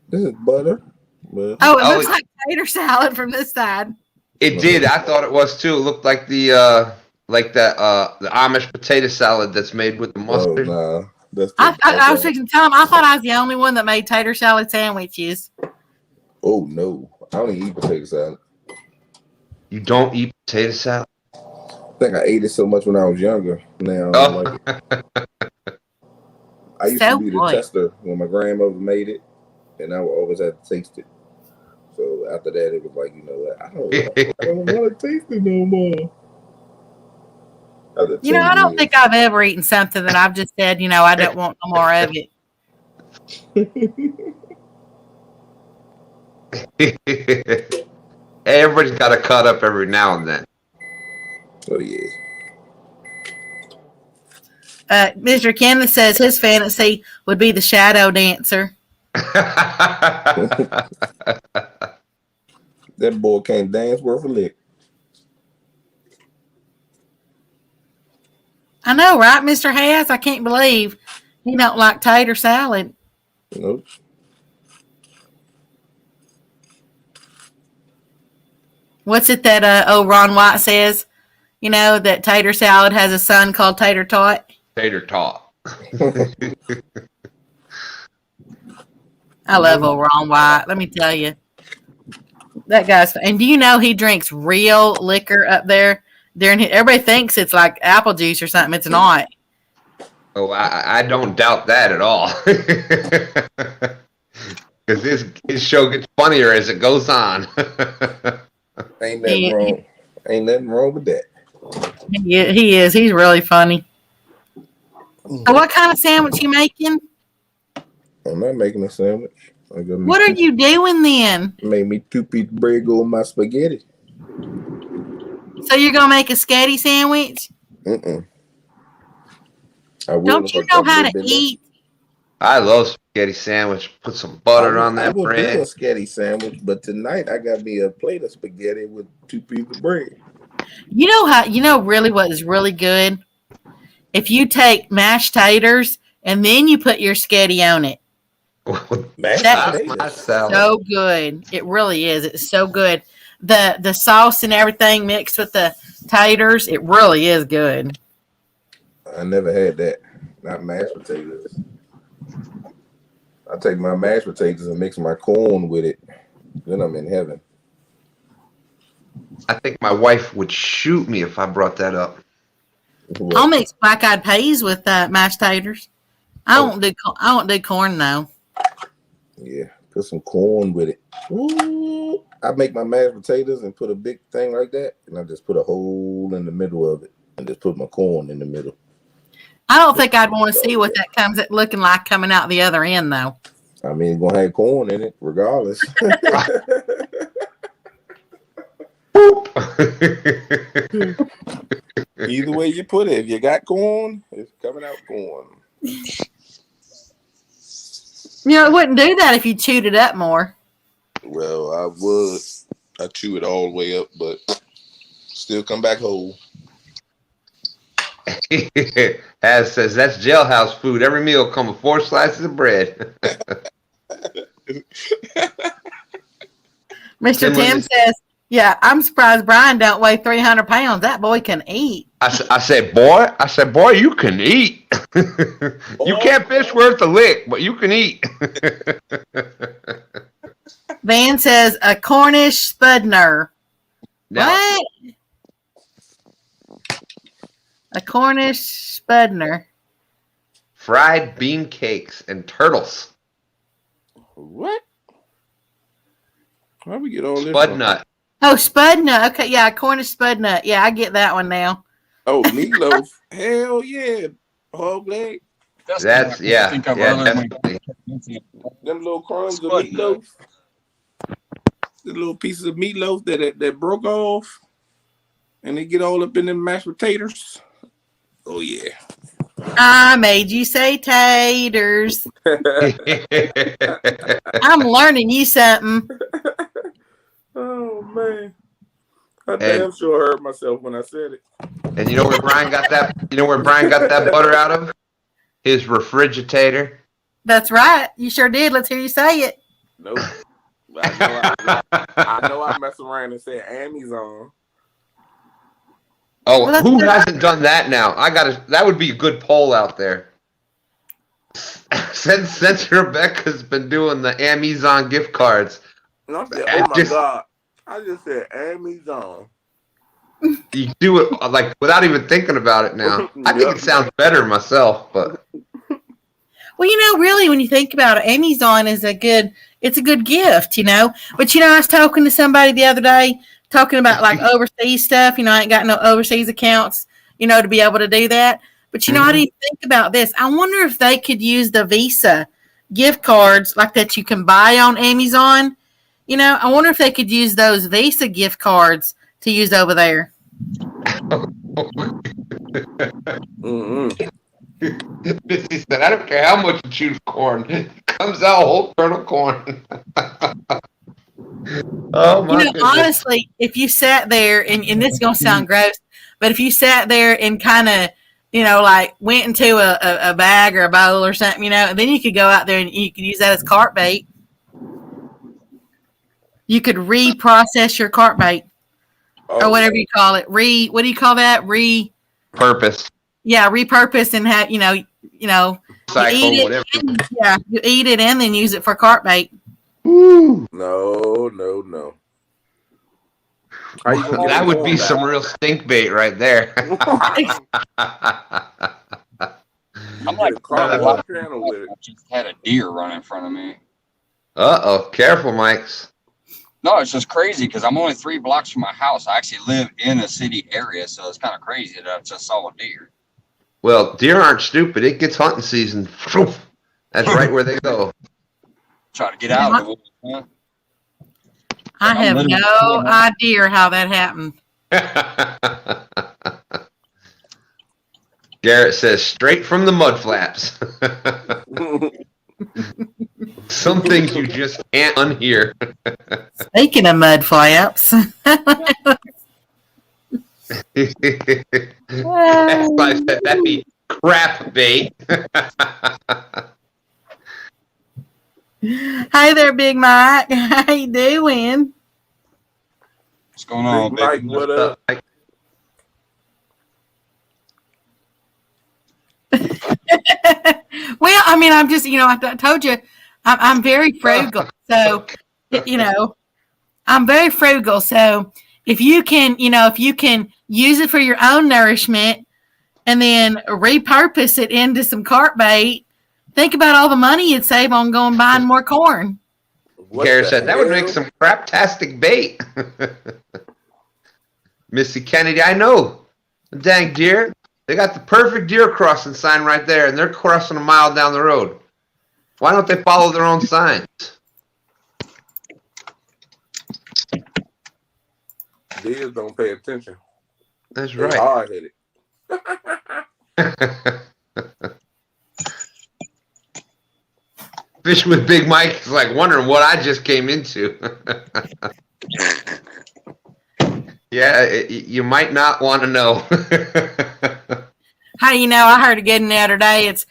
This is butter. It looks like tater salad from this side. It did. I thought it was too. It looked like the Amish potato salad that's made with the mustard. Oh, nah. I was fixing to tell him I thought I was the only one that made tater salad sandwiches. Oh no, I don't even eat potato salad. You don't eat potato salad? I think I ate it so much when I was younger. Now I don't like it. I used to be the tester when my grandmother made it, and I would always have to taste it. So after that, it was like, I don't want to taste it no more. I don't think I've ever eaten something that I've just said, I don't want no more of it. Everybody's got to cut up every now and then. Oh, yeah. Mr. Kenneth says his fantasy would be the shadow dancer. That boy can't dance worth a lick. I know, right, Mr. Hayes? I can't believe he don't like tater salad. Nope. What's it that Ron White says? That tater salad has a son called Tater Tot? Tater Tot. I love old Ron White. Let me tell you. That guy's... And do you know he drinks real liquor up there? Everybody thinks it's like apple juice or something. It's not. Oh, I don't doubt that at all. Because his show gets funnier as it goes on. Ain't nothing wrong. Ain't nothing wrong with that. He is. He's really funny. So what kind of sandwich you making? I'm not making a sandwich. What are you doing then? Made me 2-piece bread go with my spaghetti. So you're gonna make a sketty sandwich? Mm-mm. Don't you know how to eat? I love spaghetti sandwich. Put some butter on that bread. I will do a sketty sandwich, but tonight I got me a plate of spaghetti with 2 pieces of bread. Really what is really good? If you take mashed taters and then you put your sketty on it. That's so good. It really is. It's so good. The sauce and everything mixed with the taters, it really is good. I never had that. Not mashed potatoes. I take my mashed potatoes and mix my corn with it. Then I'm in heaven. I think my wife would shoot me if I brought that up. I'll mix black-eyed peas with mashed taters. I won't do corn though. Yeah, put some corn with it. Ooh, I make my mashed potatoes and put a big thing like that, and I just put a hole in the middle of it, and just put my corn in the middle. I don't think I'd want to see what that comes at looking like coming out the other end though. I mean, it's gonna have corn in it, regardless. Either way you put it, if you got corn, it's coming out corn. You know, it wouldn't do that if you chewed it up more. Well, I would. I chew it all the way up, but still come back whole. As says, that's jailhouse food. Every meal come with 4 slices of bread. Mr. Tim says, yeah, I'm surprised Brian don't weigh 300 pounds. That boy can eat. I said, boy, you can eat. You can't fish worth a lick, but you can eat. Van says, a Cornish spudner. Now, What? A Cornish spudner. fried bean cakes and turtles. What? How we get all this? Spud nut. Oh, spudnut. Okay, yeah, Cornish spudnut. Yeah, I get that one now. Oh, meatloaf. Hell yeah. Hog leg. That's yeah, definitely. Them little crumbs of meatloaf. The little pieces of meatloaf that broke off. And they get all up in them mashed potatoes. Oh yeah. I made you say taters. I'm learning you something. Oh man. I damn sure heard myself when I said it. And you know where Brian got that? You know where Brian got that butter out of? His refrigerator. That's right. You sure did. Let's hear you say it. Nope. I know I messed around and said Amazon. Oh, well, who hasn't done that now? That would be a good poll out there. Since Rebecca's been doing the Amazon gift cards. And I said, oh my God. I just said Amazon. You do it like without even thinking about it now. I think it sounds better myself, but well, you know, really, when you think about it, Amazon is a good gift, you know. But you know, I was talking to somebody the other day talking about like overseas stuff. You know, I ain't got no overseas accounts, you know, to be able to do that. But you know, I didn't think about this. I wonder if they could use the Visa gift cards like that you can buy on Amazon. You know, I wonder if they could use those Visa gift cards to use over there. He said, I don't care how much you choose corn. It comes out whole kernel corn. Oh my goodness. Honestly, if you sat there, and this is going to sound gross, but if you sat there and kind of, you know, like went into a bag or a bowl or something, you know, and then you could go out there and you could use that as carp bait. You could reprocess your carp bait or whatever you call it. What do you call that? Purpose. Yeah, repurpose and have, you know, cycle, you eat whatever. you eat it and then use it for carp bait. No. That would be some real stink bait right there. I'm like, I just had a deer run in front of me. Uh-oh, careful, Mikes. No, it's just crazy because I'm only 3 blocks from my house. I actually live in a city area, so it's kind of crazy that I just saw a deer. Well, deer aren't stupid. It gets hunting season. That's right where they go. Try to get out of it. Huh? I have no idea how that happened. Garrett says, straight from the mud flaps. Some things you just can't unhear. Speaking of mud flaps. That's why I said that'd be crap bait. Hey there, Big Mike. How you doing? What's going on, Big Mike? What up? Well, I mean, I'm just, you know, I told you, I'm very frugal. So, you know, I'm very frugal. So if you can use it for your own nourishment and then repurpose it into some carp bait, think about all the money you'd save on going buying more corn. Garrett said that would make some craptastic bait. Missy Kennedy, I know. Dang deer. They got the perfect deer crossing sign right there, and they're crossing a mile down the road. Why don't they follow their own signs? Deers don't pay attention. That's They're right. hard-headed. Fishing with Big Mike is like wondering what I just came into. Yeah, you might not want to know. Hey, I heard a good one the other day. It's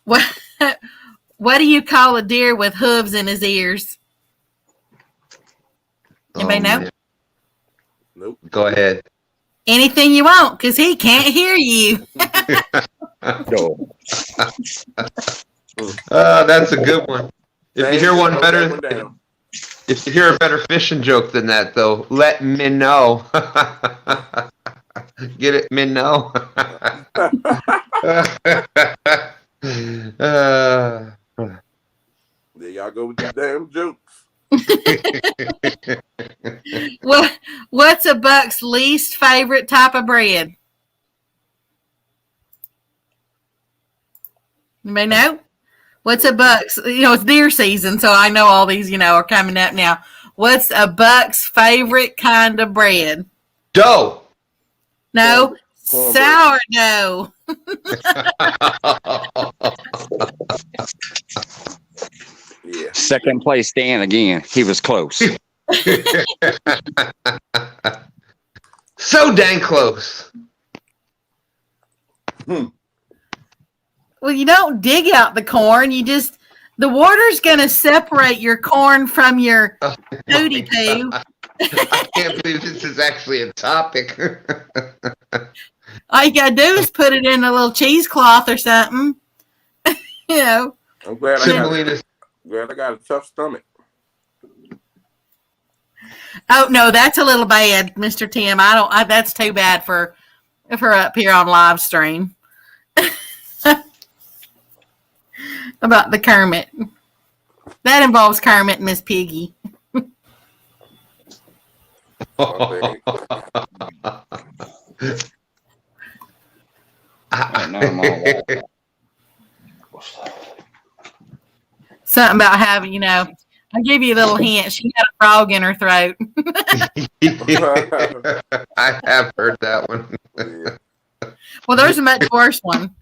what do you call a deer with hooves in his ears? Anybody know? Man. Nope. Go ahead. Anything you want, because he can't hear you. That's a good one. If you hear one better, down. if you hear a better fishing joke than that, though, let me know. Get it, me know. There y'all go with your damn jokes. What's a buck's least favorite type of bread? You may know. What's a buck's? It's deer season, so I know all these, are coming up now. What's a buck's favorite kind of bread? Dough. No, Cornbread. sourdough. Yeah. Second place Dan again. He was close. So dang close. Well, you don't dig out the corn. The water's going to separate your corn from your booty poo. I can't believe this is actually a topic. All you got to do is put it in a little cheesecloth or something. I'm glad I got a tough stomach. Oh, no, that's a little bad, Mr. Tim. That's too bad for up here on live stream. About the Kermit. That involves Kermit and Miss Piggy. Something about having, I'll give you a little hint. She had a frog in her throat. I have heard that one. Yeah. Well, there's a much worse one.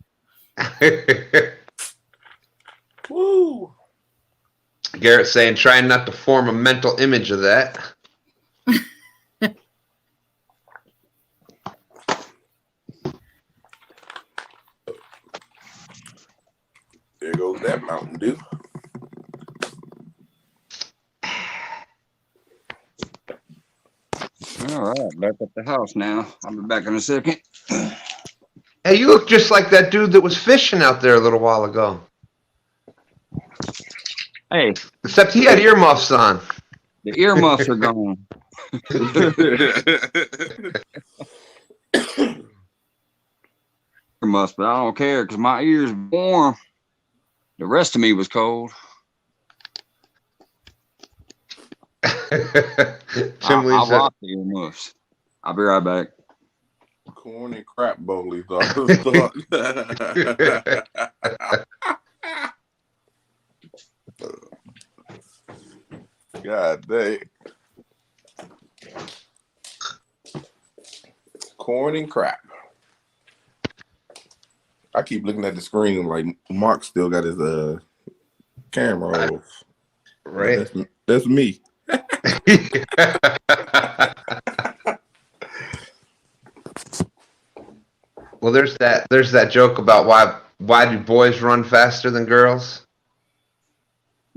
Woo. Garrett's saying, trying not to form a mental image of that. There goes that Mountain Dew. All right, back at the house now. I'll be back in a second. Hey, you look just like that dude that was fishing out there a little while ago. Hey, Except he had earmuffs on. the earmuffs are gone. Earmuffs, but I don't care because my ears warm. The rest of me was cold. I rock the earmuffs. I'll be right back. Corn and crap bowlies. God dang. Corn and crap. I keep looking at the screen like Mark still got his camera off. Right. That's me. Well, there's that joke about why do boys run faster than girls?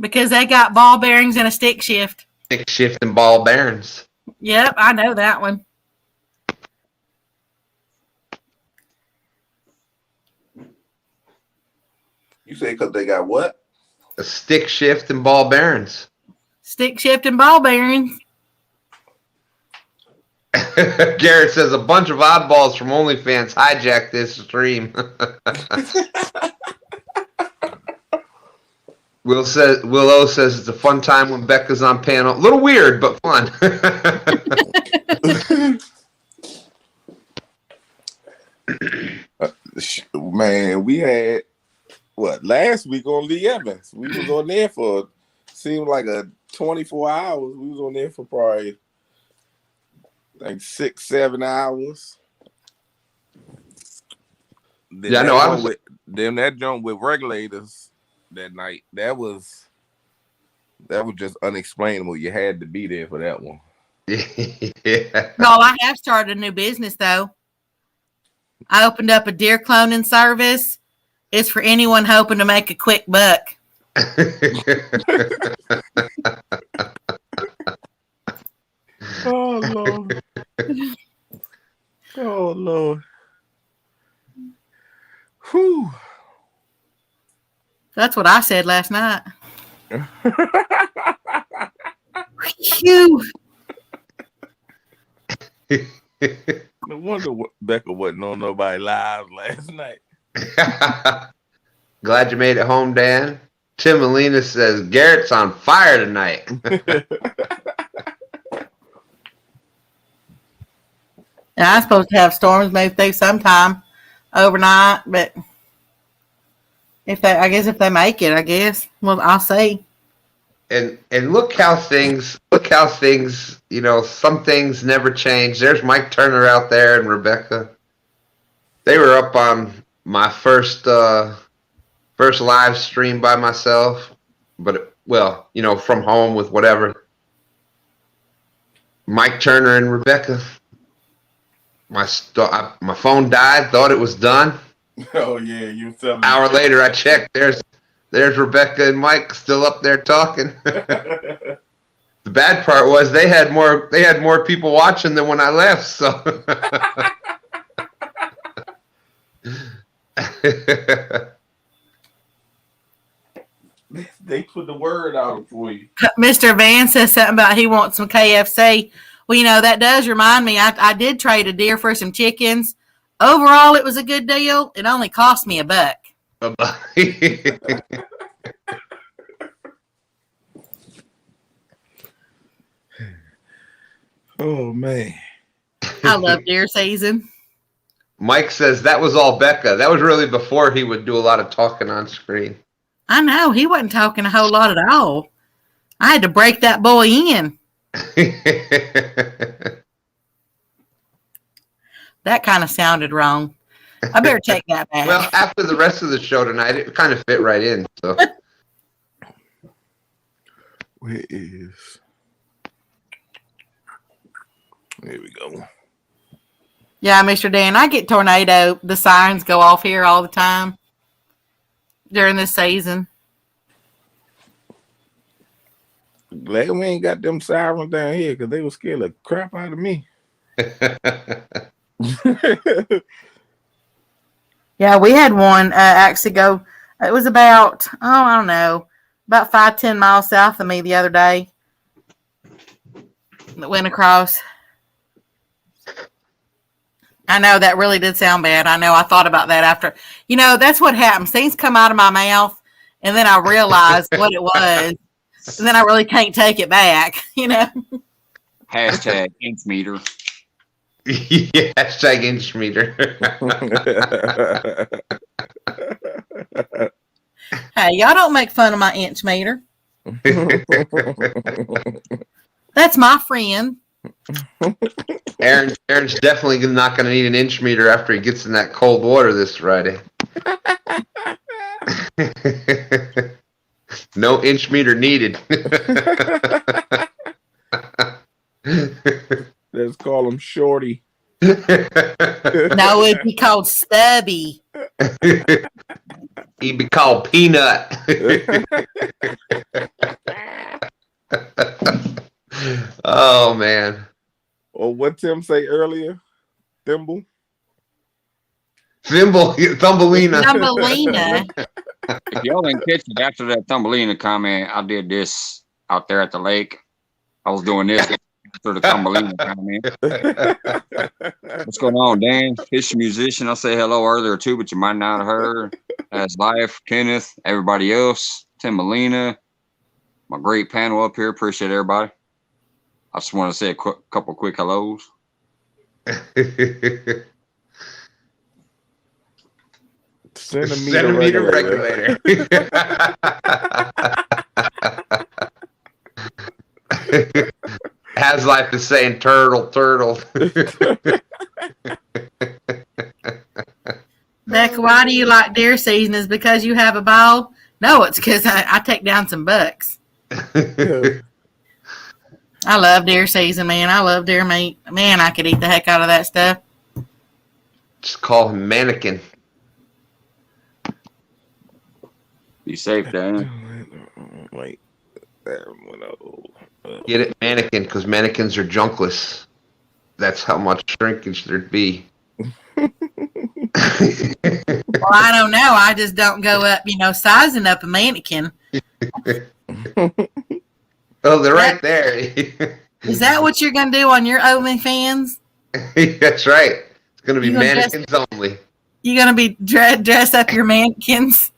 Because they got ball bearings and a stick shift. Stick shift and ball bearings. Yep, I know that one. You say because they got what? A stick shift and ball bearings. Stick shift and ball bearings. Garrett says a bunch of oddballs from OnlyFans hijacked this stream. Will O says it's a fun time when Becca's on panel. A little weird, but fun. Man, we had last week on Lee Evans. We was on there for seemed like a 24 hours. We was on there for probably like 6-7 hours. Then Yeah, no, I was. Then that joint with regulators that night. That was just unexplainable. You had to be there for that one. Yeah. No, I have started a new business though. I opened up a deer cloning service. It's for anyone hoping to make a quick buck. Oh Lord. Oh Lord. Whew. That's what I said last night. Phew. No wonder Becca wasn't on nobody live last night. Glad you made it home, Dan. Tim Molina says Garrett's on fire tonight. Yeah, I'm supposed to have storms maybe through sometime overnight, but if they make it, I guess. Well, I'll see. And look how things, some things never change. There's Mike Turner out there and Rebecca. They were up on my first live stream by myself, but from home with whatever. Mike Turner and Rebecca. My phone died. Thought it was done. Oh yeah, you tell me. An hour later, I checked. There's Rebecca and Mike still up there talking. The bad part was they had more people watching than when I left. So they put the word out for you. Mr. Van says something about he wants some KFC. Well, that does remind me. I did trade a deer for some chickens. Overall, it was a good deal. It only cost me $1. Oh man, I love deer season. Mike says that was all Becca. That was really before he would do a lot of talking on screen. I know he wasn't talking a whole lot at all. I had to break that boy in. That kind of sounded wrong. I better take that back. Well, after the rest of the show tonight, it kind of fit right in. So, where is? There we go. Yeah, Mr. Dan, I get tornado. The sirens go off here all the time during this season. Glad we ain't got them sirens down here because they were scared the crap out of me. Yeah, we had one actually go. It was about, I don't know, about 5-10 miles south of me the other day. That went across. I know that really did sound bad. I know I thought about that after. That's what happens. Things come out of my mouth, and then I realize what it was, and then I really can't take it back. Hashtag inch meter. Yeah, hashtag inch meter. Hey, y'all don't make fun of my inch meter. That's my friend. Aaron's definitely not going to need an inch meter after he gets in that cold water this Friday. No inch meter needed. Let's call him Shorty. No, it'd be called Stubby. He'd be called Peanut. Oh, man. Or what Tim say earlier? Thimble? Thumbelina. Thumbelina. If y'all didn't catch it after that Thumbelina comment, I did this out there at the lake. I was doing this after the Thumbelina comment. What's going on, Dan? Fish musician. I say hello earlier too, but you might not have heard. That's Life, Kenneth, everybody else, Timbalina, my great panel up here. Appreciate everybody. I just want to say a couple quick hellos. Centimeter regulator. Has Life is saying turtle. Becca, why do you like deer season? Is because you have a ball? No, it's because I take down some bucks. I love deer season, man. I love deer meat. Man, I could eat the heck out of that stuff. Just call him Mannequin. Be safe, Dan. Wait. Get it, Mannequin, because mannequins are junkless. That's how much shrinkage there'd be. Well, I don't know. I just don't go up, sizing up a mannequin. Oh, they're right there. Is that what you're going to do on your OnlyFans? That's right. It's going to be mannequins only. You going to be dress up your mannequins?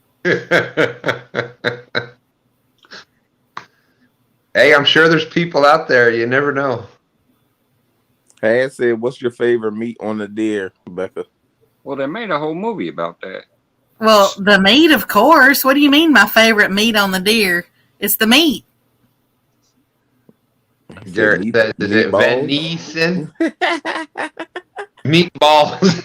Hey, I'm sure there's people out there. You never know. Hey, I said, what's your favorite meat on the deer, Becca? Well, they made a whole movie about that. Well, the meat, of course. What do you mean my favorite meat on the deer? It's the meat. Is it venison? Meatballs.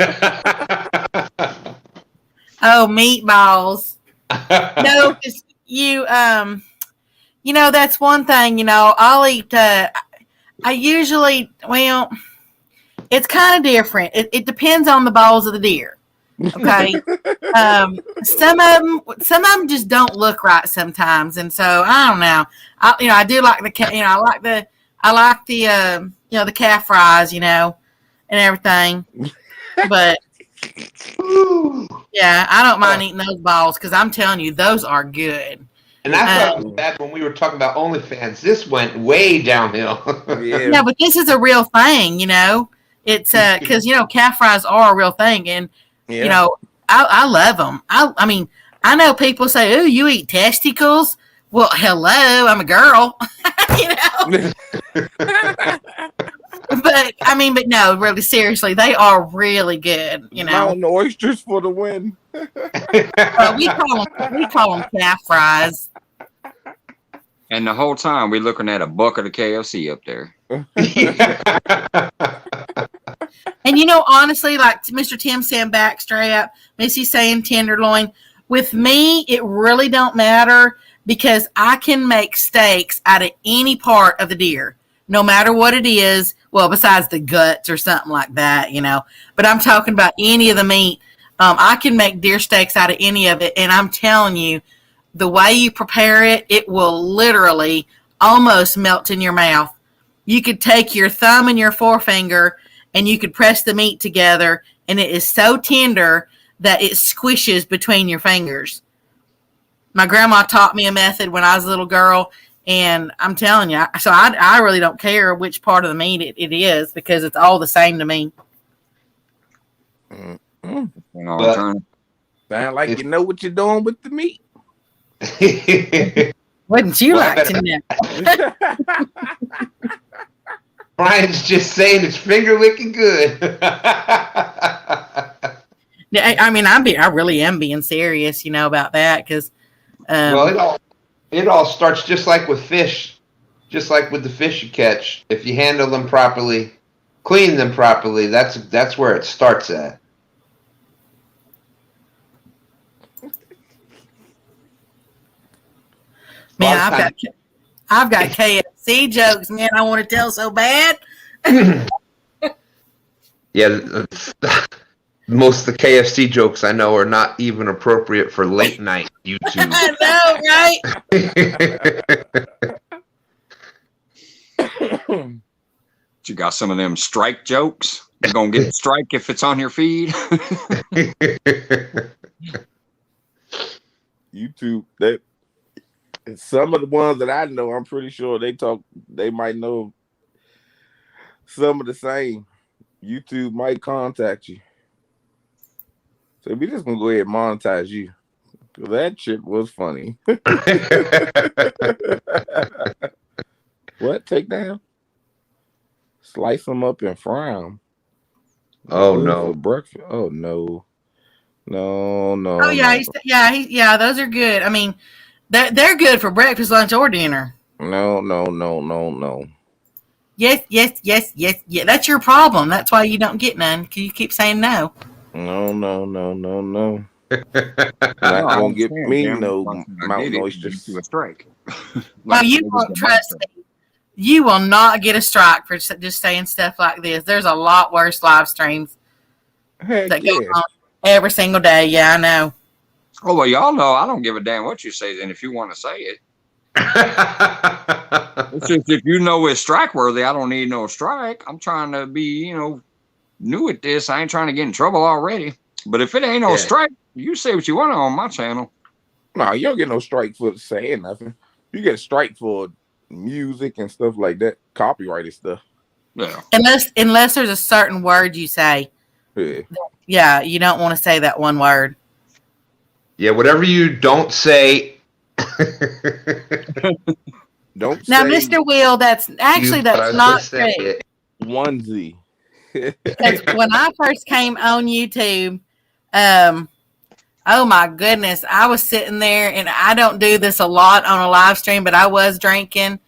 Oh, meatballs. No, because that's one thing, I'll eat, I usually, it's kind of different. It depends on the balls of the deer. Okay. Some of them just don't look right sometimes. And so I don't know. I do like the the calf fries, and everything. But yeah, I don't mind eating those balls because I'm telling you, those are good. And that's what was bad when we were talking about OnlyFans. This went way downhill. Yeah, but this is a real thing, It's because calf fries are a real thing, and I love them. I mean, I know people say, "Oh, you eat testicles?" Well, hello, I'm a girl, But no, really, seriously, they are really good. Mountain oysters for the win. We call them calf fries. And the whole time we're looking at a bucket of KFC up there. And honestly, like Mr. Tim saying backstrap, Missy saying tenderloin. With me, it really don't matter because I can make steaks out of any part of the deer, no matter what it is. Well, besides the guts or something like that, But I'm talking about any of the meat. I can make deer steaks out of any of it, and I'm telling you, the way you prepare it, it will literally almost melt in your mouth. You could take your thumb and your forefinger and you could press the meat together, and it is so tender that it squishes between your fingers. My grandma taught me a method when I was a little girl, and I'm telling you, so I really don't care which part of the meat it is because it's all the same to me. Sound like you know what you're doing with the meat. Wouldn't you like to know? Brian's just saying it's finger licking good. I really am being serious, about that because. Well, it all starts just like with fish, just like with the fish you catch. If you handle them properly, clean them properly, that's where it starts at. Man, I've got KFC jokes, man. I want to tell so bad. Yeah, most of the KFC jokes I know are not even appropriate for late night YouTube. I know, right? You got some of them strike jokes. You're gonna get a strike if it's on your feed. YouTube, that some of the ones that I know, I'm pretty sure they might know some of the same. YouTube might contact you. So we just gonna go ahead and monetize you. Cause that shit was funny. What? Take down? Slice them up and fry them. Oh Good no. for breakfast. Oh no. No, no. Oh yeah, no. yeah. Those are good. I mean, they're good for breakfast, lunch, or dinner. No, no, no, no, no. Yes. That's your problem. That's why you don't get none. Cause you keep saying no. No, no, no, no, no. No, Not I gonna get understand, me Jim. no Like, I mountain get it. oysters. To a strike. Oh, Like, you niggas won't get trust monster. me. You will not get a strike for just saying stuff like this. There's a lot worse live streams Heck that go yeah. on every single day. Yeah, I know. Oh well, y'all know I don't give a damn what you say. And if you want to say it, it's just if you know it's strike worthy, I don't need no strike. I'm trying to be, new at this. I ain't trying to get in trouble already. But if it ain't no Yeah. strike, you say what you want on my channel. No, you don't get no strike for saying nothing. You get a strike for music and stuff like that, copyrighted stuff. Yeah. Unless there's a certain word you say. Yeah. Yeah, you don't want to say that one word. Yeah, whatever you don't say. Don't Now, say Mr. Will, that's but I was gonna not say true. it. onesie. Because when I first came on YouTube, oh my goodness, I was sitting there, and I don't do this a lot on a live stream, but I was drinking,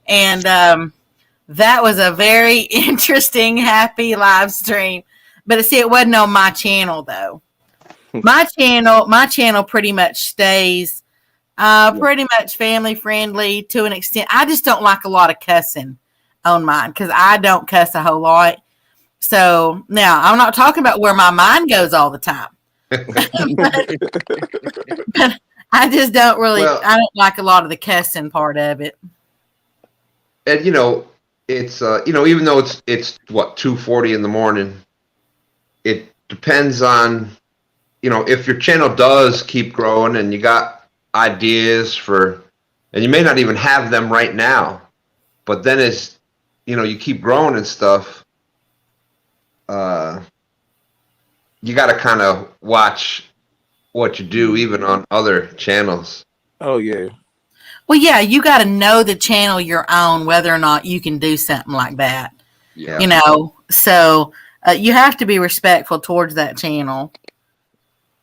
and that was a very interesting, happy live stream. But see, it wasn't on my channel though. My channel pretty much stays pretty much family friendly to an extent. I just don't like a lot of cussing on mine because I don't cuss a whole lot. So now I'm not talking about where my mind goes all the time. but I just don't really. Well- I don't like a lot of the cussing part of it. And it's even though it's what 2:40 in the morning, it depends on if your channel does keep growing and you got ideas and you may not even have them right now, but then as you keep growing and stuff, you got to kind of watch what you do even on other channels. Oh yeah. Well, yeah, you got to know the channel you're on, whether or not you can do something like that. Yeah. So you have to be respectful towards that channel.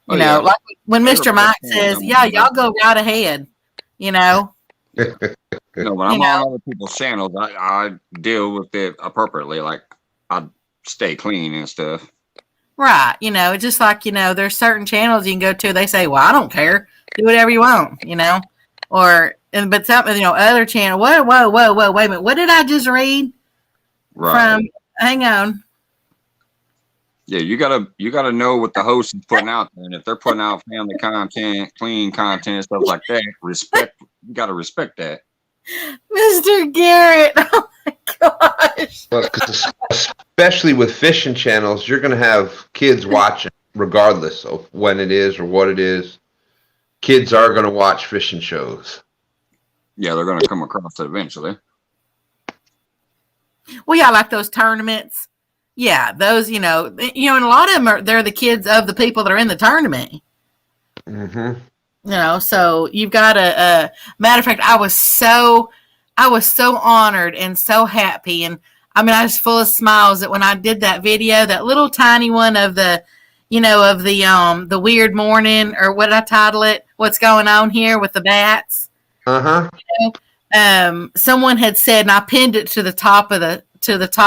Oh, yeah. Like when Mr. Everybody Mike can, says, I'm "Yeah, on y'all go right ahead," When I'm You on other people's channels, I deal with it appropriately. Like I stay clean and stuff. right? Just like there's certain channels you can go to. They say, "Well, I don't care. Do whatever you want," but some other channel. Whoa, wait a minute. What did I just read? Right. Hang on. Yeah, you gotta know what the host is putting out there, and if they're putting out family content, clean content, stuff like that, you gotta respect that. Mr. Garrett. Oh my gosh. Well, 'cause especially with fishing channels, you're going to have kids watching regardless of when it is or what it is. Kids are going to watch fishing shows. Yeah, they're gonna come across it eventually. Well, yeah, like those tournaments. Yeah, those, and a lot of them they're the kids of the people that are in the tournament. Mm-hmm. So you've got matter of fact, I was so honored and so happy. And I mean, I was full of smiles that when I did that video, that little tiny one of the weird morning, or what did I title it? What's going on here with the bats? Uh-huh. Someone had said, and I pinned it to the top of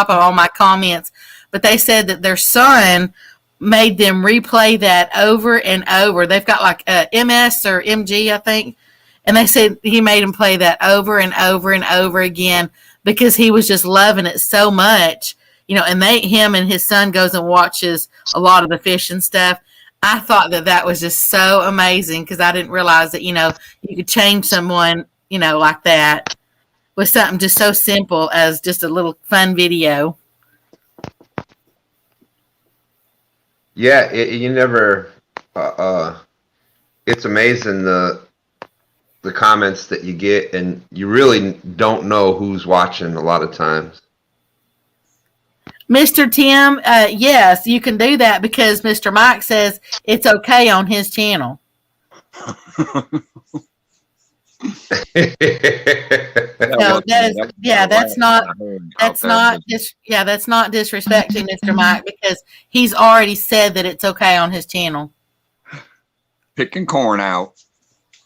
all my comments, but they said that their son made them replay that over and over. They've got like MS or MG, I think, and they said he made him play that over and over and over again because he was just loving it so much. And him and his son goes and watches a lot of the fishing stuff. I thought that was just so amazing because I didn't realize that you could change someone like that with something just so simple as just a little fun video. Yeah, you never. It's amazing the comments that you get, and you really don't know who's watching a lot of times. Mr. Tim, yes, you can do that because Mr. Mike says it's okay on his channel. So that's not disrespecting Mr. Mike because he's already said that it's okay on his channel. Picking corn out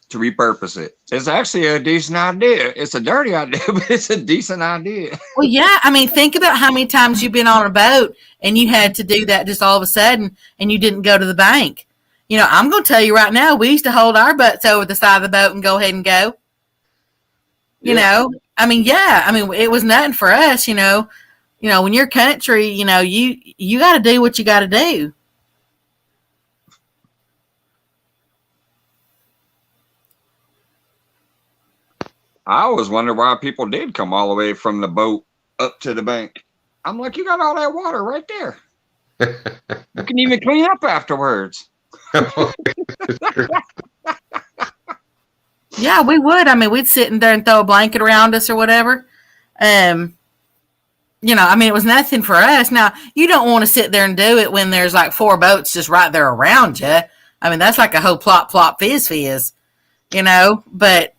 to repurpose it. It's actually a decent idea. It's a dirty idea, but it's a decent idea. Well, yeah. I mean, think about how many times you've been on a boat and you had to do that just all of a sudden and you didn't go to the bank. You know, I'm going to tell you right now, we used to hold our butts over the side of the boat and go ahead and go. You know, I mean, it was nothing for us, you know, when you're country, you know, you got to do what you got to do. I always wonder why people did come all the way from the boat up to the bank. I'm like, you got all that water right there. You can even clean up afterwards. Yeah, we would. I mean, we'd sit in there and throw a blanket around us or whatever. You know, I mean, it was nothing for us. Now, you don't want to sit there and do it when there's like 4 boats just right there around you. I mean, that's like a whole plop, plop, fizz, you know, but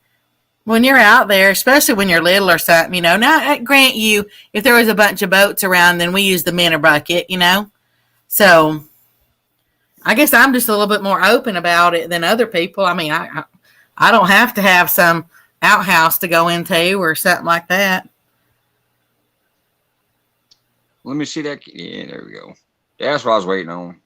when you're out there, especially when you're little or something, you know, now I grant you, if there was a bunch of boats around, then we use the minnow bucket, you know, so I guess I'm just a little bit more open about it than other people. I mean, I don't have to have some outhouse to go into or something like that. Let me see that. Yeah, there we go. That's what I was waiting on.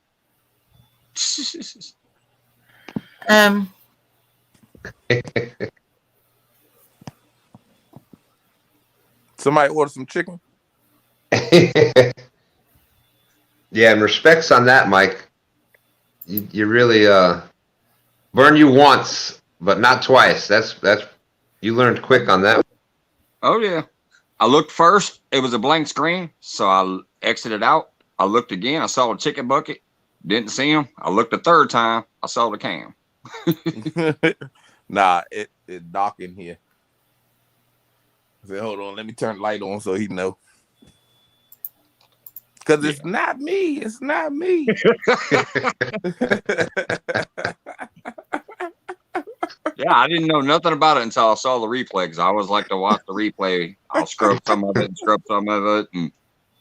Somebody order some chicken? Yeah, and respects on that, Mike. You really burn you once, but not twice. That's you learned quick on that. Oh yeah. I looked first. It was a blank screen, so I exited out. I looked again. I saw a chicken bucket. Didn't see him. I looked a third time. I saw the cam. Nah, it dark in here. I said, hold on, let me turn the light on so he know. Because it's not me. It's not me. Yeah, I didn't know nothing about it until I saw the replay because I always like to watch the replay. I'll scrub some of it and scrub some of it. And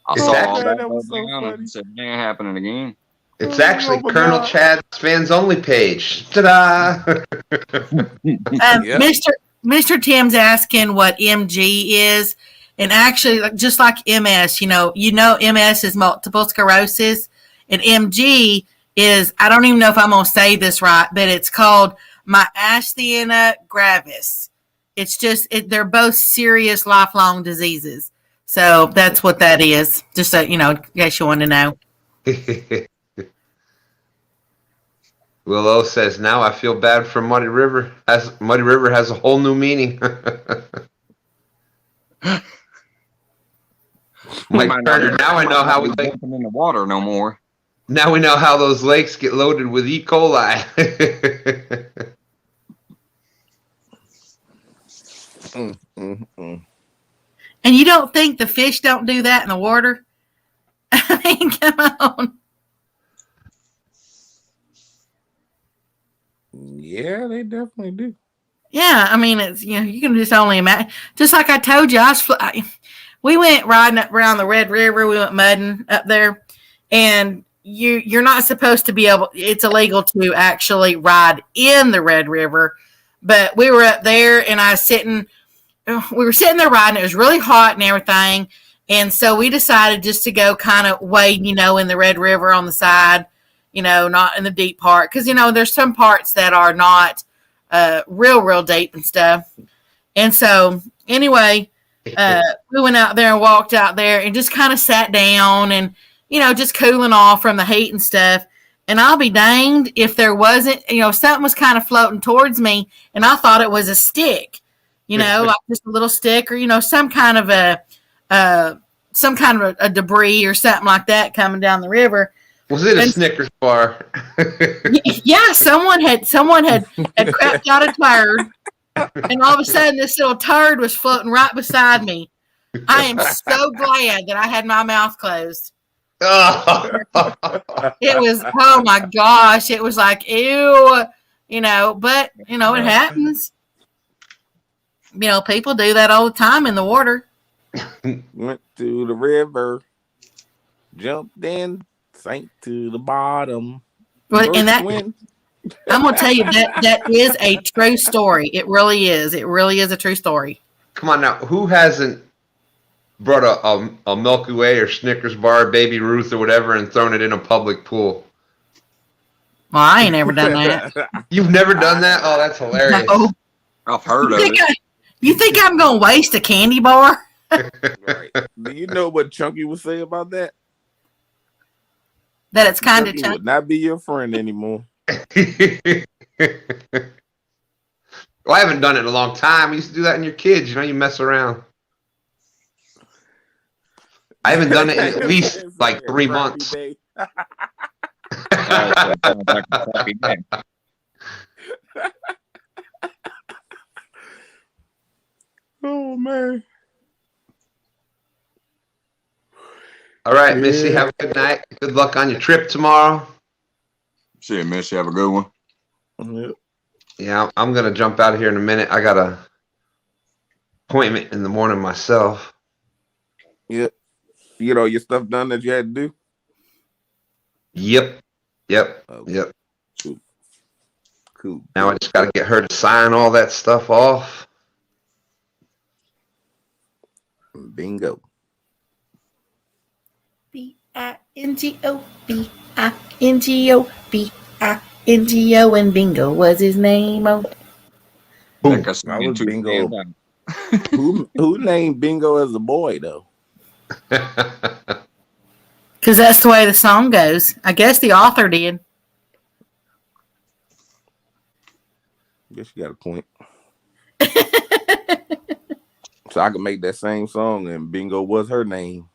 I saw all that was so down and said, man, happening again. It's actually Colonel Chad's fans only page. Ta-da! Mr. Tim's asking what MG is. And actually, just like MS, you know, MS is multiple sclerosis. And MG is, I don't even know if I'm going to say this right, but it's called myasthenia gravis. It's just, they're both serious lifelong diseases. So that's what that is. Just so, you know, in case you want to know. Willow says, now I feel bad for Muddy River. Muddy River has a whole new meaning. Mike Turner, now I know how we like in the water no more. Now we know how those lakes get loaded with E. coli. And you don't think the fish don't do that in the water? I mean, come on. Yeah, they definitely do. Yeah, I mean, it's, you know, you can just only imagine. Just like I told you, we went riding up around the Red River. We went mudding up there, and you're not supposed to be able. It's illegal to actually ride in the Red River, but we were up there, and we were sitting there riding. It was really hot and everything, and so we decided just to go kind of wade, you know, in the Red River on the side, you know, not in the deep part, because you know there's some parts that are not real deep and stuff. And so anyway, we went out there and walked out there and just kind of sat down and, you know, just cooling off from the heat and stuff. And I'll be danged if there wasn't, you know, something was kind of floating towards me and I thought it was a stick, you know, like just a little stick or, you know, some kind of a debris or something like that coming down the river. Was it a Snickers bar? Yeah, someone had crapped out a turd, and all of a sudden this little turd was floating right beside me. I am so glad that I had my mouth closed. It was, oh my gosh, it was like, ew, but, it happens. People do that all the time in the water. Went to the river, jumped in, sank to the bottom. But, and that, I'm going to tell you that is a true story. It really is. It really is a true story. Come on now, who hasn't brought a Milky Way or Snickers bar, Baby Ruth or whatever, and thrown it in a public pool? Well, I ain't never done that. You've never done that? Oh, that's hilarious. No. I've heard of it. You think I'm going to waste a candy bar? Right. Do you know what Chunky would say about that? That it's kind of Chunky would not be your friend anymore. Well, I haven't done it in a long time. I used to do that in your kids. You mess around. I haven't done it in at least like 3 months. Oh, man. All right, Missy, have a good night. Good luck on your trip tomorrow. See you, Missy. Have a good one. Yep. Yeah, I'm going to jump out of here in a minute. I got a appointment in the morning myself. Yep. You get all your stuff done that you had to do? Yep. Okay. Yep. Cool. Now I just got to get her to sign all that stuff off. Bingo. Bingo, Bingo, Bingo, and Bingo was his name. Oh. Like I was Bingo. Who named Bingo as a boy though? Because that's the way the song goes. I guess the author did. Guess you got a point. So I could make that same song and Bingo was her name.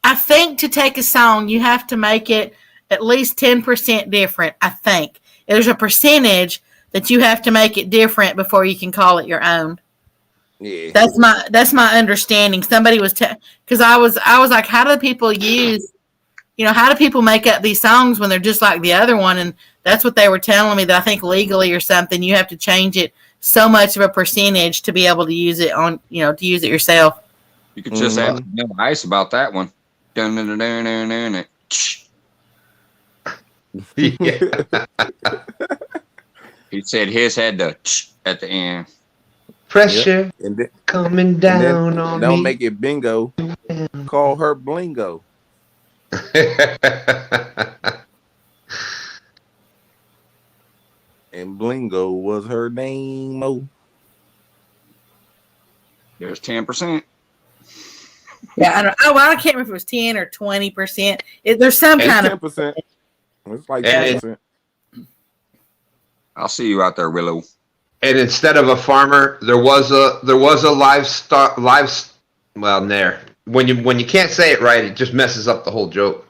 I think to take a song, you have to make it at least 10% different. I think there's a percentage that you have to make it different before you can call it your own. Yeah, that's my understanding. Somebody was because I was like, how do people use, how do people make up these songs when they're just like the other one? And that's what they were telling me, that I think legally or something, you have to change it so much of a percentage to be able to use it on, to use it yourself. You could just ask Ice about that one. Yeah. He said his had the at the end. Pressure and then, coming down on don't me. make it Bingo. Call her Blingo. And Blingo was her name. Oh, There's 10%. Yeah, I can't remember if it was 10 or 20%. There's some kind of 10%. It's like 10%. I'll see you out there, Willow. And instead of a farmer, there was a livestock. Well, there. When you can't say it right, it just messes up the whole joke.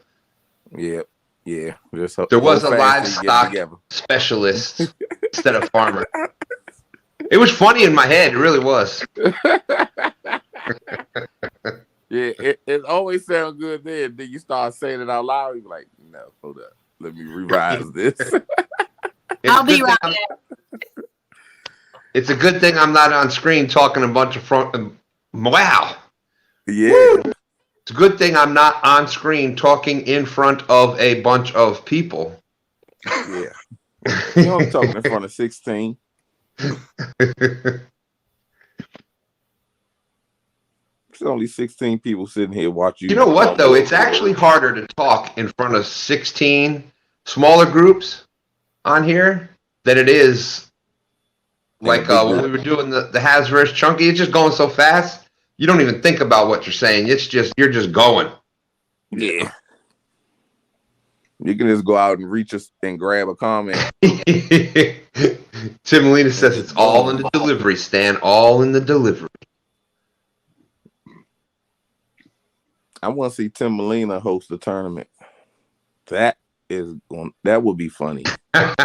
Yeah. There was a livestock specialist instead of farmer. It was funny in my head. It really was. Yeah, it always sounds good then. Then you start saying it out loud. You're like, no, hold up. Let me revise this. I'll be right back. It's a good thing I'm not on screen talking a bunch of wow. Yeah. Woo! It's a good thing I'm not on screen talking in front of a bunch of people. Yeah. You know I'm talking in front of 16. There's only 16 people sitting here watching. You know what, though? It's actually harder to talk in front of 16 smaller groups on here than it is like when we were doing the Has versus Chunky. It's just going so fast. You don't even think about what you're saying. You're just going. Yeah. You can just go out and reach us and grab a comment. Tim Molina says it's all in the delivery, Stan. All in the delivery. I want to see Tim Molina host the tournament. That would be funny. Wow,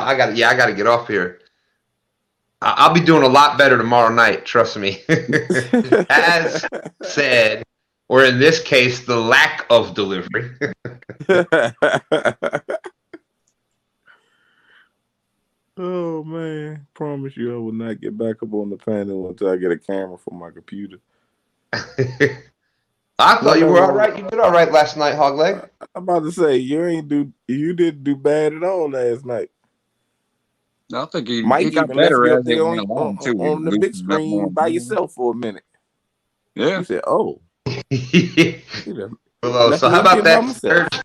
I gotta get off here. I'll be doing a lot better tomorrow night. Trust me. As said, or in this case, the lack of delivery. Oh man, promise you I will not get back up on the panel until I get a camera for my computer. I thought you were all right. You did all right last night, Hogleg. I'm about to say you didn't do bad at all last night. I think he Mike got even left better you as up there it went along too. on the big screen by yourself for a minute. Yeah. You said, "Oh." Well, so how about that?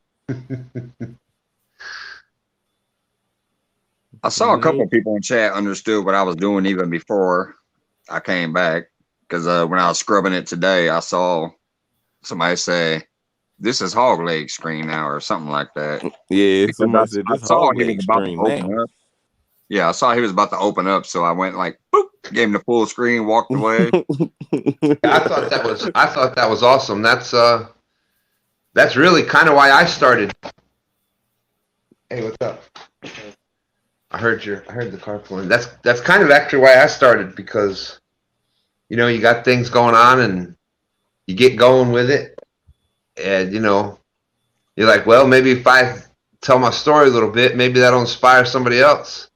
I saw a couple of people in chat understood what I was doing even before I came back, because when I was scrubbing it today, I saw somebody say, "This is hog leg screen now," or something like that. Yeah, because somebody said this hog leg screen now. Yeah, I saw he was about to open up, so I went like, boop, gave him the full screen, walked away. I thought that was awesome. That's really kind of why I started. Hey, what's up? I heard the car pulling. That's kind of actually why I started, because you got things going on and you get going with it, and you're like, well, maybe if I tell my story a little bit, maybe that'll inspire somebody else.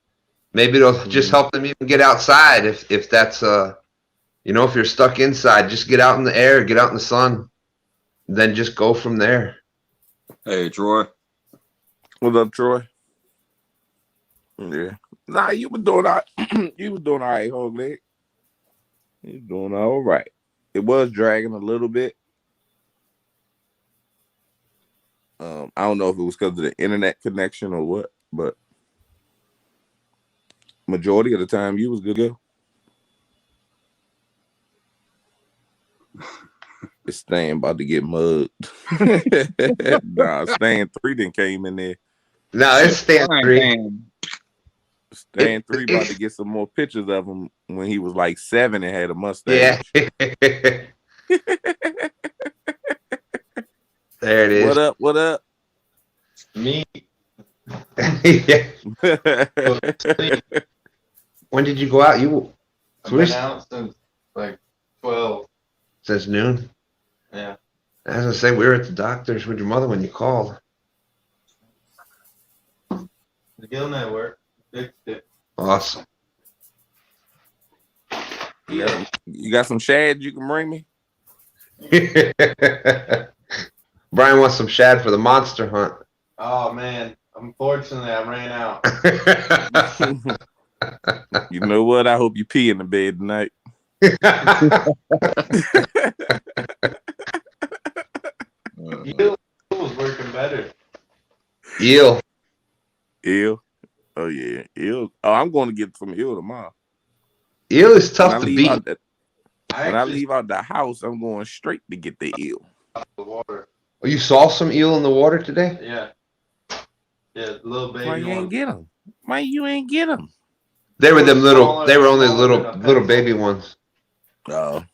Maybe it'll just help them even get outside if that's if you're stuck inside, just get out in the air, get out in the sun, then just go from there. Hey, Troy. What's up, Troy? Yeah. Nah, you were doing all you were doing all right, Hog Leg. You were doing all right. It was dragging a little bit. I don't know if it was because of the internet connection or what, but majority of the time you was good to go. It's Stan about to get mugged. Nah, Stan 3 then came in there. No, it's Stan 3. Stan 3 about to get some more pictures of him when he was like 7 and had a mustache. Yeah. There it is. What up? What up? Me. Yeah. When did you go out? I've been out since like 12. Since noon? Yeah. I was gonna say, we were at the doctor's with your mother when you called. The gill network fixed it. Awesome. You got some shad you can bring me? Brian wants some shad for the monster hunt. Oh man, unfortunately I ran out. You know what? I hope you pee in the bed tonight. Eel was working better. Eel. Eel? Oh yeah, eel. Oh, I'm going to get some eel tomorrow. Eel is tough to beat. When I leave out the house, I'm going straight to get the eel. The water. Oh, you saw some eel in the water today? Yeah. Yeah, little baby. Why you ain't get them? Why you ain't get them? They were them little. They were only little baby ones. Oh.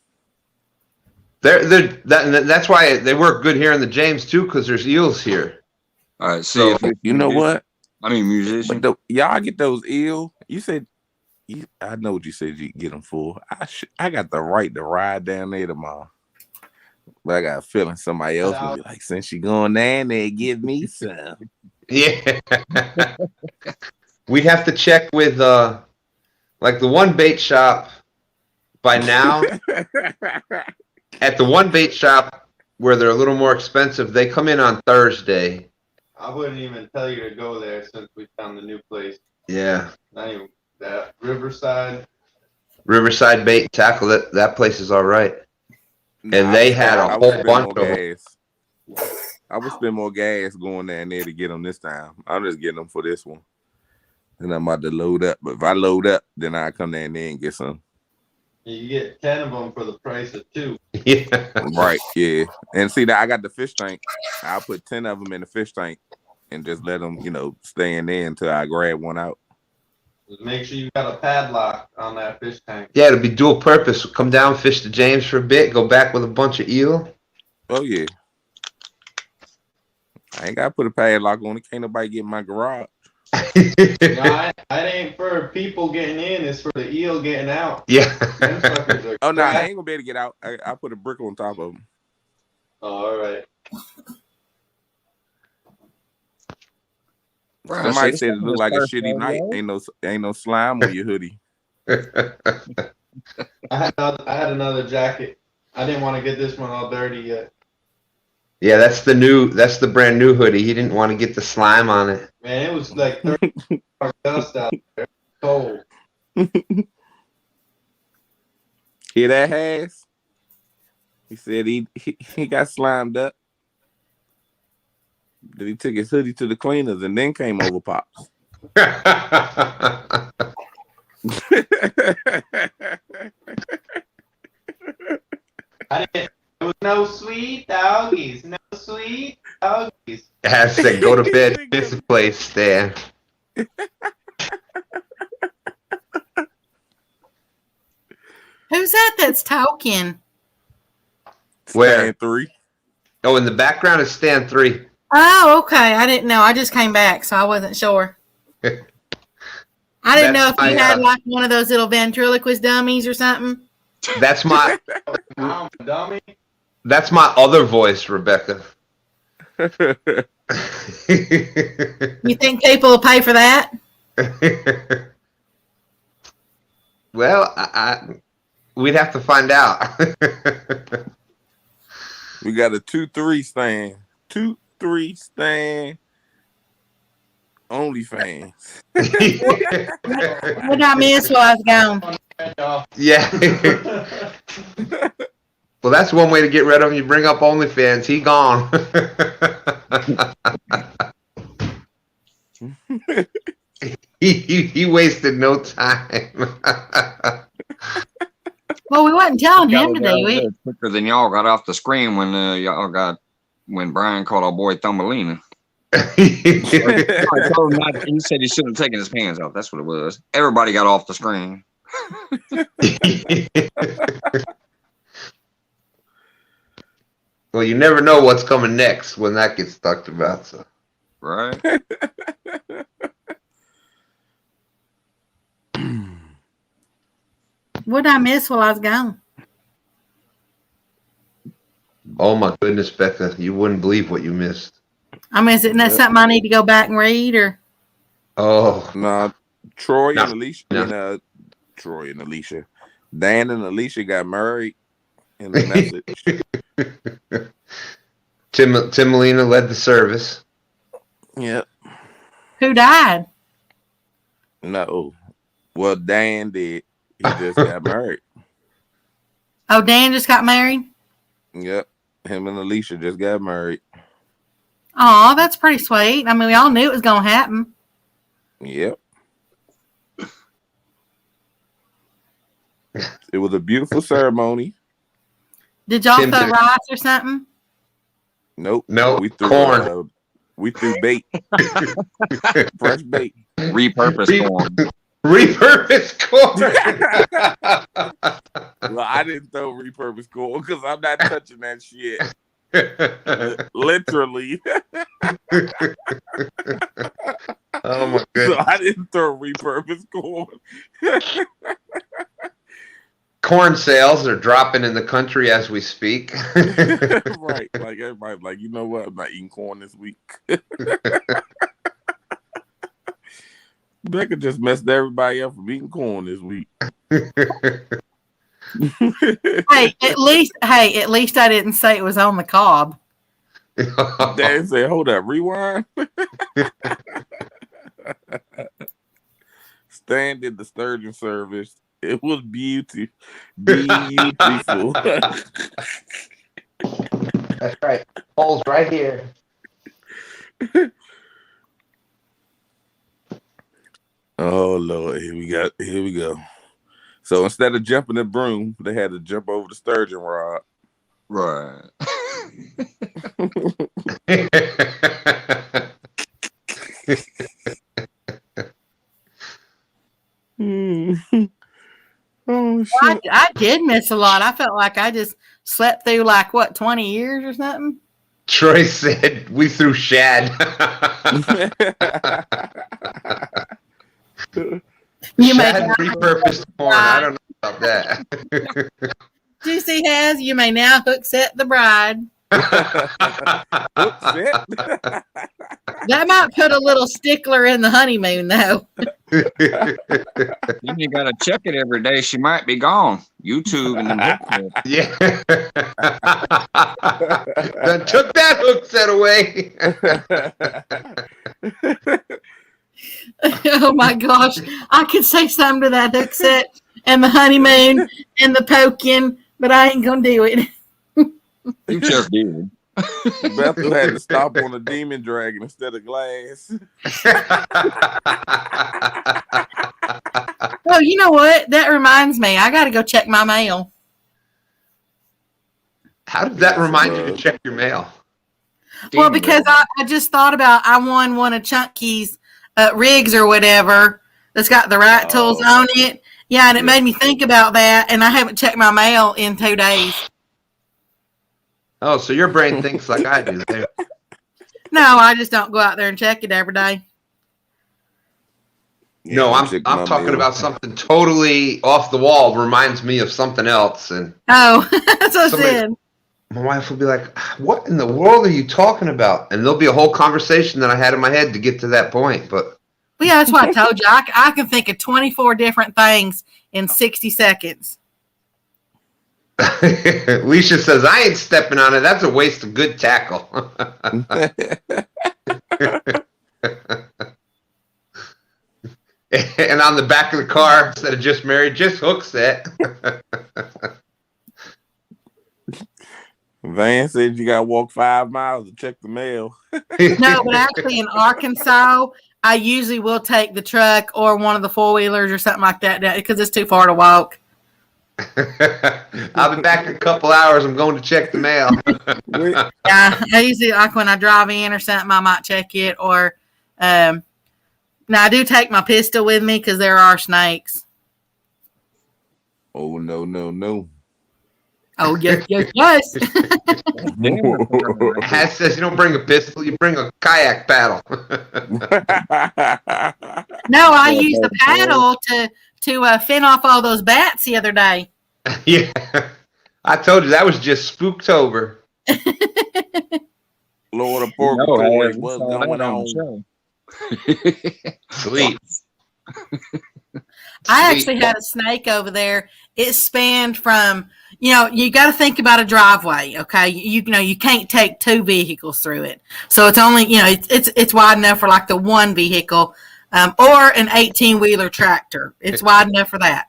That's why they work good here in the James too, because there's eels here. All right, so you know what? I mean, musician. Y'all get those eel. You said, I know what you said you get them for. I got the right to ride down there tomorrow. But I got a feeling somebody else will be like, since you going down there, give me some. Yeah. We'd have to check with like the one bait shop by now. At the one bait shop where they're a little more expensive, they come in on Thursday. I wouldn't even tell you to go there since we found the new place. Yeah. Not even that. Riverside Bait and Tackle. That place is all right. And they had a whole bunch of them. I would spend more gas going down there to get them this time. I'm just getting them for this one. And I'm about to load up. But if I load up, then I come down there and get some. You get 10 of them for the price of 2. Yeah. Right, yeah. And see, that I got the fish tank. I'll put 10 of them in the fish tank and just let them, stay in there until I grab one out. Just make sure you got a padlock on that fish tank. Yeah, it'll be dual purpose. Come down, fish the James for a bit, go back with a bunch of eel. Oh, yeah. I ain't got to put a padlock on it. Can't nobody get in my garage. No, it ain't for people getting in. It's for the eel getting out. Yeah. Them suckers are Oh no, I crap. ain't gonna be able to get out. I put a brick on top of them. Oh, all right. Right, Somebody see, said it this looked like a first shitty one, night. yo. Ain't no slime on your hoodie. I had another jacket. I didn't want to get this one all dirty yet. Yeah, that's the brand new hoodie. He didn't want to get the slime on it. Man, it was like 30 dust out there. Cold. Hear that, Has? He said he got slimed up. Then he took his hoodie to the cleaners and then came over Pops. There was no sweet doggies. No sweet doggies. Has said, go to bed. This place, Stan. Who's that that's talking? Where? Stand 3. Oh, in the background is Stan 3. Oh, okay. I didn't know. I just came back, so I wasn't sure. I didn't know if That's you my, had like one of those little ventriloquist dummies or something. That's my I'm a dummy. that's my other voice, Rebecca. You think people will pay for that? Well, we'd have to find out. We got a 2-3 stand. 2-3 stand. OnlyFans. What I missed while I was gone. Yeah. Well, that's one way to get rid of him. You bring up OnlyFans. He gone. he wasted no time. Well, we wasn't telling him today. We Quicker than y'all got off the screen when Brian called our boy Thumbelina. He said he shouldn't have taken his hands off. That's what it was. Everybody got off the screen. Well, you never know what's coming next when that gets talked about. So. Right. what did I miss while I was gone? Oh my goodness, Becca, you wouldn't believe what you missed. I mean, isn't that something I need to go back and read or? Oh. No, Troy No. and Alicia. No. Troy and Alicia. Dan and Alicia got married in the message. Timelina led the service. Yep. Who died? No. Well, Dan did. He just got married. Oh, Dan just got married? Yep. Him and Alicia just got married. Oh, that's pretty sweet. I mean, we all knew it was going to happen. Yep. It was a beautiful ceremony. Did y'all Tim throw did. rice or something? Nope. No, We threw corn. We threw bait. Fresh bait. Repurposed corn. Repurposed corn. Well, I didn't throw repurposed corn because I'm not touching that shit. Literally. Oh my So goodness. I didn't throw repurposed corn. Corn sales are dropping in the country as we speak. Right. Like everybody's like, you know what? I'm not eating corn this week. Becca just messed everybody up from eating corn this week. Hey, at least I didn't say it was on the cob. Dan said, hold up, rewind. Stan did the sturgeon service. It was beautiful. That's right. Holes right here. Oh Lord, here we go. So instead of jumping the broom, they had to jump over the sturgeon rod. Right. Oh shit. Well, I did miss a lot. I felt like I just slept through 20 years or something. Troy said we threw shad. You may Shad now repurposed corn. I don't know about that. Juicy has. You may now hook set the bride. Hook set. That might put a little stickler in the honeymoon, though. Then you gotta check it every day. She might be gone. YouTube and them hook clips. Yeah. Done took that hook set away. Oh my gosh. I could say something to that hook set and the honeymoon and the poking, but I ain't gonna do it. You just did. Bethel had to stop on a demon dragon instead of glass. Oh, you know what? That reminds me. I got to go check my mail. How did that remind you to check your mail? Well, because I just thought about I won one of Chunky's rigs or whatever that's got the right tools on it. Yeah, and it made me think about that, and I haven't checked my mail in 2 days. Oh, so your brain thinks like I do. No, I just don't go out there and check it every day. No, I'm talking about something totally off the wall. Reminds me of something else, and oh, that's what I said. My wife will be like, "What in the world are you talking about?" And there'll be a whole conversation that I had in my head to get to that point. But well, yeah, that's why I told you I can think of 24 different things in 60 seconds. Alicia says, "I ain't stepping on it. That's a waste of good tackle." And on the back of the car, instead of just married, just hook set. Van said you got to walk 5 miles to check the mail. No, but actually in Arkansas, I usually will take the truck or one of the 4-wheelers or something like that because it's too far to walk. I'll be back in a couple hours. I'm going to check the mail. Yeah, I usually like when I drive in or something, I might check it. Or now I do take my pistol with me because there are snakes. Oh no! Oh yes. Has says you don't bring a pistol, you bring a kayak paddle. No, I used the paddle to fend off all those bats the other day. Yeah, I told you that was just Spooktober. Lord of Purgatory was going on. Sweet. I actually had a snake over there. It spanned from, you got to think about a driveway, okay? You can't take 2 vehicles through it. So it's only, it's wide enough for like the 1 vehicle or an 18-wheeler tractor. It's wide enough for that.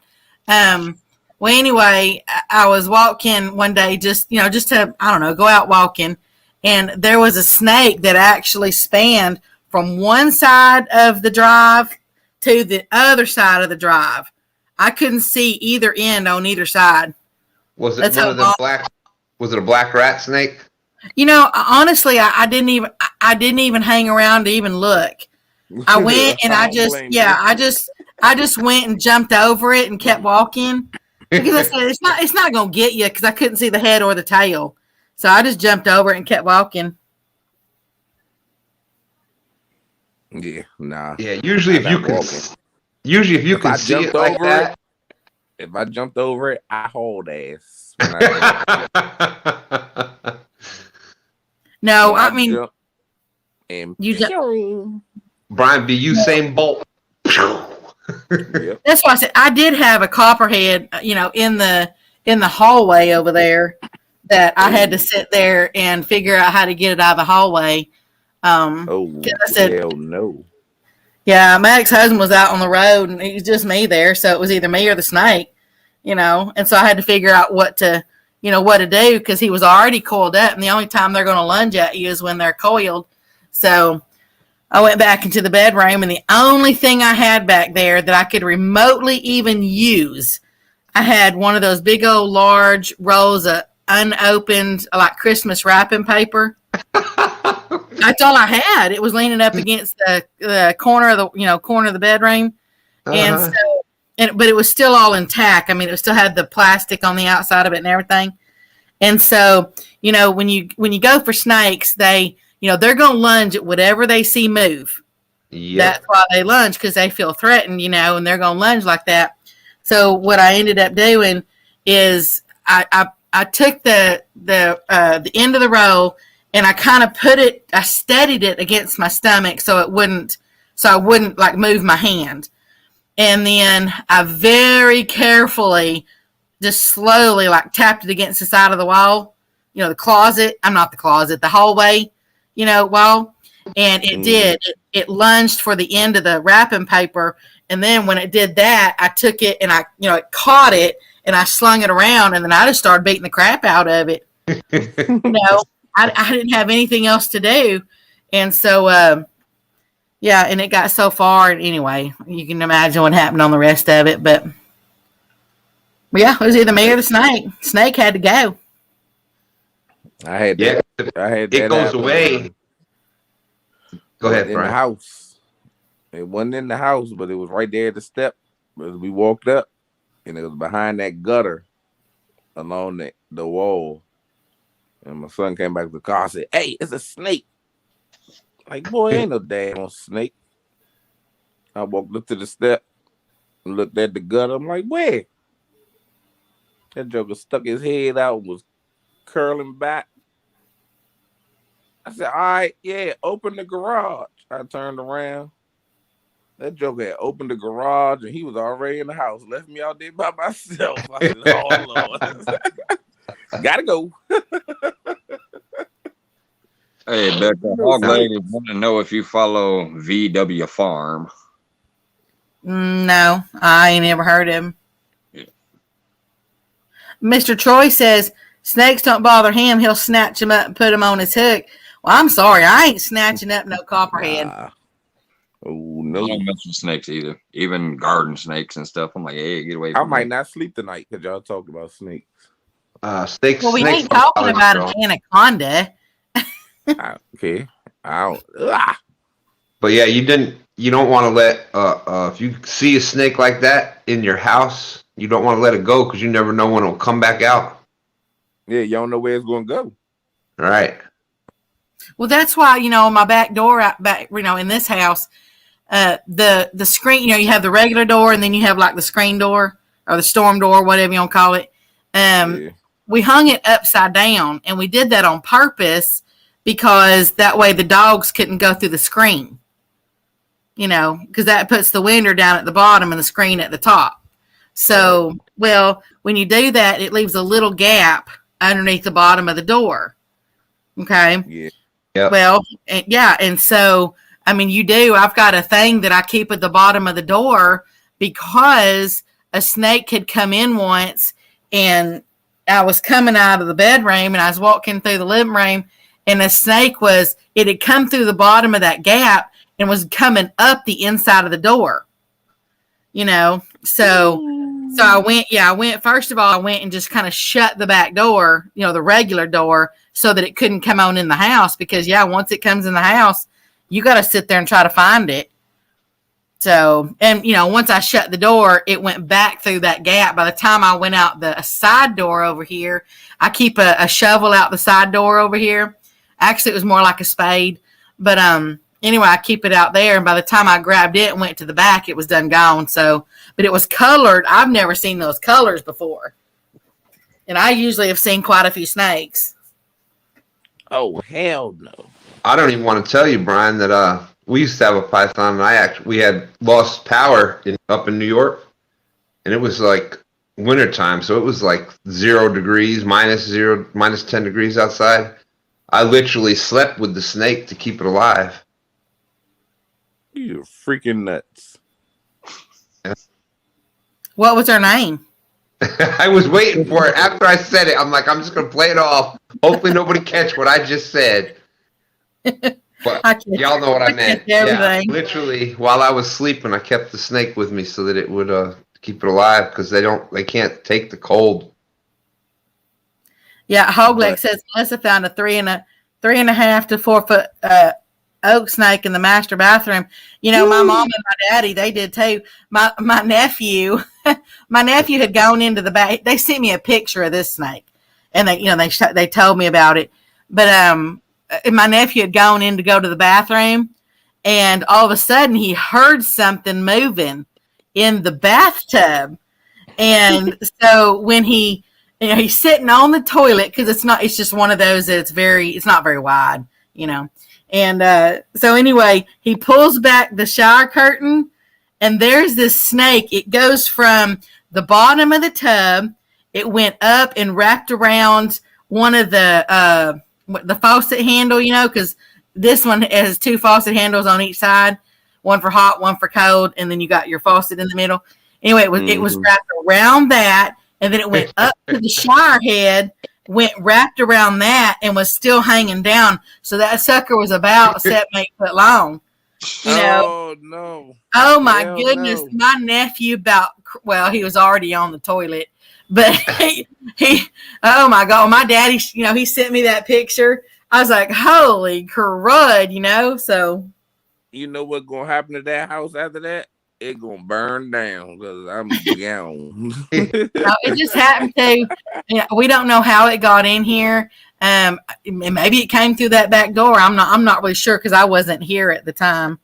Well, anyway, I was walking one day just to, I don't know, go out walking. And there was a snake that actually spanned from one side of the drive to the other side of the drive. I couldn't see either end on either side. Was it one of the black? Was it a black rat snake? Honestly, I didn't even hang around to even look. I went and I just went and jumped over it and kept walking because I said it's not gonna get you because I couldn't see the head or the tail, so I just jumped over it and kept walking. Yeah, nah. Yeah, usually if you can see it like that. If I jumped over it, I hauled ass. No, I mean, and Brian be Usain Bolt. Yep. That's why I said I did have a copperhead, in the hallway over there that I had to sit there and figure out how to get it out of the hallway. I said, hell no. Yeah, my ex-husband was out on the road and it was just me there, so it was either me or the snake, and so I had to figure out what to do because he was already coiled up, and the only time they're going to lunge at you is when they're coiled. So I went back into the bedroom, and the only thing I had back there that I could remotely even use, I had one of those big old large rolls of unopened like Christmas wrapping paper. That's all I had. It was leaning up against the corner of the bedroom, and but it was still all intact. I mean, it still had the plastic on the outside of it and everything. And so, when you go for snakes, they're going to lunge at whatever they see move. Yep. That's why they lunge, because they feel threatened, and they're going to lunge like that. So what I ended up doing is I took the end of the roll and I kind of I steadied it against my stomach so I wouldn't like move my hand. And then I very carefully, just slowly like tapped it against the side of the wall, the closet. I'm not the closet, the hallway, wall. And it did. It lunged for the end of the wrapping paper. And then when it did that, I took it and it caught it and I slung it around, and then I just started beating the crap out of it. I didn't have anything else to do. And so, and it got so far. Anyway, you can imagine what happened on the rest of it. But yeah, it was either me or the snake. Snake had to go. I had that. It goes away. Go ahead, in Brian. the house. It wasn't in the house, but it was right there at the step as we walked up, and it was behind that gutter along the wall. And my son came back to the car and said, "Hey, it's a snake." Like, boy, ain't no damn snake. I walked up to the step and looked at the gutter. I'm like, where? That joker stuck his head out and was curling back. I said, all right, yeah, open the garage. I turned around. That joker had opened the garage and he was already in the house. Left me out there by myself. I said, oh, Lord. Gotta go. Hey, Becca, Hog Lady want to know if you follow VW Farm. No, I ain't ever heard of him. Yeah. Mr. Troy says snakes don't bother him. He'll snatch him up and put him on his hook. Well, I'm sorry. I ain't snatching up no copperhead. Oh, I no. don't mess with snakes either. Even garden snakes and stuff. I'm like, hey, get away from I might me. not sleep tonight because y'all talk about snakes. Snakes. Well, we snakes ain't talking don't about bother an anaconda. Okay. I don't. But yeah, you don't want to let if you see a snake like that in your house, you don't want to let it go because you never know when it'll come back out. Yeah, you don't know where it's going to go. Right. Well, that's why, on my back door, in this house, the screen, you have the regular door and then you have like the screen door or the storm door, whatever you want to call it. Yeah. We hung it upside down, and we did that on purpose because that way the dogs couldn't go through the screen, because that puts the window down at the bottom and the screen at the top. So, well, when you do that, it leaves a little gap underneath the bottom of the door. Okay. Yeah. Yep. Well, and so, I've got a thing that I keep at the bottom of the door because a snake had come in once, and I was coming out of the bedroom and I was walking through the living room, and a snake had come through the bottom of that gap and was coming up the inside of the door, so I went, first of all, I went and just kind of shut the back door, the regular door, so that it couldn't come on in the house because, once it comes in the house, you got to sit there and try to find it. So, and, once I shut the door, it went back through that gap. By the time I went out the side door over here, I keep a shovel out the side door over here. Actually, it was more like a spade. But anyway, I keep it out there. And by the time I grabbed it and went to the back, it was done gone. So, but it was colored. I've never seen those colors before. And I usually have seen quite a few snakes. Oh, hell no. I don't even want to tell you, Brian, that we used to have a python, and we had lost power up in New York, and it was like wintertime, so it was like 0 degrees, minus 10 degrees outside. I literally slept with the snake to keep it alive. You're freaking nuts. What was her name? I was waiting for it. After I said it, I'm like, I'm just going to play it off. Hopefully nobody catch what I just said. But y'all know what I meant. Yeah, literally, while I was sleeping, I kept the snake with me so that it would keep it alive because they can't take the cold. Yeah, Hogleg says Melissa found a 3.5 to 4 foot oak snake in the master bathroom. My mom and my daddy, they did too. My nephew, had gone into the back. They sent me a picture of this snake. and they told me about it. But my nephew had gone in to go to the bathroom, and all of a sudden he heard something moving in the bathtub. And so when he's sitting on the toilet, because it's just one of those that it's not very wide, And so anyway, he pulls back the shower curtain, and there's this snake. It goes from the bottom of the tub. It went up and wrapped around one of the faucet handle, because this one has 2 faucet handles on each side, one for hot, one for cold, and then you got your faucet in the middle. Anyway, it was wrapped around that, and then it went up to the shower head, went wrapped around that, and was still hanging down. So that sucker was about 7, 8 foot long. Oh no! Oh my goodness! No. My nephew he was already on the toilet, but he oh my God! My daddy, he sent me that picture. I was like, holy crud, So you know what's gonna happen to that house after that? It's gonna burn down because I'm gone. No, it just happened to. We don't know how it got in here. Maybe it came through that back door. I'm not really sure because I wasn't here at the time.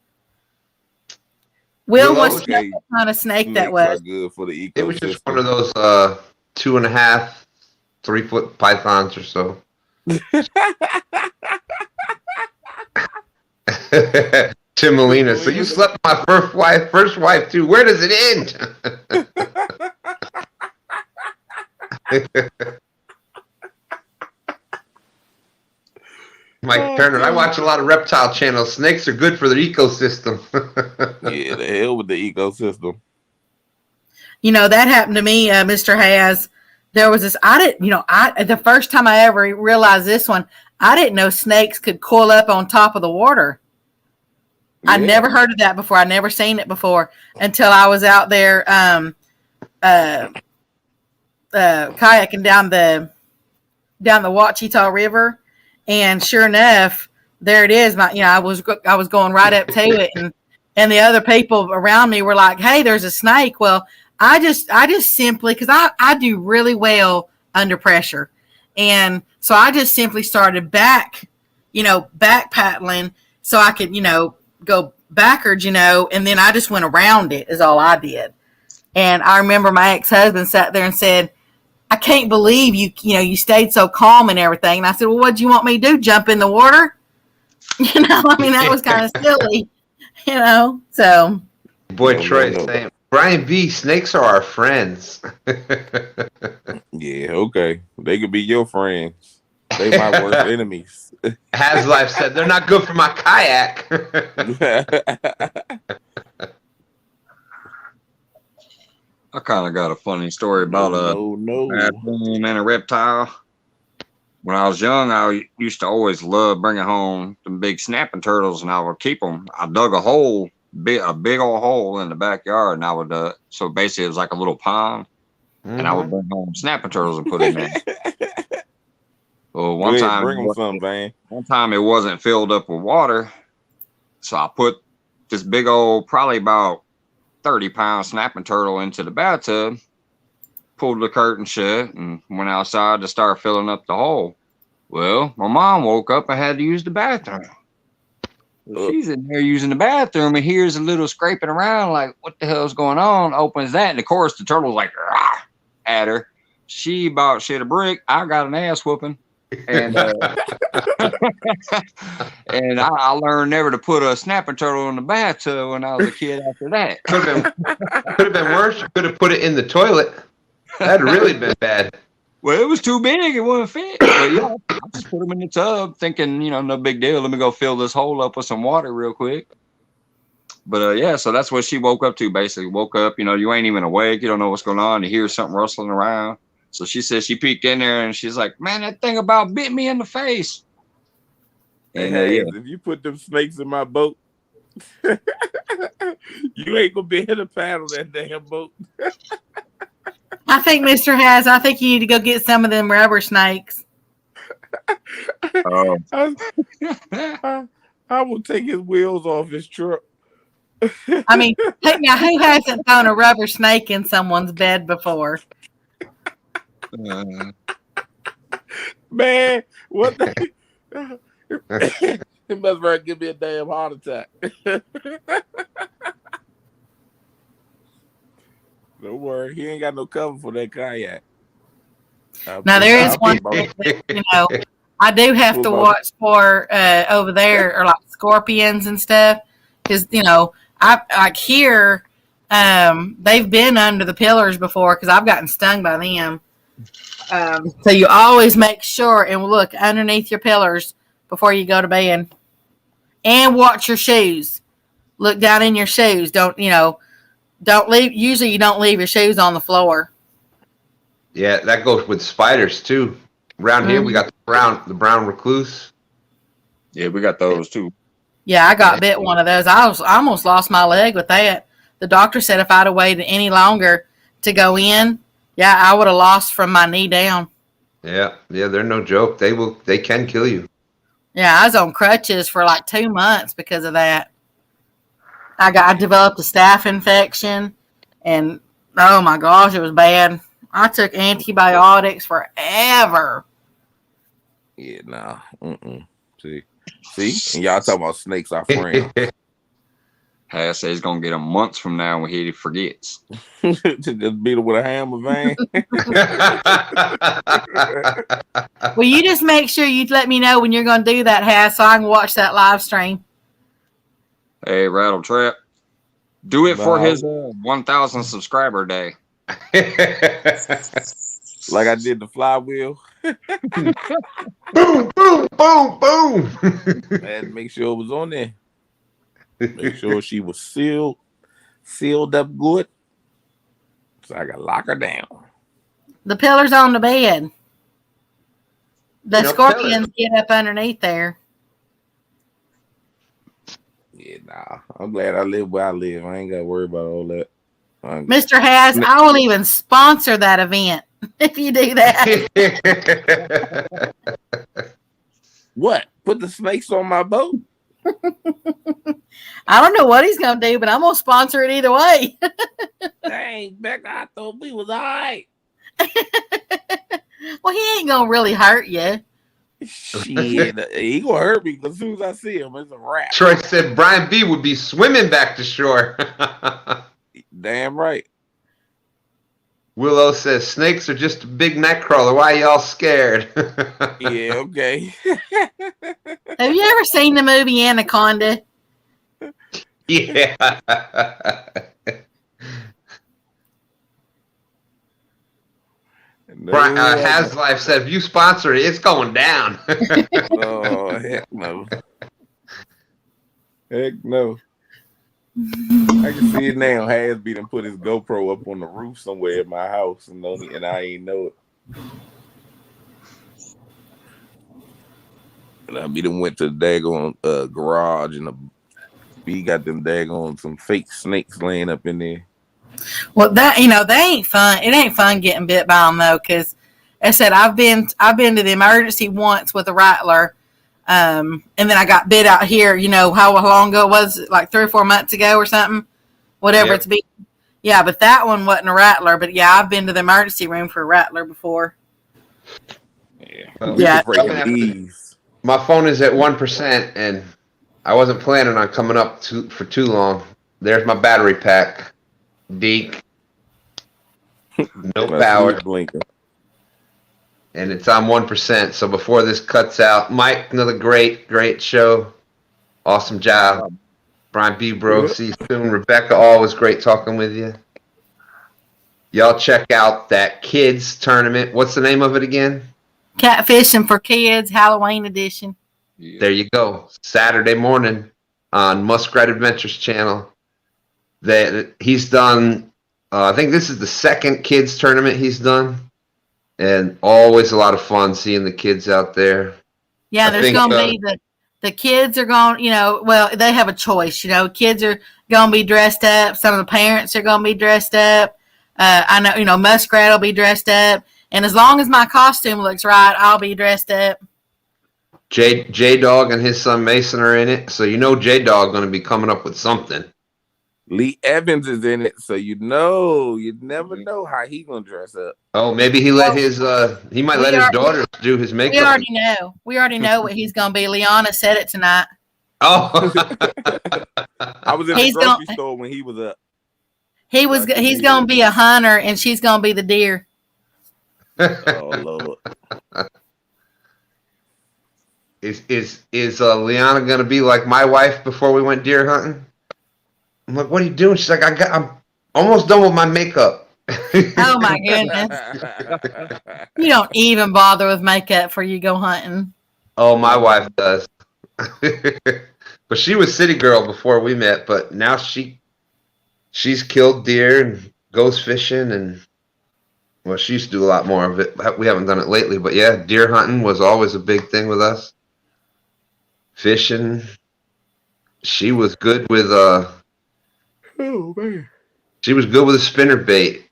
What's the kind of snake that was? Good for the ecosystem. It was just one of those 2.5, 3 foot pythons or so. Tim Molina. So you slept with my first wife too. Where does it end? Mike Turner, I watch a lot of reptile channels. Snakes are good for their ecosystem. Yeah, the hell with the ecosystem. That happened to me, Mr. Has. There was this, the first time I ever realized this one, I didn't know snakes could coil up on top of the water. Yeah. I never heard of that before. I never seen it before until I was out there kayaking down the Ouachita River, and sure enough, there it is. I was going right up to it, and the other people around me were like, "Hey, there's a snake." Well, I just simply, because I do really well under pressure, and so I just simply started back paddling so I could go backwards, and then I just went around it is all I did. And I remember my ex-husband sat there and said, I can't believe you stayed so calm and everything. And I said, well, what do you want me to do? Jump in the water? That was kind of silly, so. Boy, Troy saying, Brian B, snakes are our friends. Yeah, okay. They could be your friends. They my worst enemies. Haslife said, they're not good for my kayak. I kind of got a funny story about baboon and a reptile. When I was young, I used to always love bringing home the big snapping turtles, and I would keep them. I dug a big old hole in the backyard, and I would so basically it was like a little pond, and I would bring home snapping turtles and put in there. Well, one time it wasn't filled up with water, so I put this big old, probably about 30-pound snapping turtle into the bathtub, pulled the curtain shut, and went outside to start filling up the hole. Well, my mom woke up and had to use the bathroom. She's in there using the bathroom and hears a little scraping around, like, what the hell's going on? Opens that, and of course the turtle's like, rah, at her. She about shit a brick. I got an ass whooping. And and I learned never to put a snapping turtle in the bathtub when I was a kid after that. Could have been worse. You could have put it in the toilet. That'd really been bad. Well, it was too big. It wouldn't fit. But yeah, I just put them in the tub thinking, no big deal. Let me go fill this hole up with some water real quick. But yeah, so that's what she woke up to, basically. Woke up, you ain't even awake. You don't know what's going on. You hear something rustling around. So she said she peeked in there and she's like, man, that thing about bit me in the face. And if you put them snakes in my boat, you ain't going to be able to paddle that damn boat. I think, Mr. Has, I think you need to go get some of them rubber snakes. Oh. I will take his wheels off his truck. Now, who hasn't thrown a rubber snake in someone's bed before? Man, what the? He must right give me a damn heart attack. Don't worry, he ain't got no cover for that kayak. Now there is one thing that, I do have to watch for over there, or like scorpions and stuff, because I like here. They've been under the pillars before because I've gotten stung by them. So you always make sure and look underneath your pillars before you go to bed, and watch your shoes. Look down in your shoes. Don't leave. Usually you don't leave your shoes on the floor. Yeah, that goes with spiders too. Around here we got the brown recluse. Yeah, we got those too. Yeah, I got bit one of those. I almost lost my leg with that. The doctor said if I'd have waited any longer to go in, I would have lost from my knee down. Yeah, they're no joke. They can kill you. Yeah, I was on crutches for like 2 months because of that. I developed a staph infection, and oh my gosh, it was bad. I took antibiotics forever. Yeah, nah. See, and y'all talking about snakes are friends. Has says he's gonna get him months from now when he forgets. Just beat him with a hammer, Van. Well, you just make sure you let me know when you're going to do that, Has, so I can watch that live stream. Hey, Rattle Trap, do it for his 1,000 subscriber day. Like I did the flywheel. Boom, boom, boom, boom. I had to make sure it was on there. Make sure she was sealed up good. So I got to lock her down. The pillar's on the bed. The scorpions get up underneath there. Yeah, nah. I'm glad I live where I live. I ain't got to worry about all that. Mr. Has, I will even sponsor that event if you do that. What? Put the snakes on my boat? I don't know what he's going to do, but I'm going to sponsor it either way. Dang, Becca, I thought we was all right. Well, he ain't going to really hurt you. Shit, he going to hurt me as soon as I see him. It's a wrap. Troy said Brian B would be swimming back to shore. Damn right. Willow says snakes are just a big night crawler. Why are y'all scared? Yeah, okay. Have you ever seen the movie Anaconda? Yeah. Brian, Haslife said, if you sponsor it, it's going down. Oh, heck no. Heck no. I can see it now. Hasby done put his GoPro up on the roof somewhere at my house, and I ain't know it. And I done went to the daggone garage, and he got them daggone some fake snakes laying up in there. Well, that they ain't fun. It ain't fun getting bit by them though, because I said I've been to the emergency once with a rattler. And then I got bit out here, how long ago it was, like 3 or 4 months ago or something, whatever it's been. Yeah, but that one wasn't a rattler. But yeah, I've been to the emergency room for a rattler before. Yeah. My phone is at 1%, and I wasn't planning on coming up for too long. There's my battery pack. Deke. No power. And it's on 1%. So before this cuts out, Mike, another great show. Awesome job. Brian B. Bro, see you soon. Rebecca, always great talking with you. Y'all check out that kids tournament. What's the name of it again? Catfishing for Kids, Halloween edition. Yeah. There you go. Saturday morning on Muskrat Adventures channel. He's done, I think this is the second kids tournament he's done. And always a lot of fun seeing the kids out there. Yeah, there's going to be the kids are going, well, they have a choice. Kids are going to be dressed up. Some of the parents are going to be dressed up. I know, Muskrat will be dressed up. And as long as my costume looks right, I'll be dressed up. J-Dog and his son Mason are in it. So J-Dog going to be coming up with something. Lee Evans is in it, so you never know how he gonna dress up. Oh, maybe he let his he might let his daughters do his We makeup. already know. We already know what he's going to be. Liana said it tonight. Oh, I was in the grocery store when he was up. He's going to be a hunter, and she's going to be the deer. Oh Lord. Is Liana gonna be like my wife before we went deer hunting? I'm like, what are you doing? She's like, I'm almost done with my makeup. Oh my goodness! You don't even bother with makeup before you go hunting. Oh, my wife does. But she was city girl before we met, but now she's killed deer and goes fishing, and well, she used to do a lot more of it. We haven't done it lately, but yeah, deer hunting was always a big thing with us. Fishing. She was good with oh man. she was good with a spinner bait.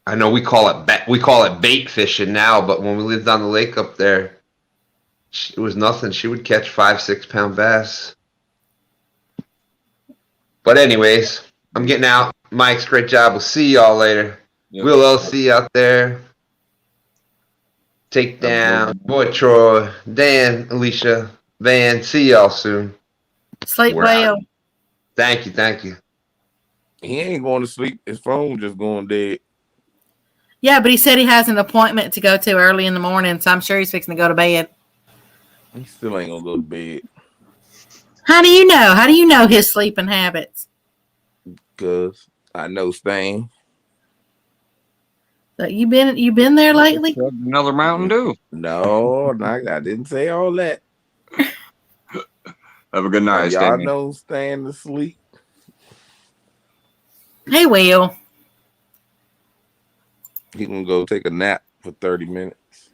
I know we call it bait fishing now, but when we lived on the lake up there, it was nothing. She would catch 5-6 pound bass. But anyways, I'm getting out. Mike's great job. We'll see y'all later. Yep. We'll all see you out there. Take down boy Troy, Dan, Alicia, Van. See y'all soon. Sleep We're well. out. Thank you. He ain't going to sleep. His phone just going dead. Yeah, but he said he has an appointment to go to early in the morning, so I'm sure he's fixing to go to bed. He still ain't gonna go to bed. How do you know? How do you know his sleeping habits? Cause I know Stan. So you been there lately? Another Mountain Dew. No, I didn't say all that. Have a good night, Y'all Stan. know Stan to sleep. Hey, Will. He gonna go take a nap for 30 minutes.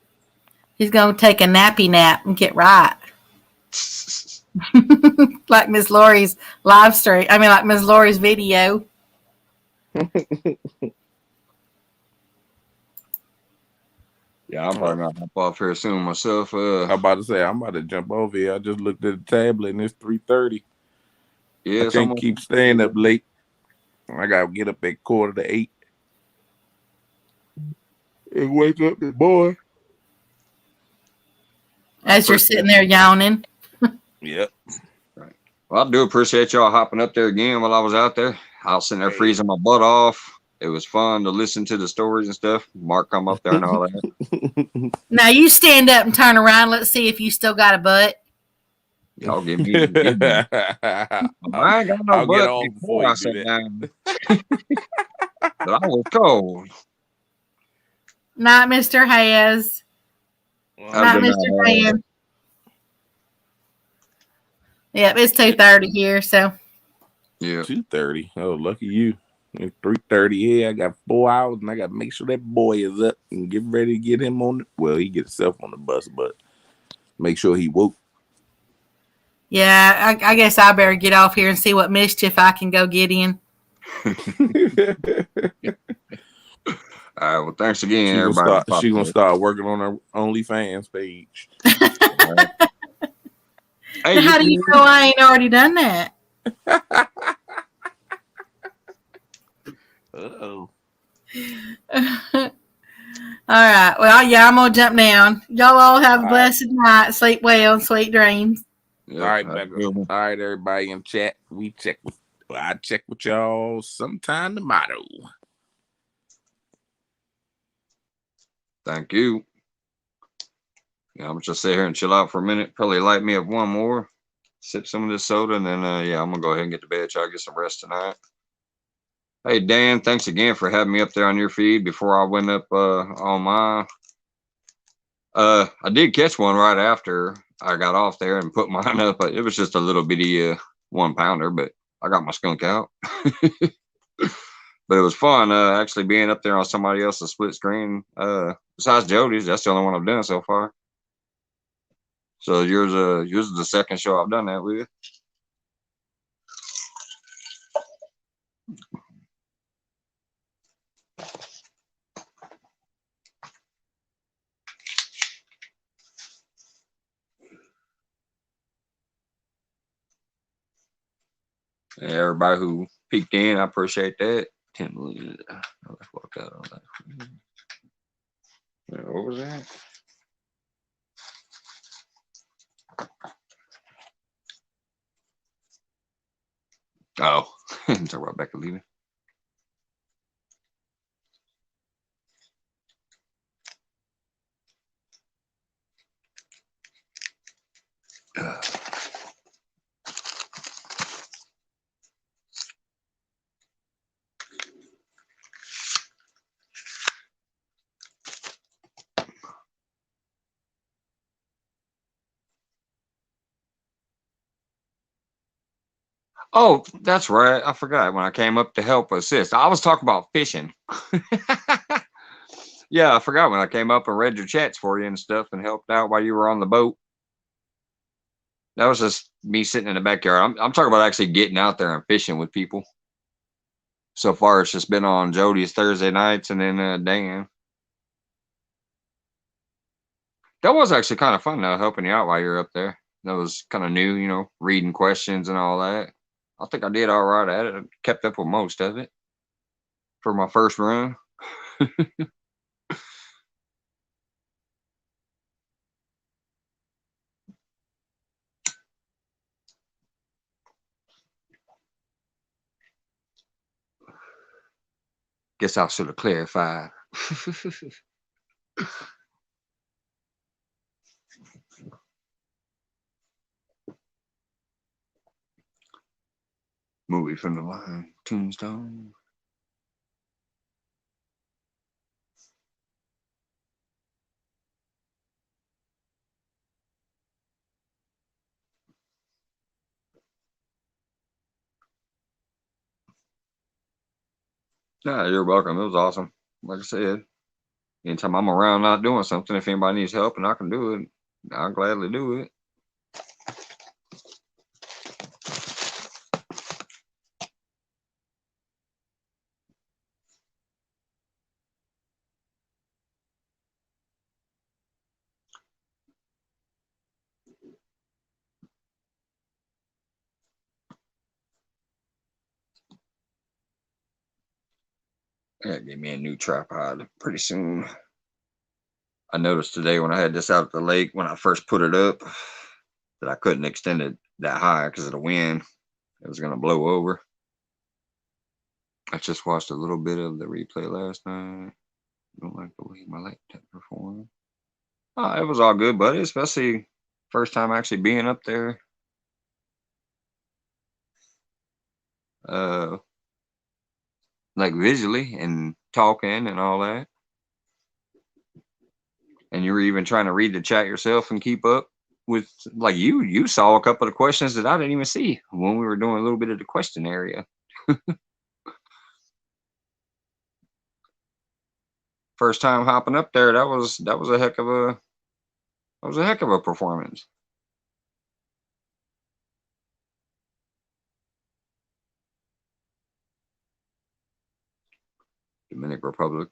He's gonna take a nappy nap and get right. Like Miss Lori's live stream. I mean, like Miss Lori's video. Yeah, I'm probably gonna hop off here soon myself. I'm about to say I'm about to jump over here. I just looked at the tablet and it's 3:30. Yeah, I can't keep staying up late. I gotta get up at 7:45 and wake up the boy. As you're sitting there yawning. Yep. Right. Well, I do appreciate y'all hopping up there again while I was out there. I was sitting there freezing my butt off. It was fun to listen to the stories and stuff. Mark come up there and all that. Now you stand up and turn around. Let's see if you still got a butt. Y'all give me. I ain't got no I'll get butt off before I sat down. But I was cold. Not Mr. Hayes. Not Mr. Hayes. Yep, it's 2:30 here, so. Yeah. 2:30. Oh, lucky you. It's 3:30 here. I got 4 hours, and I got to make sure that boy is up and get ready to get him on. Well, he gets himself on the bus, but make sure he woke. Yeah, I guess I better get off here and see what mischief I can go get in. All right. Well, thanks again, everybody. She's gonna start working on her OnlyFans page. Hey, How do you know I ain't already done that? Uh-oh. All right. Well, yeah, I'm gonna jump down. Y'all all have a blessed night. Sleep well and sweet dreams. Yep, All right, all right, everybody in chat. I check with y'all sometime tomorrow. Thank you. Yeah, I'm just sit here and chill out for a minute. Probably light me up one more, sip some of this soda, and then yeah, I'm gonna go ahead and get to bed. Try to get some rest tonight. Hey Dan, thanks again for having me up there on your feed before I went up on mine. I did catch one right after I got off there and put mine up. But it was just a little bitty 1 pounder, but I got my skunk out. But it was fun actually being up there on somebody else's split screen. Besides Jody's, that's the only one I've done so far. So yours is the second show I've done that with. everybody who peeked in, I appreciate that. 10 million. Let's walk out on that. What was that? Oh, talk about Becca leaving. Oh, that's right. I forgot when I came up to help assist. I was talking about fishing. Yeah, I forgot when I came up and read your chats for you and stuff and helped out while you were on the boat. That was just me sitting in the backyard. I'm talking about actually getting out there and fishing with people. So far, it's just been on Jody's Thursday nights and then Dan. That was actually kind of fun, though, helping you out while you're up there. That was kind of new, you know, reading questions and all that. I think I did all right at it. I kept up with most of it for my first run. Guess I should have clarified. Movie from the line, Tombstone. Yeah, you're welcome. It was awesome. Like I said, anytime I'm around not doing something, if anybody needs help and I can do it, I'll gladly do it. I gotta get me a new tripod pretty soon. I noticed today when I had this out at the lake, when I first put it up, that I couldn't extend it that high because of the wind. It was going to blow over. I just watched a little bit of the replay last night. I don't like the way my laptop performed. Oh, it was all good, buddy, especially first time actually being up there. Like visually and talking and all that. And you were even trying to read the chat yourself and keep up with, like, you saw a couple of questions that I didn't even see when we were doing a little bit of the question area. First time hopping up there, that was a heck of a performance. Dominican Republic.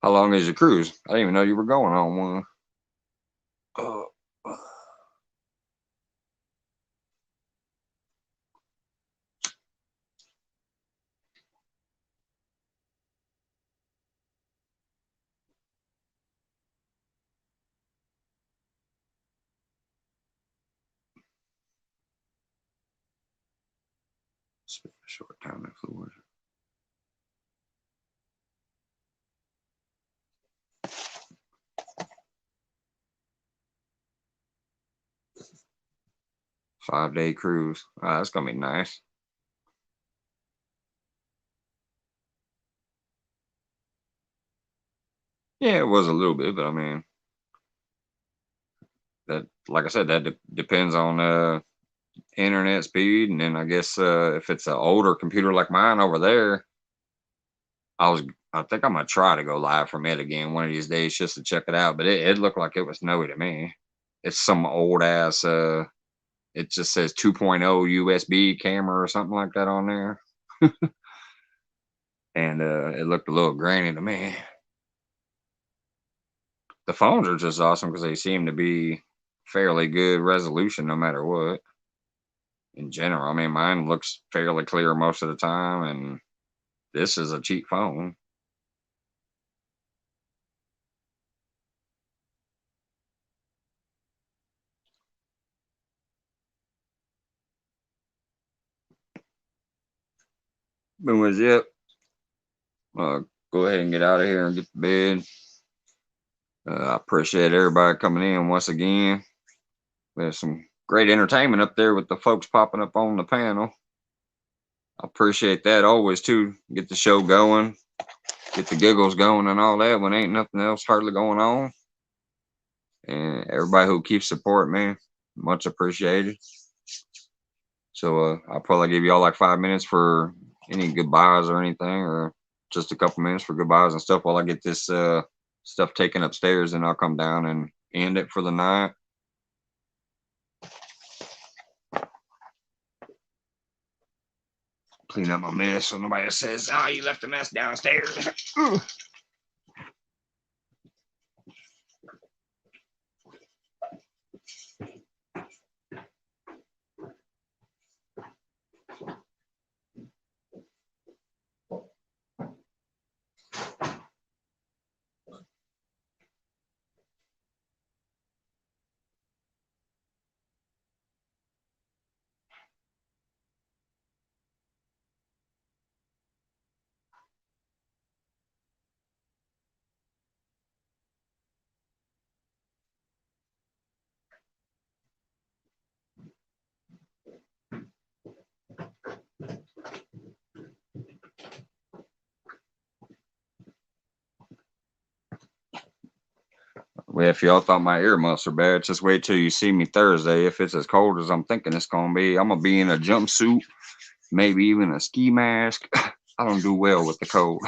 How long is your cruise? I didn't even know you were going on one. Spent a short time in Florida. Five-day cruise. That's gonna be nice. Yeah, it was a little bit, but I mean, that, like I said, that depends on internet speed, and then I guess if it's an older computer like mine over there, I think I'm gonna try to go live from it again one of these days just to check it out. But it looked like it was snowy to me. It's some old ass. It just says 2.0 USB camera or something like that on there, and it looked a little grainy to me. The phones are just awesome because they seem to be fairly good resolution no matter what. in general. I mean, mine looks fairly clear most of the time, and this is a cheap phone. But was it? Go ahead and get out of here and get to bed. I appreciate everybody coming in once again. There's some great entertainment up there with the folks popping up on the panel. I appreciate that always too. Get the show going, get the giggles going and all that when ain't nothing else hardly going on. And everybody who keeps supporting me, much appreciated. So I'll probably give y'all like 5 minutes for any goodbyes or anything, or just a couple minutes for goodbyes and stuff while I get this stuff taken upstairs, and I'll come down and end it for the night. Clean up my mess so nobody says, "Oh, you left a mess downstairs." Well, if y'all thought my earmuffs are bad, just wait till you see me Thursday. If it's as cold as I'm thinking it's gonna be, I'm gonna be in a jumpsuit, maybe even a ski mask. I don't do well with the cold.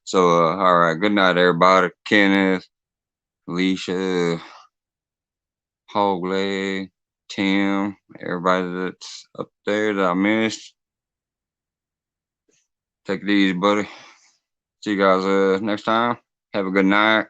So, all right. Good night, everybody. Kenneth, Alicia, Hogleg, Tim, everybody that's up there that I missed. Take it easy, buddy. See you guys next time. Have a good night.